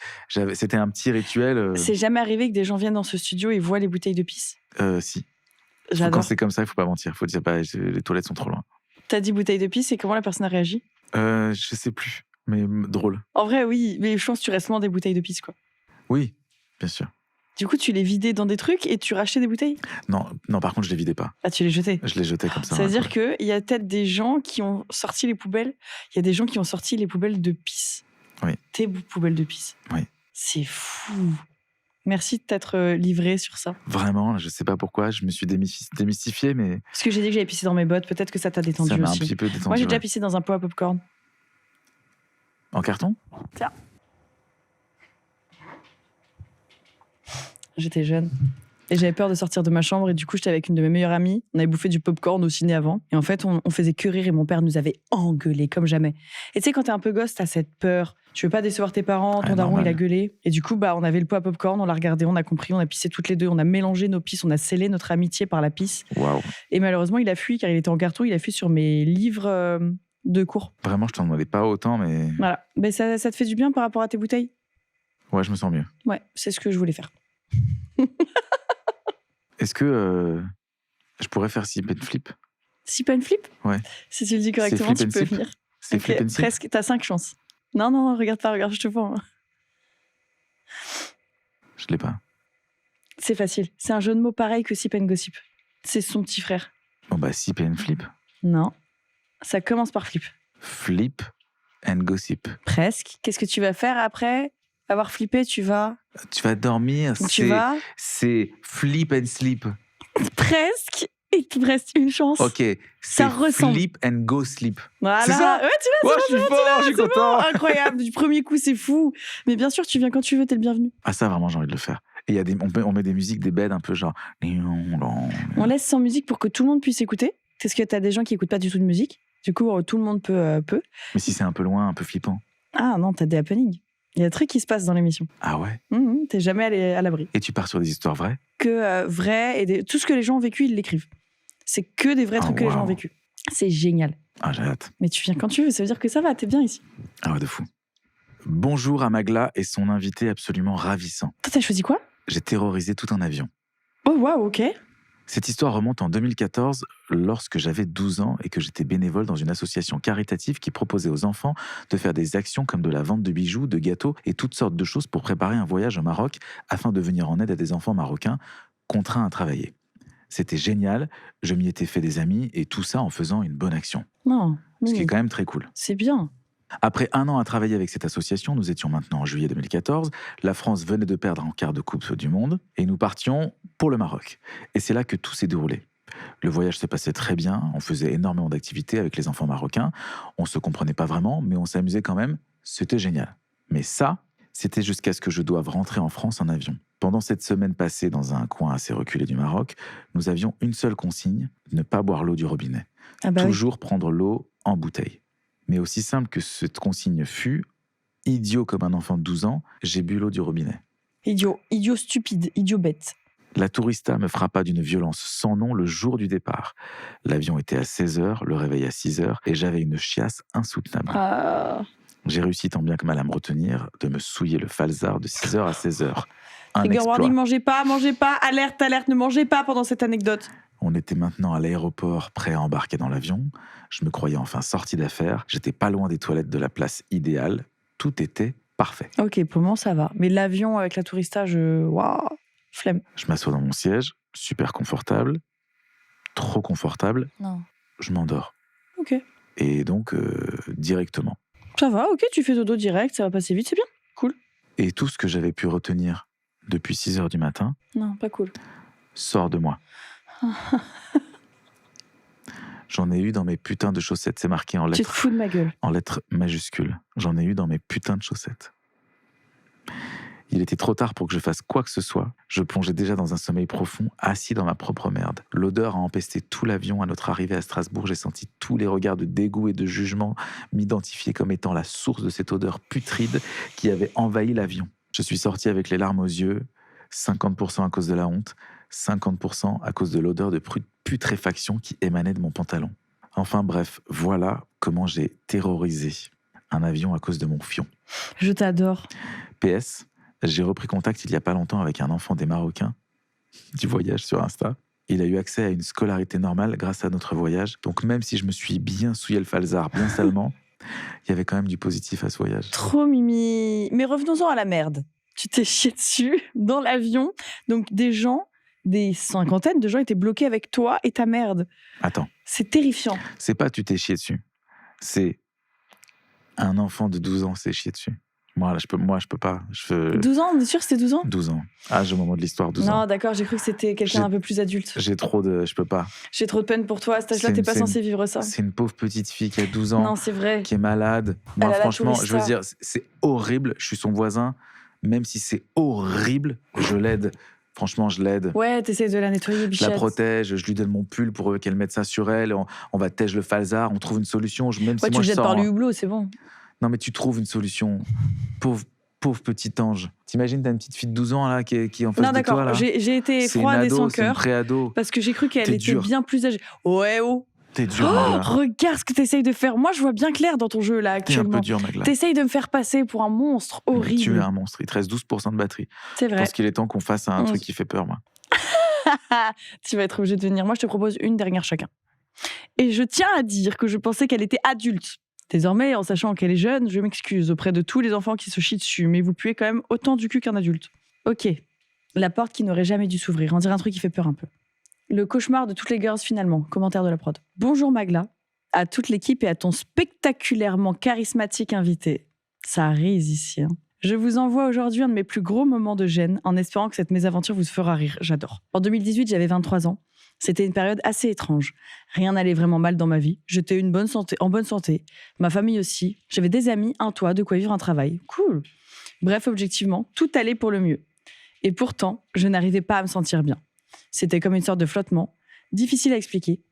c'était un petit rituel. C'est jamais arrivé que des gens viennent dans ce studio et voient les bouteilles de pisse. Si. Quand J'adore. c'est comme ça, il faut pas mentir, faut dire pas, les toilettes sont trop loin. T'as dit bouteille de pisse et comment la personne a réagi? Je sais plus, mais drôle. En vrai, oui, mais je pense que tu restes loin des bouteilles de pisse, quoi. Oui, bien sûr. Du coup, tu les vidais dans des trucs et tu rachetais des bouteilles? Non, par contre, je les vidais pas. Ah, tu les jetais. Je les jetais comme ça. Ça veut dans la dire qu'il y a peut-être des gens qui ont sorti les poubelles. Il y a des gens qui ont sorti les poubelles de pisse. Oui. Tes poubelles de pisse. Oui. C'est fou. Merci de t'être livré sur ça. Vraiment, je sais pas pourquoi, je me suis démystifié, mais Parce que j'ai dit que j'avais pissé dans mes bottes. Peut-être que ça t'a détendu ça m'a un aussi. petit peu détendu. Moi, j'ai déjà ouais. pissé dans un pot à popcorn. En carton? J'étais jeune. Et j'avais peur de sortir de ma chambre. Et du coup, j'étais avec une de mes meilleures amies. On avait bouffé du popcorn au ciné avant. Et en fait, on faisait que rire. Et mon père nous avait engueulés comme jamais. Et tu sais, quand t'es un peu gosse, t'as cette peur. Tu veux pas décevoir tes parents. Ton Ah, daron, normal. il a gueulé. Et du coup, on avait le pot à popcorn. On l'a regardé. On a compris. On a pissé toutes les deux. On a mélangé nos pisses. On a scellé notre amitié par la pisse. Waouh. Et malheureusement, il a fui car il était en carton. Il a fui sur mes livres de cours. Vraiment, je t'en demandais pas autant, mais Voilà. Mais ça te fait du bien par rapport à tes bouteilles? Ouais, je me sens mieux. Ouais, c'est ce que je voulais faire. Est-ce que je pourrais faire sip and flip? Sip and flip? Ouais. Si tu le dis correctement, flip tu and peux sip. venir. C'est Ok, flip and sip? presque, t'as 5 chances. Non, regarde pas, regarde, je te vois. Je l'ai pas. C'est facile. C'est un jeu de mots pareil que sip and gossip. C'est son petit frère. Bon, bah, sip and flip. Non. Ça commence par flip. Flip and gossip. Presque. Qu'est-ce que tu vas faire après avoir flippé? Tu vas dormir, Tu vas c'est flip and sleep. presque. Il te reste une chance. Ok, Ça c'est ressemble. flip and go sleep. Voilà. C'est ça Ouais, tu Ouais, je suis fort, je suis vois, content. incroyable. Du premier coup, c'est fou. Mais bien sûr, tu viens quand tu veux, t'es le bienvenu. Ah, ça, vraiment, j'ai envie de le faire. Et il y a on met des musiques, des beds un peu genre. On laisse sans musique pour que tout le monde puisse écouter. Parce que t'as des gens qui écoutent pas du tout de musique. Du coup, tout le monde peut. Mais si c'est un peu loin, un peu flippant. Ah non, t'as des happenings. Il y a des trucs qui se passent dans l'émission. Ah ouais? T'es jamais allé à l'abri. Et tu pars sur des histoires vraies? Que vrai, et tout ce que les gens ont vécu, ils l'écrivent. C'est que des vrais trucs que les gens ont vécu. C'est génial. Ah, j'ai hâte. Mais tu viens quand tu veux, ça veut dire que ça va, t'es bien ici. Ah ouais, de fou. Bonjour à Magla et son invité absolument ravissant. Toi, t'as choisi quoi? J'ai terrorisé tout un avion. Oh, waouh, ok. Cette histoire remonte en 2014, lorsque j'avais 12 ans et que j'étais bénévole dans une association caritative qui proposait aux enfants de faire des actions comme de la vente de bijoux, de gâteaux et toutes sortes de choses pour préparer un voyage au Maroc afin de venir en aide à des enfants marocains contraints à travailler. C'était génial, je m'y étais fait des amis et tout ça en faisant une bonne action. Non, Ce qui est quand même très cool. c'est bien. Après 1 an à travailler avec cette association, nous étions maintenant en juillet 2014, la France venait de perdre en quart de Coupe du Monde et nous partions pour le Maroc. Et c'est là que tout s'est déroulé. Le voyage se passait très bien, on faisait énormément d'activités avec les enfants marocains, on se comprenait pas vraiment, mais on s'amusait quand même, c'était génial. Mais ça, c'était jusqu'à ce que je doive rentrer en France en avion. Pendant cette semaine passée dans un coin assez reculé du Maroc, nous avions une seule consigne, ne pas boire l'eau du robinet. Ah bah oui. Toujours prendre l'eau en bouteille. Mais aussi simple que cette consigne fut, idiot comme un enfant de 12 ans, j'ai bu l'eau du robinet. Idiot stupide, idiot bête. La tourista me frappa d'une violence sans nom le jour du départ. L'avion était à 16h, le réveil à 6h, et j'avais une chiasse insoutenable. Ah. J'ai réussi tant bien que mal à me retenir, de me souiller le falzar de 6h à 16h. Un Trigger exploit. warning, mangez pas, alerte, ne mangez pas pendant cette anecdote. On était maintenant à l'aéroport, prêt à embarquer dans l'avion. Je me croyais enfin sorti d'affaires. J'étais pas loin des toilettes de la place idéale. Tout était parfait. Ok, pour le moment, ça va. Mais l'avion avec la tourista, waouh, flemme. Je m'assois dans mon siège, super confortable, trop confortable. Non. Je m'endors. Ok. Et donc, directement. Ça va, ok, tu fais dodo direct, ça va passer vite, c'est bien. Cool. Et tout ce que j'avais pu retenir depuis 6h du matin Non, pas cool. sort de moi. J'en ai eu dans mes putains de chaussettes. C'est marqué en Tu te lettres, fous de ma gueule. en lettres majuscules. J'en ai eu dans mes putains de chaussettes. Il était trop tard pour que je fasse quoi que ce soit. Je plongeais déjà dans un sommeil profond, assis dans ma propre merde. L'odeur a empesté tout l'avion. À notre arrivée à Strasbourg, j'ai senti tous les regards de dégoût et de jugement m'identifier comme étant la source de cette odeur putride qui avait envahi l'avion. Je suis sorti avec les larmes aux yeux, 50% à cause de la honte, 50% à cause de l'odeur de putréfaction qui émanait de mon pantalon. Enfin bref, voilà comment j'ai terrorisé un avion à cause de mon fion. Je t'adore. PS, j'ai repris contact il y a pas longtemps avec un enfant des Marocains du voyage sur Insta. Il a eu accès à une scolarité normale grâce à notre voyage. Donc même si je me suis bien souillé le falzar, bien salement, il y avait quand même du positif à ce voyage. Trop mimi. Mais revenons-en à la merde. Tu t'es chié dessus dans l'avion. Donc des cinquantaines de gens étaient bloqués avec toi et ta merde. Attends, C'est terrifiant. c'est pas tu t'es chié dessus. C'est un enfant de 12 ans s'est chié dessus. Moi, je peux pas. 12 ans, on est sûr que c'était 12 ans? 12 ans. Âge au moment de l'histoire, 12 ans. Non, d'accord, j'ai cru que c'était quelqu'un J'ai- un peu plus adulte. J'ai trop de... Je peux pas. J'ai trop de peine pour toi. À cet âge-là, C'est t'es une- pas c'est censé vivre ça. C'est une pauvre petite fille qui a 12 ans, Non, c'est vrai. qui est malade. Elle a Moi, la franchement, je veux tourista. dire, c'est horrible. Je suis son voisin. Même si c'est horrible, je l'aide. Franchement, je l'aide. Ouais, t'essayes de la nettoyer, Je la bichette. protège, je lui donne mon pull pour qu'elle mette ça sur elle. On va tège le falzar, on trouve une solution. Même Ouais, si tu moi le je jettes sors. par le hublot, c'est bon. Non, mais tu trouves une solution. Pauvre petit ange. T'imagines, t'as une petite fille de 12 ans là, qui est en face Non, de toi. d'accord, Là. j'ai été C'est une froide et ado, sans c'est une cœur. pré-ado. Parce que j'ai cru qu'elle T'es était dur. bien plus âgée. Ouais, oh. T'es dur, Magla. Regarde ce que t'essayes de faire. Moi, je vois bien clair dans ton jeu, là, T'es un actuellement. peu dur, Magla. T'essayes de me faire passer pour un monstre Mais horrible. tu es un monstre. Il te reste 12% de batterie. C'est Je vrai. pense qu'il est temps qu'on fasse un 11. truc qui fait peur, moi. Tu vas être obligé de venir. Moi, je te propose une dernière chacun. Et je tiens à dire que je pensais qu'elle était adulte. Désormais, en sachant qu'elle est jeune, je m'excuse auprès de tous les enfants qui se chient dessus, mais vous puez quand même autant du cul qu'un adulte. Ok. La porte qui n'aurait jamais dû s'ouvrir. On dirait un truc qui fait peur un peu. Le cauchemar de toutes les girls, finalement. Commentaire de la prod. Bonjour Magla, à toute l'équipe et à ton spectaculairement charismatique invité. Ça rise ici, hein. Je vous envoie aujourd'hui un de mes plus gros moments de gêne en espérant que cette mésaventure vous fera rire. J'adore. En 2018, j'avais 23 ans. C'était une période assez étrange. Rien n'allait vraiment mal dans ma vie. J'étais en bonne santé. Ma famille aussi. J'avais des amis, un toit, de quoi vivre, un travail. Cool. Bref, objectivement, tout allait pour le mieux. Et pourtant, je n'arrivais pas à me sentir bien. C'était comme une sorte de flottement. Difficile à expliquer.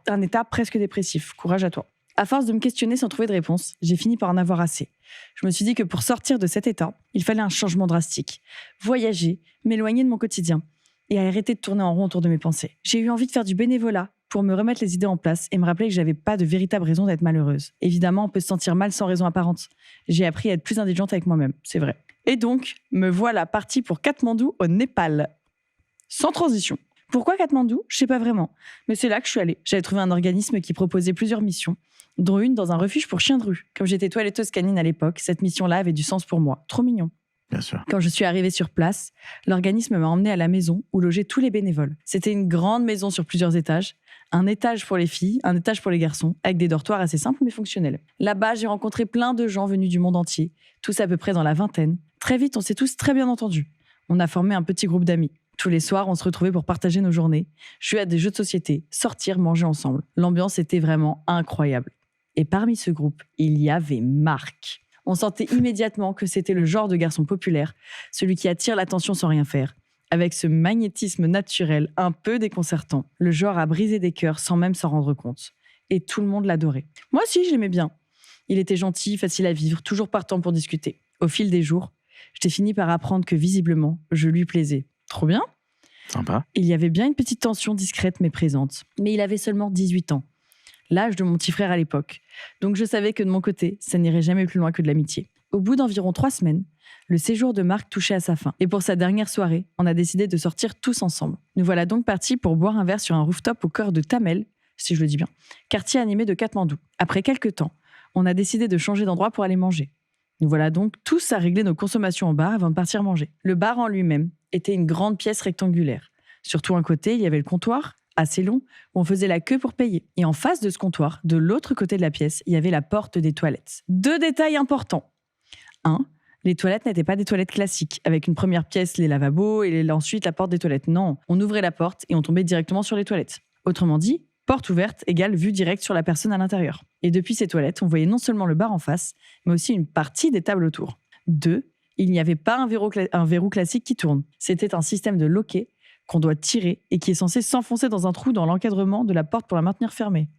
Un état presque dépressif. Courage à toi. À force de me questionner sans trouver de réponse, j'ai fini par en avoir assez. Je me suis dit que pour sortir de cet état, il fallait un changement drastique. Voyager, m'éloigner de mon quotidien et arrêter de tourner en rond autour de mes pensées. J'ai eu envie de faire du bénévolat pour me remettre les idées en place et me rappeler que j'avais pas de véritable raison d'être malheureuse. Évidemment, on peut se sentir mal sans raison apparente. J'ai appris à être plus indulgente avec moi-même, c'est vrai. Et donc, me voilà partie pour Katmandou au Népal. Sans transition. Pourquoi Katmandou ? Je sais pas vraiment. Mais c'est là que je suis allée. J'avais trouvé un organisme qui proposait plusieurs missions, dont une dans un refuge pour chiens de rue. Comme j'étais toiletteuse canine à l'époque, cette mission-là avait du sens pour moi. Trop mignon. Bien sûr. Quand je suis arrivée sur place, l'organisme m'a emmenée à la maison où logeaient tous les bénévoles. C'était une grande maison sur plusieurs étages. Un étage pour les filles, un étage pour les garçons, avec des dortoirs assez simples mais fonctionnels. Là-bas, j'ai rencontré plein de gens venus du monde entier, tous à peu près dans la vingtaine. Très vite, on s'est tous très bien entendus. On a formé un petit groupe d'amis. Tous les soirs, on se retrouvait pour partager nos journées, jouer à des jeux de société, sortir, manger ensemble. L'ambiance était vraiment incroyable. Et parmi ce groupe, il y avait Marc. On sentait immédiatement que c'était le genre de garçon populaire, celui qui attire l'attention sans rien faire, avec ce magnétisme naturel un peu déconcertant, le genre à briser des cœurs sans même s'en rendre compte. Et tout le monde l'adorait. Moi aussi, je l'aimais bien. Il était gentil, facile à vivre, toujours partant pour discuter. Au fil des jours, j'ai fini par apprendre que visiblement, je lui plaisais. Trop bien. Sympa. Il y avait bien une petite tension discrète mais présente. Mais il avait seulement 18 ans. L'âge de mon petit frère à l'époque. Donc je savais que de mon côté, ça n'irait jamais plus loin que de l'amitié. Au bout d'environ 3 semaines, le séjour de Marc touchait à sa fin. Et pour sa dernière soirée, on a décidé de sortir tous ensemble. Nous voilà donc partis pour boire un verre sur un rooftop au cœur de Tamel, si je le dis bien, quartier animé de Katmandou. Après quelques temps, on a décidé de changer d'endroit pour aller manger. Nous voilà donc tous à régler nos consommations en bar avant de partir manger. Le bar en lui-même était une grande pièce rectangulaire. Surtout un côté, il y avait le comptoir, assez long, où on faisait la queue pour payer. Et en face de ce comptoir, de l'autre côté de la pièce, il y avait la porte des toilettes. 2 détails importants. 1. Les toilettes n'étaient pas des toilettes classiques, avec une première pièce, les lavabos, et ensuite la porte des toilettes. Non, on ouvrait la porte et on tombait directement sur les toilettes. Autrement dit, porte ouverte égale vue directe sur la personne à l'intérieur. Et depuis ces toilettes, on voyait non seulement le bar en face, mais aussi une partie des tables autour. 2. Il n'y avait pas un verrou classique qui tourne. C'était un système de loquet qu'on doit tirer et qui est censé s'enfoncer dans un trou dans l'encadrement de la porte pour la maintenir fermée.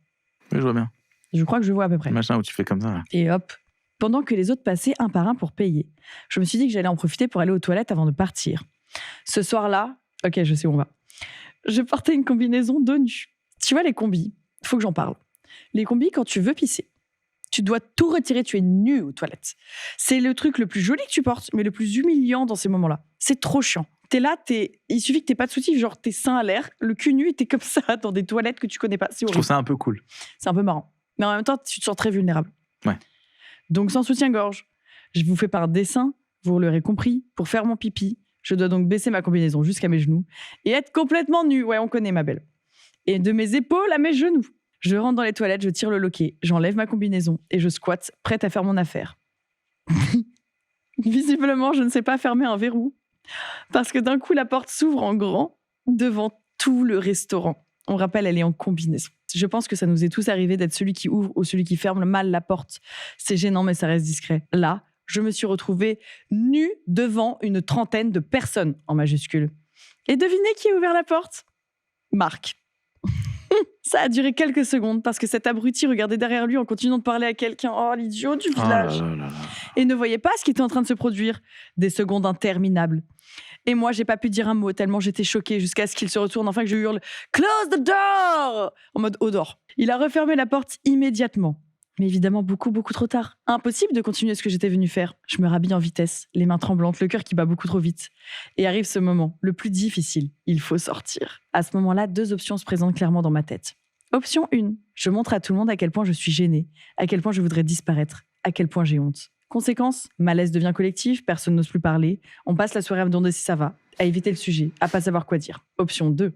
Oui, je vois bien. Je crois que je vois à peu près. Le machin où tu fais comme ça, là. Et hop. Pendant que les autres passaient un par un pour payer, je me suis dit que j'allais en profiter pour aller aux toilettes avant de partir. Ce soir-là, ok, je sais où on va. Je portais une combinaison de nu. Tu vois les combis, il faut que j'en parle. Les combis, quand tu veux pisser, tu dois tout retirer, tu es nu aux toilettes. C'est le truc le plus joli que tu portes, mais le plus humiliant dans ces moments-là. C'est trop chiant. T'es là, il suffit que t'aies pas de soutif, genre t'es seins à l'air, le cul nu, et t'es comme ça dans des toilettes que tu connais pas. C'est Je horrible. trouve ça un peu cool. C'est un peu marrant. Mais en même temps, tu te sens très vulnérable. Ouais. Donc sans soutien-gorge, je vous fais par dessin, vous l'aurez compris, pour faire mon pipi, je dois donc baisser ma combinaison jusqu'à mes genoux et être complètement nue. Ouais, on connaît ma belle. Et de mes épaules à mes genoux. Je rentre dans les toilettes, je tire le loquet, j'enlève ma combinaison et je squatte, prête à faire mon affaire. Visiblement, je ne sais pas fermer un verrou. Parce que d'un coup, la porte s'ouvre en grand devant tout le restaurant. On rappelle, elle est en combinaison. Je pense que ça nous est tous arrivé d'être celui qui ouvre ou celui qui ferme mal la porte. C'est gênant, mais ça reste discret. Là, je me suis retrouvée nue devant une trentaine de personnes, en majuscule. Et devinez qui a ouvert la porte ? Marc. Ça a duré quelques secondes parce que cet abruti regardait derrière lui en continuant de parler à quelqu'un. Oh, l'idiot du village. Oh là là là là. Et ne voyait pas ce qui était en train de se produire. Des secondes interminables. Et moi, j'ai pas pu dire un mot tellement j'étais choquée jusqu'à ce qu'il se retourne, enfin que je hurle « Close the door !» en mode Odor. Il a refermé la porte immédiatement. Mais évidemment, beaucoup trop tard. Impossible de continuer ce que j'étais venue faire. Je me rhabille en vitesse, les mains tremblantes, le cœur qui bat beaucoup trop vite. Et arrive ce moment, le plus difficile. Il faut sortir. À ce moment-là, 2 options se présentent clairement dans ma tête. Option 1. Je montre à tout le monde à quel point je suis gênée, à quel point je voudrais disparaître, à quel point j'ai honte. Conséquence, malaise devient collectif, personne n'ose plus parler. On passe la soirée à me demander si ça va, à éviter le sujet, à pas savoir quoi dire. Option 2.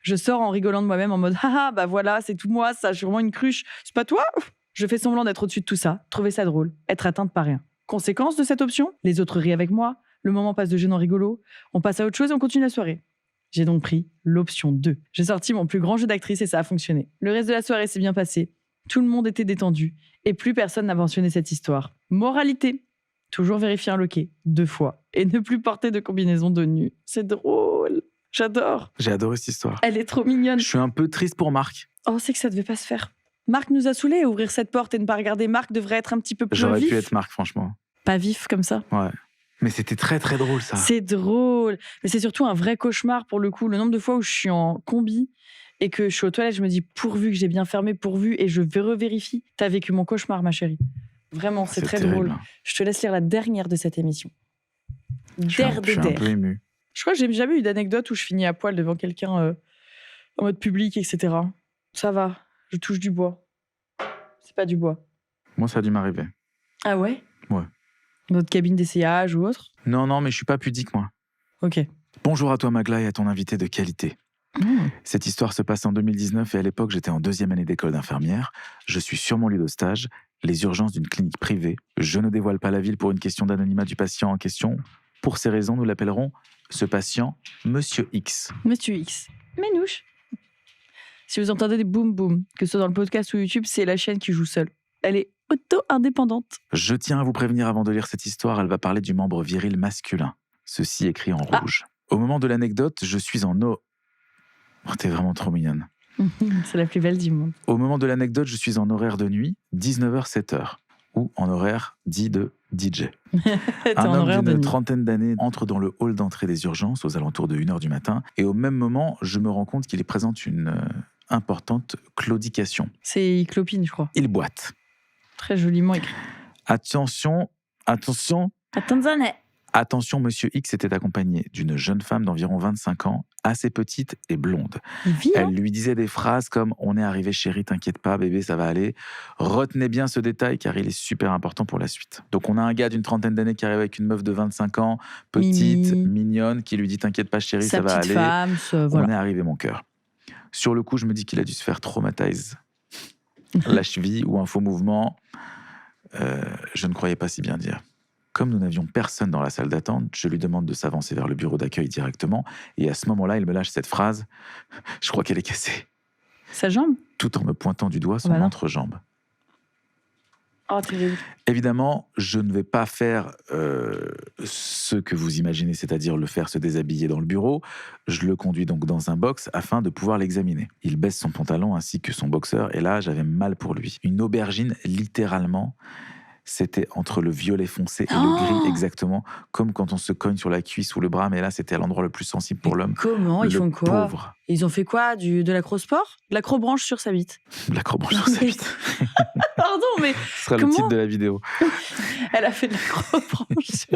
Je sors en rigolant de moi-même en mode « Haha, bah voilà, c'est tout moi, ça, je suis vraiment une cruche. C'est pas toi ?» Je fais semblant d'être au-dessus de tout ça, trouver ça drôle, être atteinte par rien. Conséquence de cette option, les autres rient avec moi, le moment passe de gênant rigolo, on passe à autre chose et on continue la soirée. J'ai donc pris l'option 2. J'ai sorti mon plus grand jeu d'actrice et ça a fonctionné. Le reste de la soirée s'est bien passé, tout le monde était détendu et plus personne n'a mentionné cette histoire. Moralité, toujours vérifier un loquet 2 fois et ne plus porter de combinaison de nu. C'est drôle, j'adore. J'ai adoré cette histoire. Elle est trop mignonne. Je suis un peu triste pour Marc. Oh, c'est que ça devait pas se faire. Marc nous a saoulés. Ouvrir cette porte et ne pas regarder Marc devrait être un petit peu plus J'aurais vif. pu être Marc, franchement. Pas vif comme ça. Ouais. Mais c'était très très drôle ça. C'est drôle. Mais c'est surtout un vrai cauchemar pour le coup. Le nombre de fois où je suis en combi et que je suis aux toilettes, je me dis pourvu que j'ai bien fermé, pourvu, et je revérifie. T'as vécu mon cauchemar, ma chérie. Vraiment, c'est très terrible. drôle. Je te laisse lire la dernière de cette émission. Je suis un peu ému. Je crois que j'ai jamais eu d'anecdote où je finis à poil devant quelqu'un en mode public, etc. Ça va, je touche du bois. C'est pas du bois. Moi, ça a dû m'arriver. Ah ouais? Ouais. Notre cabine d'essayage ou autre? Non, mais je suis pas pudique, moi. Ok. Bonjour à toi, Magla, et à ton invité de qualité. Cette histoire se passe en 2019 et à l'époque, j'étais en 2e année d'école d'infirmière. Je suis sur mon lieu de stage, les urgences d'une clinique privée. Je ne dévoile pas la ville pour une question d'anonymat du patient en question. Pour ces raisons, nous l'appellerons ce patient Monsieur X. Monsieur X. Ménouche. Si vous entendez des boum boum, que ce soit dans le podcast ou YouTube, c'est la chaîne qui joue seule. Elle est auto-indépendante. Je tiens à vous prévenir avant de lire cette histoire, elle va parler du membre viril masculin. Ceci écrit en rouge. Au moment de l'anecdote, je suis en Oh, t'es vraiment trop mignonne. C'est la plus belle du monde. Au moment de l'anecdote, je suis en horaire de nuit, 19h-7h, ou en horaire dit de DJ. T'es Un en horaire homme de d'une nuit. trentaine d'années entre dans le hall d'entrée des urgences aux alentours de 1h du matin, et au même moment, je me rends compte qu'il présente une importante claudication. C'est Clopine, je crois. Il boite. Très joliment écrit. Attention, Attention, Monsieur X était accompagné d'une jeune femme d'environ 25 ans, assez petite et blonde. Il vit, hein? Elle lui disait des phrases comme « On est arrivé chérie, t'inquiète pas, bébé, ça va aller ». Retenez bien ce détail car il est super important pour la suite. Donc on a un gars d'une trentaine d'années qui arrive avec une meuf de 25 ans, petite, Mimi. mignonne, qui lui dit « T'inquiète pas chérie, Sa ça va petite aller ». femme, voilà. On est arrivé mon cœur. Sur le coup, je me dis qu'il a dû se faire traumatiser. La cheville ou un faux mouvement, je ne croyais pas si bien dire. Comme nous n'avions personne dans la salle d'attente, je lui demande de s'avancer vers le bureau d'accueil directement. Et à ce moment-là, il me lâche cette phrase. Je crois qu'elle est cassée. Sa jambe? Tout en me pointant du doigt son Voilà. entrejambe. Oh, terrible. Évidemment, je ne vais pas faire ce que vous imaginez, c'est-à-dire le faire se déshabiller dans le bureau. Je le conduis donc dans un box afin de pouvoir l'examiner. Il baisse son pantalon ainsi que son boxeur. Et là, j'avais mal pour lui. Une aubergine, littéralement. C'était entre le violet foncé et le gris, exactement, comme quand on se cogne sur la cuisse ou le bras, mais là, c'était à l'endroit le plus sensible pour l'homme. Comment? Ils Le font quoi? pauvre. Ils ont fait quoi? De l'acrosport? De l'acrobranche sur sa bite. L'acrobranche sur sa bite. Pardon, mais Ce sera le Comment titre de la vidéo. elle a fait de l'acrobranche.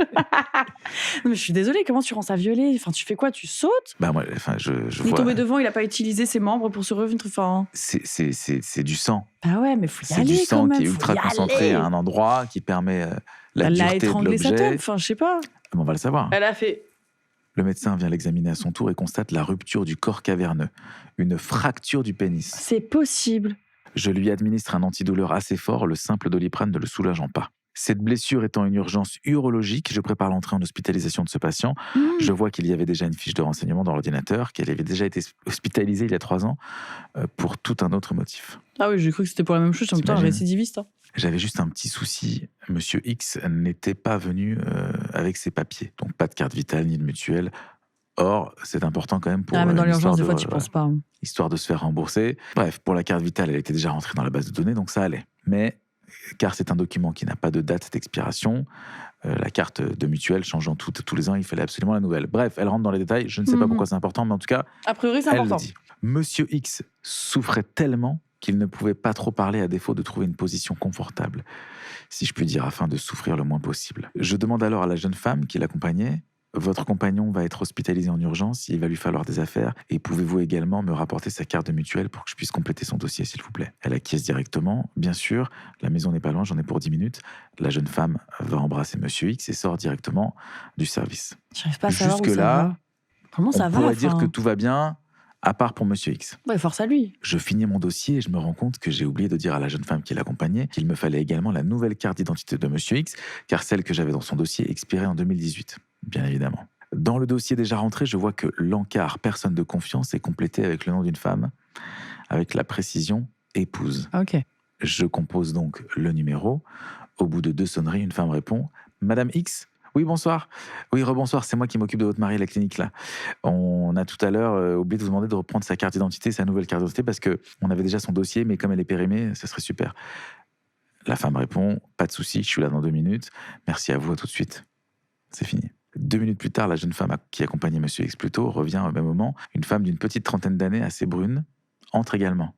Mais je suis désolée, comment tu rends ça violet? Enfin, tu fais quoi? Tu sautes? Bah, moi, enfin, je Il est vois. tombé devant, il a pas utilisé ses membres pour se revenir. Enfin, C'est du sang. bah ouais, mais faut y C'est aller du quand sang même. qui est faut ultra y concentré aller. à un endroit qui permet la Elle l'a dureté de étranglé sa l'objet. tête. Enfin, je sais pas. On va le savoir. Elle a fait. Le médecin vient l'examiner à son tour et constate la rupture du corps caverneux, une fracture du pénis. C'est possible. Je lui administre un antidouleur assez fort, le simple Doliprane ne le soulageant pas. Cette blessure étant une urgence urologique, je prépare l'entrée en hospitalisation de ce patient. Je vois qu'il y avait déjà une fiche de renseignement dans l'ordinateur, qu'elle avait déjà été hospitalisée il y a 3 ans pour tout un autre motif. Ah oui, j'ai cru que c'était pour la même chose. En même temps, un T'imagines? récidiviste. Hein. J'avais juste un petit souci. Monsieur X n'était pas venu avec ses papiers. Donc pas de carte vitale ni de mutuelle. Or, c'est important quand même pour Ah, mais dans l'histoire l'urgence, des de- fois, tu penses pas. Hein. histoire de se faire rembourser. Bref, pour la carte vitale, elle était déjà rentrée dans la base de données, donc ça allait. Mais car c'est un document qui n'a pas de date d'expiration. La carte de mutuelle changeant tous les ans, il fallait absolument la nouvelle. Bref, elle rentre dans les détails. Je ne sais pas pourquoi c'est important, mais en tout cas, A priori, c'est elle important. le dit. Monsieur X souffrait tellement qu'il ne pouvait pas trop parler à défaut de trouver une position confortable, si je puis dire, afin de souffrir le moins possible. Je demande alors à la jeune femme qui l'accompagnait: votre compagnon va être hospitalisé en urgence, il va lui falloir des affaires, et pouvez-vous également me rapporter sa carte de mutuelle pour que je puisse compléter son dossier, s'il vous plaît? Elle acquiesce directement, bien sûr, la maison n'est pas loin, j'en ai pour 10 minutes. La jeune femme va embrasser Monsieur X et sort directement du service. J'arrive pas à savoir où ça Jusque-là, va. Comment ça on va pourrait dire enfin que tout va bien, à part pour Monsieur X. Ouais, force à lui. Je finis mon dossier et je me rends compte que j'ai oublié de dire à la jeune femme qui l'accompagnait qu'il me fallait également la nouvelle carte d'identité de Monsieur X, car celle que j'avais dans son dossier expirait en 2018, bien évidemment. Dans le dossier déjà rentré, je vois que l'encart personne de confiance est complété avec le nom d'une femme, avec la précision épouse. Ok. Je compose donc le numéro. Au bout de 2 sonneries, une femme répond: Madame X? Oui, bonsoir. Oui, rebonsoir, c'est moi qui m'occupe de votre mari à la clinique, là. On a tout à l'heure oublié de vous demander de reprendre sa carte d'identité, sa nouvelle carte d'identité, parce qu'on avait déjà son dossier, mais comme elle est périmée, ça serait super. La femme répond: pas de souci, je suis là dans 2 minutes. Merci à vous, à tout de suite. C'est fini. 2 minutes plus tard, la jeune femme qui accompagnait Monsieur X plus tôt revient au même moment. Une femme d'une petite trentaine d'années, assez brune, entre également.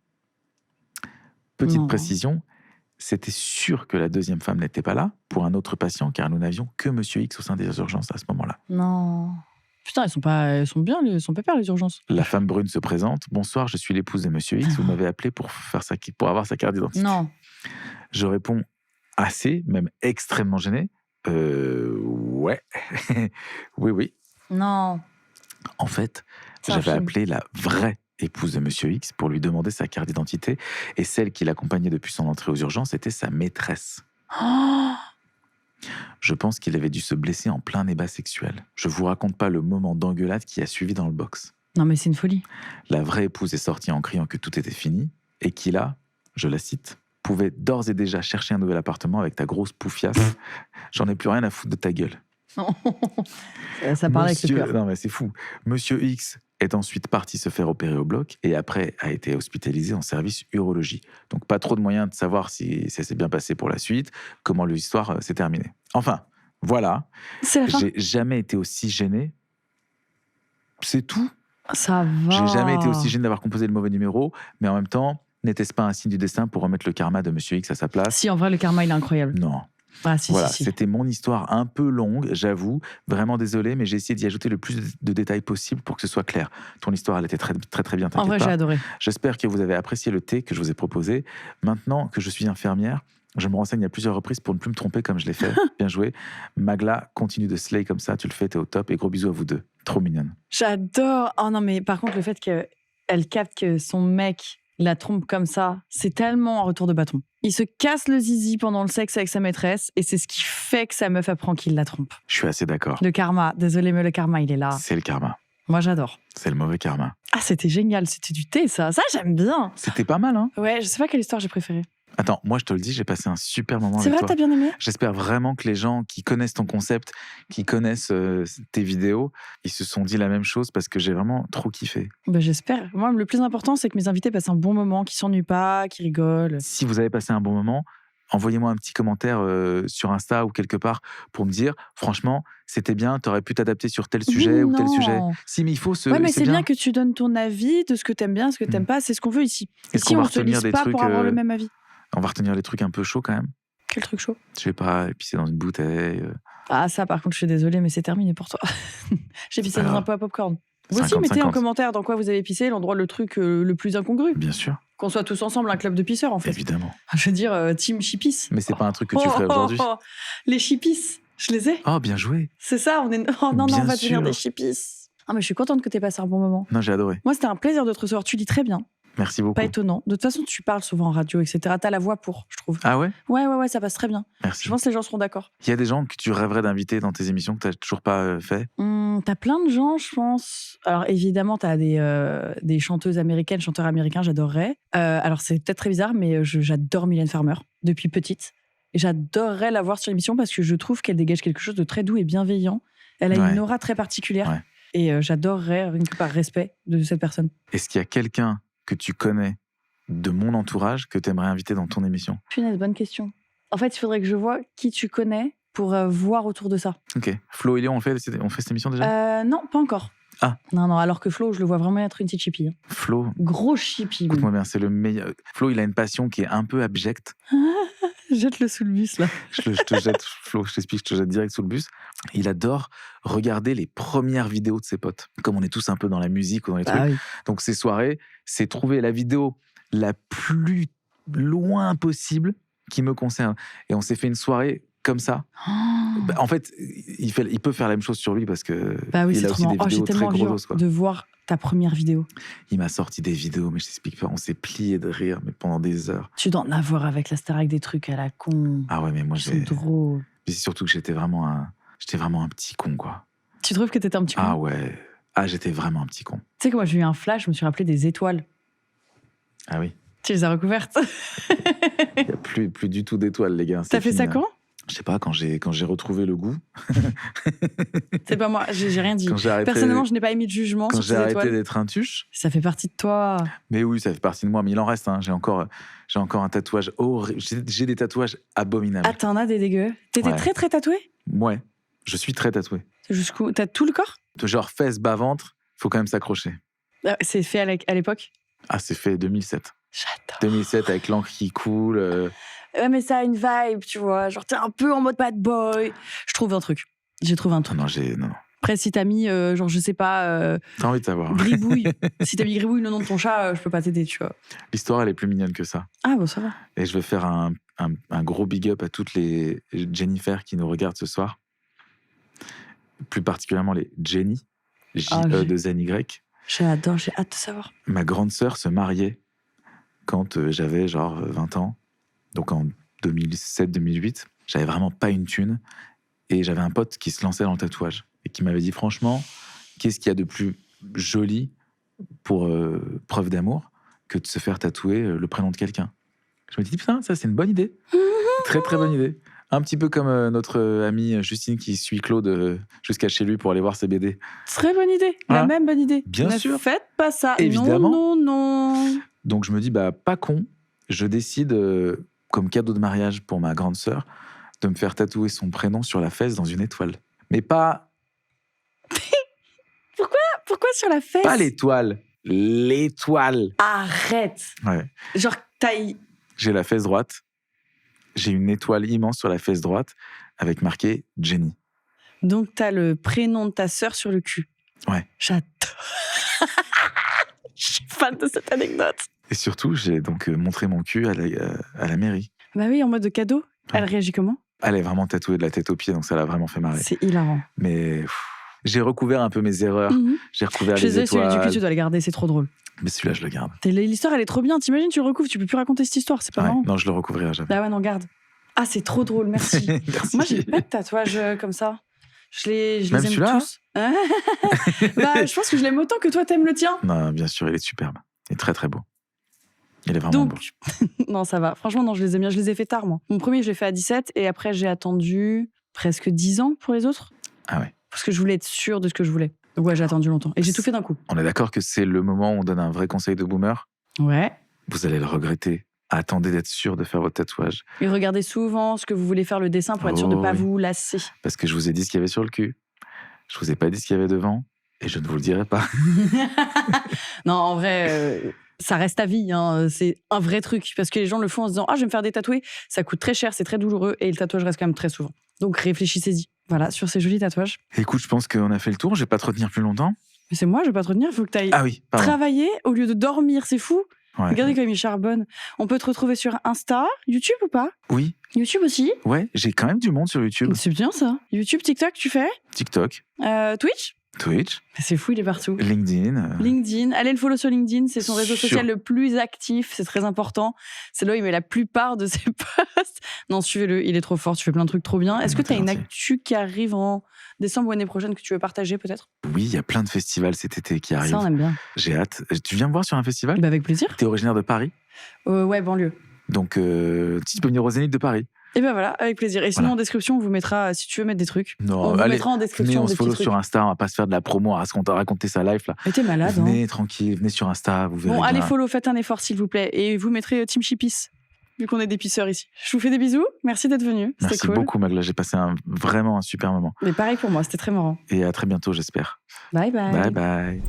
Petite Non. précision, c'était sûr que la deuxième femme n'était pas là pour un autre patient, car nous n'avions que Monsieur X au sein des urgences à ce moment-là. Non. Putain, elles sont bien, elles sont pépères, les urgences. La femme brune se présente: bonsoir, je suis l'épouse de Monsieur X, vous m'avez appelé pour avoir sa carte d'identité. Non. Je réponds assez, même extrêmement gêné: ouais, oui. Non. En fait, C'est un j'avais film. appelé la vraie épouse de Monsieur X pour lui demander sa carte d'identité, et celle qui l'accompagnait depuis son entrée aux urgences était sa maîtresse. Oh Je pense qu'il avait dû se blesser en plein débat sexuel. Je vous raconte pas le moment d'engueulade qui a suivi dans le box. non, mais c'est une folie. La vraie épouse est sortie en criant que tout était fini, et qui là, je la cite, pouvait d'ores et déjà chercher un nouvel appartement avec ta grosse poufiasse. J'en ai plus rien à foutre de ta gueule. Ça parle avec le cœur. Non mais c'est fou. Monsieur X est ensuite parti se faire opérer au bloc et après a été hospitalisé en service urologie. Donc pas trop de moyens de savoir si ça s'est bien passé pour la suite, comment l'histoire s'est terminée. Enfin, voilà. C'est la fin. J'ai jamais été aussi gêné. C'est tout. Ça va. J'ai jamais été aussi gêné d'avoir composé le mauvais numéro, mais en même temps, n'était-ce pas un signe du destin pour remettre le karma de Monsieur X à sa place? Si, en vrai, le karma, il est incroyable. Non. Ah, si, Voilà, si. c'était mon histoire un peu longue, j'avoue. Vraiment désolé, mais j'ai essayé d'y ajouter le plus de détails possible pour que ce soit clair. Ton histoire, elle était très, très, très bien, En t'inquiète vrai, pas. j'ai adoré. J'espère que vous avez apprécié le thé que je vous ai proposé. Maintenant que je suis infirmière, je me renseigne à plusieurs reprises pour ne plus me tromper comme je l'ai fait. Bien joué. Magla, continue de slay comme ça, tu le fais, t'es au top. Et gros bisous à vous deux. Trop mignonne. J'adore. Oh non, mais par contre, le fait qu'elle capte que son mec la trompe comme ça, c'est tellement un retour de bâton. Il se casse le zizi pendant le sexe avec sa maîtresse et c'est ce qui fait que sa meuf apprend qu'il la trompe. Je suis assez d'accord. Le karma, désolé, mais le karma, il est là. C'est le karma. Moi, j'adore. C'est le mauvais karma. Ah, c'était génial, c'était du thé, ça. Ça, j'aime bien. C'était pas mal, hein? Ouais, je sais pas quelle histoire j'ai préférée. Attends, moi je te le dis, j'ai passé un super moment C'est avec vrai, toi. t'as bien aimé? J'espère vraiment que les gens qui connaissent ton concept, qui connaissent tes vidéos, ils se sont dit la même chose parce que j'ai vraiment trop kiffé. Bah, j'espère. Moi, le plus important, c'est que mes invités passent un bon moment, qu'ils s'ennuient pas, qu'ils rigolent. Si vous avez passé un bon moment, envoyez-moi un petit commentaire sur Insta ou quelque part pour me dire, franchement, c'était bien, t'aurais pu t'adapter sur tel sujet ou tel Non. sujet. Si, mais il faut se... Ouais, mais c'est bien que tu donnes ton avis de ce que t'aimes bien, ce que t'aimes pas. C'est ce qu'on veut ici. Est-ce Ici, qu'on va on se retenir lise des pas trucs, pour avoir le même avis. On va retenir les trucs un peu chauds quand même. Quel truc chaud. Je sais pas, pisser dans une bouteille. Ah, ça, par contre, je suis désolée, mais c'est terminé pour toi. J'ai pissé dans un pot à popcorn. Vous aussi, mettez en 50-50. commentaire dans quoi vous avez pissé, l'endroit, le truc le plus incongru. Bien sûr, Qu'on soit tous ensemble un club de pisseurs, en fait. évidemment. Je veux dire, team chippies. Mais c'est pas un truc que tu ferais aujourd'hui. Les chippies, je les ai. Oh, bien joué. C'est ça, on est. Oh non, Bien on va devenir sûr. des chippies. Ah, mais je suis contente que t'aies passé un bon moment. Non, j'ai adoré. Moi, c'était un plaisir de te recevoir. Tu lis très bien. Merci beaucoup. Pas étonnant. De toute façon, tu parles souvent en radio, etc. T'as la voix pour, je trouve. Ah ouais? Ouais, ça passe très bien. Merci. Je pense que les gens seront d'accord. Il y a des gens que tu rêverais d'inviter dans tes émissions que t'as toujours pas fait? T'as plein de gens, je pense. Alors, évidemment, t'as des chanteuses américaines, chanteurs américains, j'adorerais. Alors, c'est peut-être très bizarre, mais j'adore Mylène Farmer depuis petite. Et j'adorerais la voir sur l'émission parce que je trouve qu'elle dégage quelque chose de très doux et bienveillant. Elle a Ouais. une aura très particulière. Ouais. Et j'adorerais, rien que par respect de cette personne. Est-ce qu'il y a quelqu'un que tu connais de mon entourage que tu aimerais inviter dans ton émission? Punaise, bonne question. En fait, il faudrait que je vois qui tu connais pour voir autour de ça. Ok. Flo et Léon, on fait cette émission déjà Non, pas encore. Ah. Non, alors que Flo, je le vois vraiment être une petite chippie. Hein. Flo, Gros chippie. écoute-moi bien, c'est le meilleur. Flo, il a une passion qui est un peu abjecte. Jette-le sous le bus, là. Je te jette, Flo, je t'explique, je te jette direct sous le bus. Il adore regarder les premières vidéos de ses potes. Comme on est tous un peu dans la musique ou dans les trucs. Oui. Donc, ces soirées, c'est trouver la vidéo la plus loin possible qui me concerne. Et on s'est fait une soirée comme ça. Oh. Bah, en fait, il peut faire la même chose sur lui parce que Bah oui, il c'est a trop aussi des marrant. vidéos J'ai très tellement envie grosses, quoi. de voir ta première vidéo. Il m'a sorti des vidéos, mais je t'explique pas. On s'est plié de rire, mais pendant des heures. Tu dois en avoir avec la Starac des trucs à la con. Ah ouais, mais moi, C'est drôle. Mais c'est surtout que j'étais vraiment un petit con, quoi. Tu trouves que t'étais un petit con? Ah ouais. Ah, j'étais vraiment un petit con. Tu sais que moi, j'ai eu un flash, je me suis rappelé des étoiles. Ah oui. Tu les as recouvertes? Il n'y a plus du tout d'étoiles, les gars. T'as fait ça quand? Je sais pas, quand j'ai retrouvé le goût. C'est pas moi, j'ai rien dit. Quand j'ai arrêté, Personnellement, je n'ai pas émis de jugement quand sur j'ai ces arrêté étoiles. d'être un tuche. Ça fait partie de toi. Mais oui, ça fait partie de moi. Mais il en reste. Hein. J'ai encore un tatouage horrible. J'ai des tatouages abominables. Ah, t'en as des dégueux. T'étais Ouais. très très tatoué? Ouais. Je suis très tatoué. Jusqu'où? T'as tout le corps? Genre fesses, bas, ventre, faut quand même s'accrocher. Ah, c'est fait à l'époque? Ah, c'est fait 2007. J'adore. 2007 avec l'encre qui coule. Ouais, mais ça a une vibe, tu vois. Genre, t'es un peu en mode bad boy. Je trouve un truc. J'ai trouvé un truc. Non. Après, si t'as mis, genre, je sais pas, T'as envie de savoir. Gribouille. Si t'as mis Gribouille, le nom de ton chat, je peux pas t'aider, tu vois. L'histoire, elle est plus mignonne que ça. Ah, bon, ça va. Et je veux faire un gros big up à toutes les Jennifer qui nous regardent ce soir. Plus particulièrement les Jenny. J-E-2-N-Y. J'adore, j'ai hâte de savoir. Ma grande sœur se mariait quand j'avais genre 20 ans. Donc en 2007-2008. J'avais vraiment pas une thune. Et j'avais un pote qui se lançait dans le tatouage. Et qui m'avait dit, franchement, qu'est-ce qu'il y a de plus joli pour preuve d'amour que de se faire tatouer le prénom de quelqu'un. Je me dis, putain, ça c'est une bonne idée. Très très bonne idée. Un petit peu comme notre amie Justine qui suit Claude jusqu'à chez lui pour aller voir ses BD. Très bonne idée. La Hein? même bonne idée. Bien Ne sûr. faites pas ça. Évidemment. Non. Donc je me dis, bah pas con, je décide, comme cadeau de mariage pour ma grande sœur, de me faire tatouer son prénom sur la fesse dans une étoile. Mais pas Pourquoi sur la fesse? l'étoile, l'étoile. Arrête. Ouais. Genre, taille. J'ai la fesse droite, j'ai une étoile immense sur la fesse droite avec marqué Jenny. Donc, t'as le prénom de ta sœur sur le cul. Ouais. J'adore. Je suis fan de cette anecdote. Et surtout, j'ai donc montré mon cul à la mairie. Bah oui, en mode cadeau. Elle réagit comment? Elle est vraiment tatouée de la tête aux pieds, donc ça l'a vraiment fait marrer. C'est hilarant. Mais j'ai recouvert un peu mes erreurs. Mhm. J'ai recouvert Je suis les désolée, celui étoiles. du cul, tu dois le garder, c'est trop drôle. Mais celui-là, je le garde. L'histoire, elle est trop bien. T'imagines, tu le recouvres, tu peux plus raconter cette histoire, c'est pas Ouais. marrant. Non, je le recouvrirai jamais. Ah ouais, non, garde. Ah, c'est trop drôle, merci. Merci. Moi, j'ai pas de tatouage comme ça. Je les Même aime celui-là, tous. Bah, je pense que je l'aime autant que toi, t'aimes le tien. Non, bien sûr, il est superbe. Il est très très beau. Il est vraiment beau. Donc, non, ça va. Franchement, non, je les aime bien. Je les ai fait tard, moi. Mon premier, je l'ai fait à 17 et après, j'ai attendu presque 10 ans pour les autres. Ah ouais. Parce que je voulais être sûre de ce que je voulais. Donc, ouais, j'ai attendu longtemps. Et j'ai tout fait d'un coup. On est d'accord que c'est le moment où on donne un vrai conseil de boomer. Ouais. Vous allez le regretter. Attendez d'être sûr de faire votre tatouage. Et regardez souvent ce que vous voulez faire le dessin pour être sûr de Oh pas oui. vous lasser. Parce que je vous ai dit ce qu'il y avait sur le cul. Je vous ai pas dit ce qu'il y avait devant. Et je ne vous le dirai pas. Non, en vrai, ça reste à vie. Hein. C'est un vrai truc. Parce que les gens le font en se disant « Ah, je vais me faire des tatoués. Ça coûte très cher, c'est très douloureux. » Et le tatouage reste quand même très souvent. Donc, réfléchissez-y. Voilà, sur ces jolis tatouages. Écoute, je pense qu'on a fait le tour. Je vais pas te retenir plus longtemps. Mais c'est moi, je vais pas te retenir. Il faut que tu ailles Ah oui, pardon. travailler au lieu de dormir. C'est fou. Ouais. Regardez comme il charbonne. On peut te retrouver sur Insta, YouTube ou pas? Oui, YouTube aussi. ouais, j'ai quand même du monde sur YouTube. C'est bien ça. YouTube, TikTok, tu fais? TikTok, Twitch? Twitch, Mais c'est fou, il est partout. LinkedIn. LinkedIn, allez le follow sur LinkedIn, c'est son réseau Sur- social le plus actif, c'est très important. C'est là où il met la plupart de ses posts. Non, suivez-le, il est trop fort, tu fais plein de trucs trop bien. Est-ce que tu as C'est une gentil. actu qui arrive en décembre ou l'année prochaine que tu veux partager peut-être? Oui, il y a plein de festivals cet été qui arrivent. Ça, on aime bien. J'ai hâte. Tu viens me voir sur un festival? Bah, avec plaisir. T'es originaire de Paris, Ouais, banlieue. donc tu peux venir au Zénith de Paris. Et ben voilà, avec plaisir. Et sinon, Voilà. en description, on vous mettra, si tu veux mettre des trucs, Non, on vous allez, mettra en venez, description on des se follow petits sur trucs. Insta, on va pas se faire de la promo, on t'a raconté sa life là. Mais t'es malade, hein. Venez tranquille, venez sur Insta, vous verrez Bon, allez bien. follow, faites un effort s'il vous plaît. Et vous mettrez Team Chipis. vu qu'on est des pisseurs ici. Je vous fais des bisous. Merci d'être venu. C'était Merci cool. beaucoup, Magla. J'ai passé vraiment un super moment. Mais pareil pour moi, c'était très marrant. Et à très bientôt, j'espère. Bye bye. Bye bye.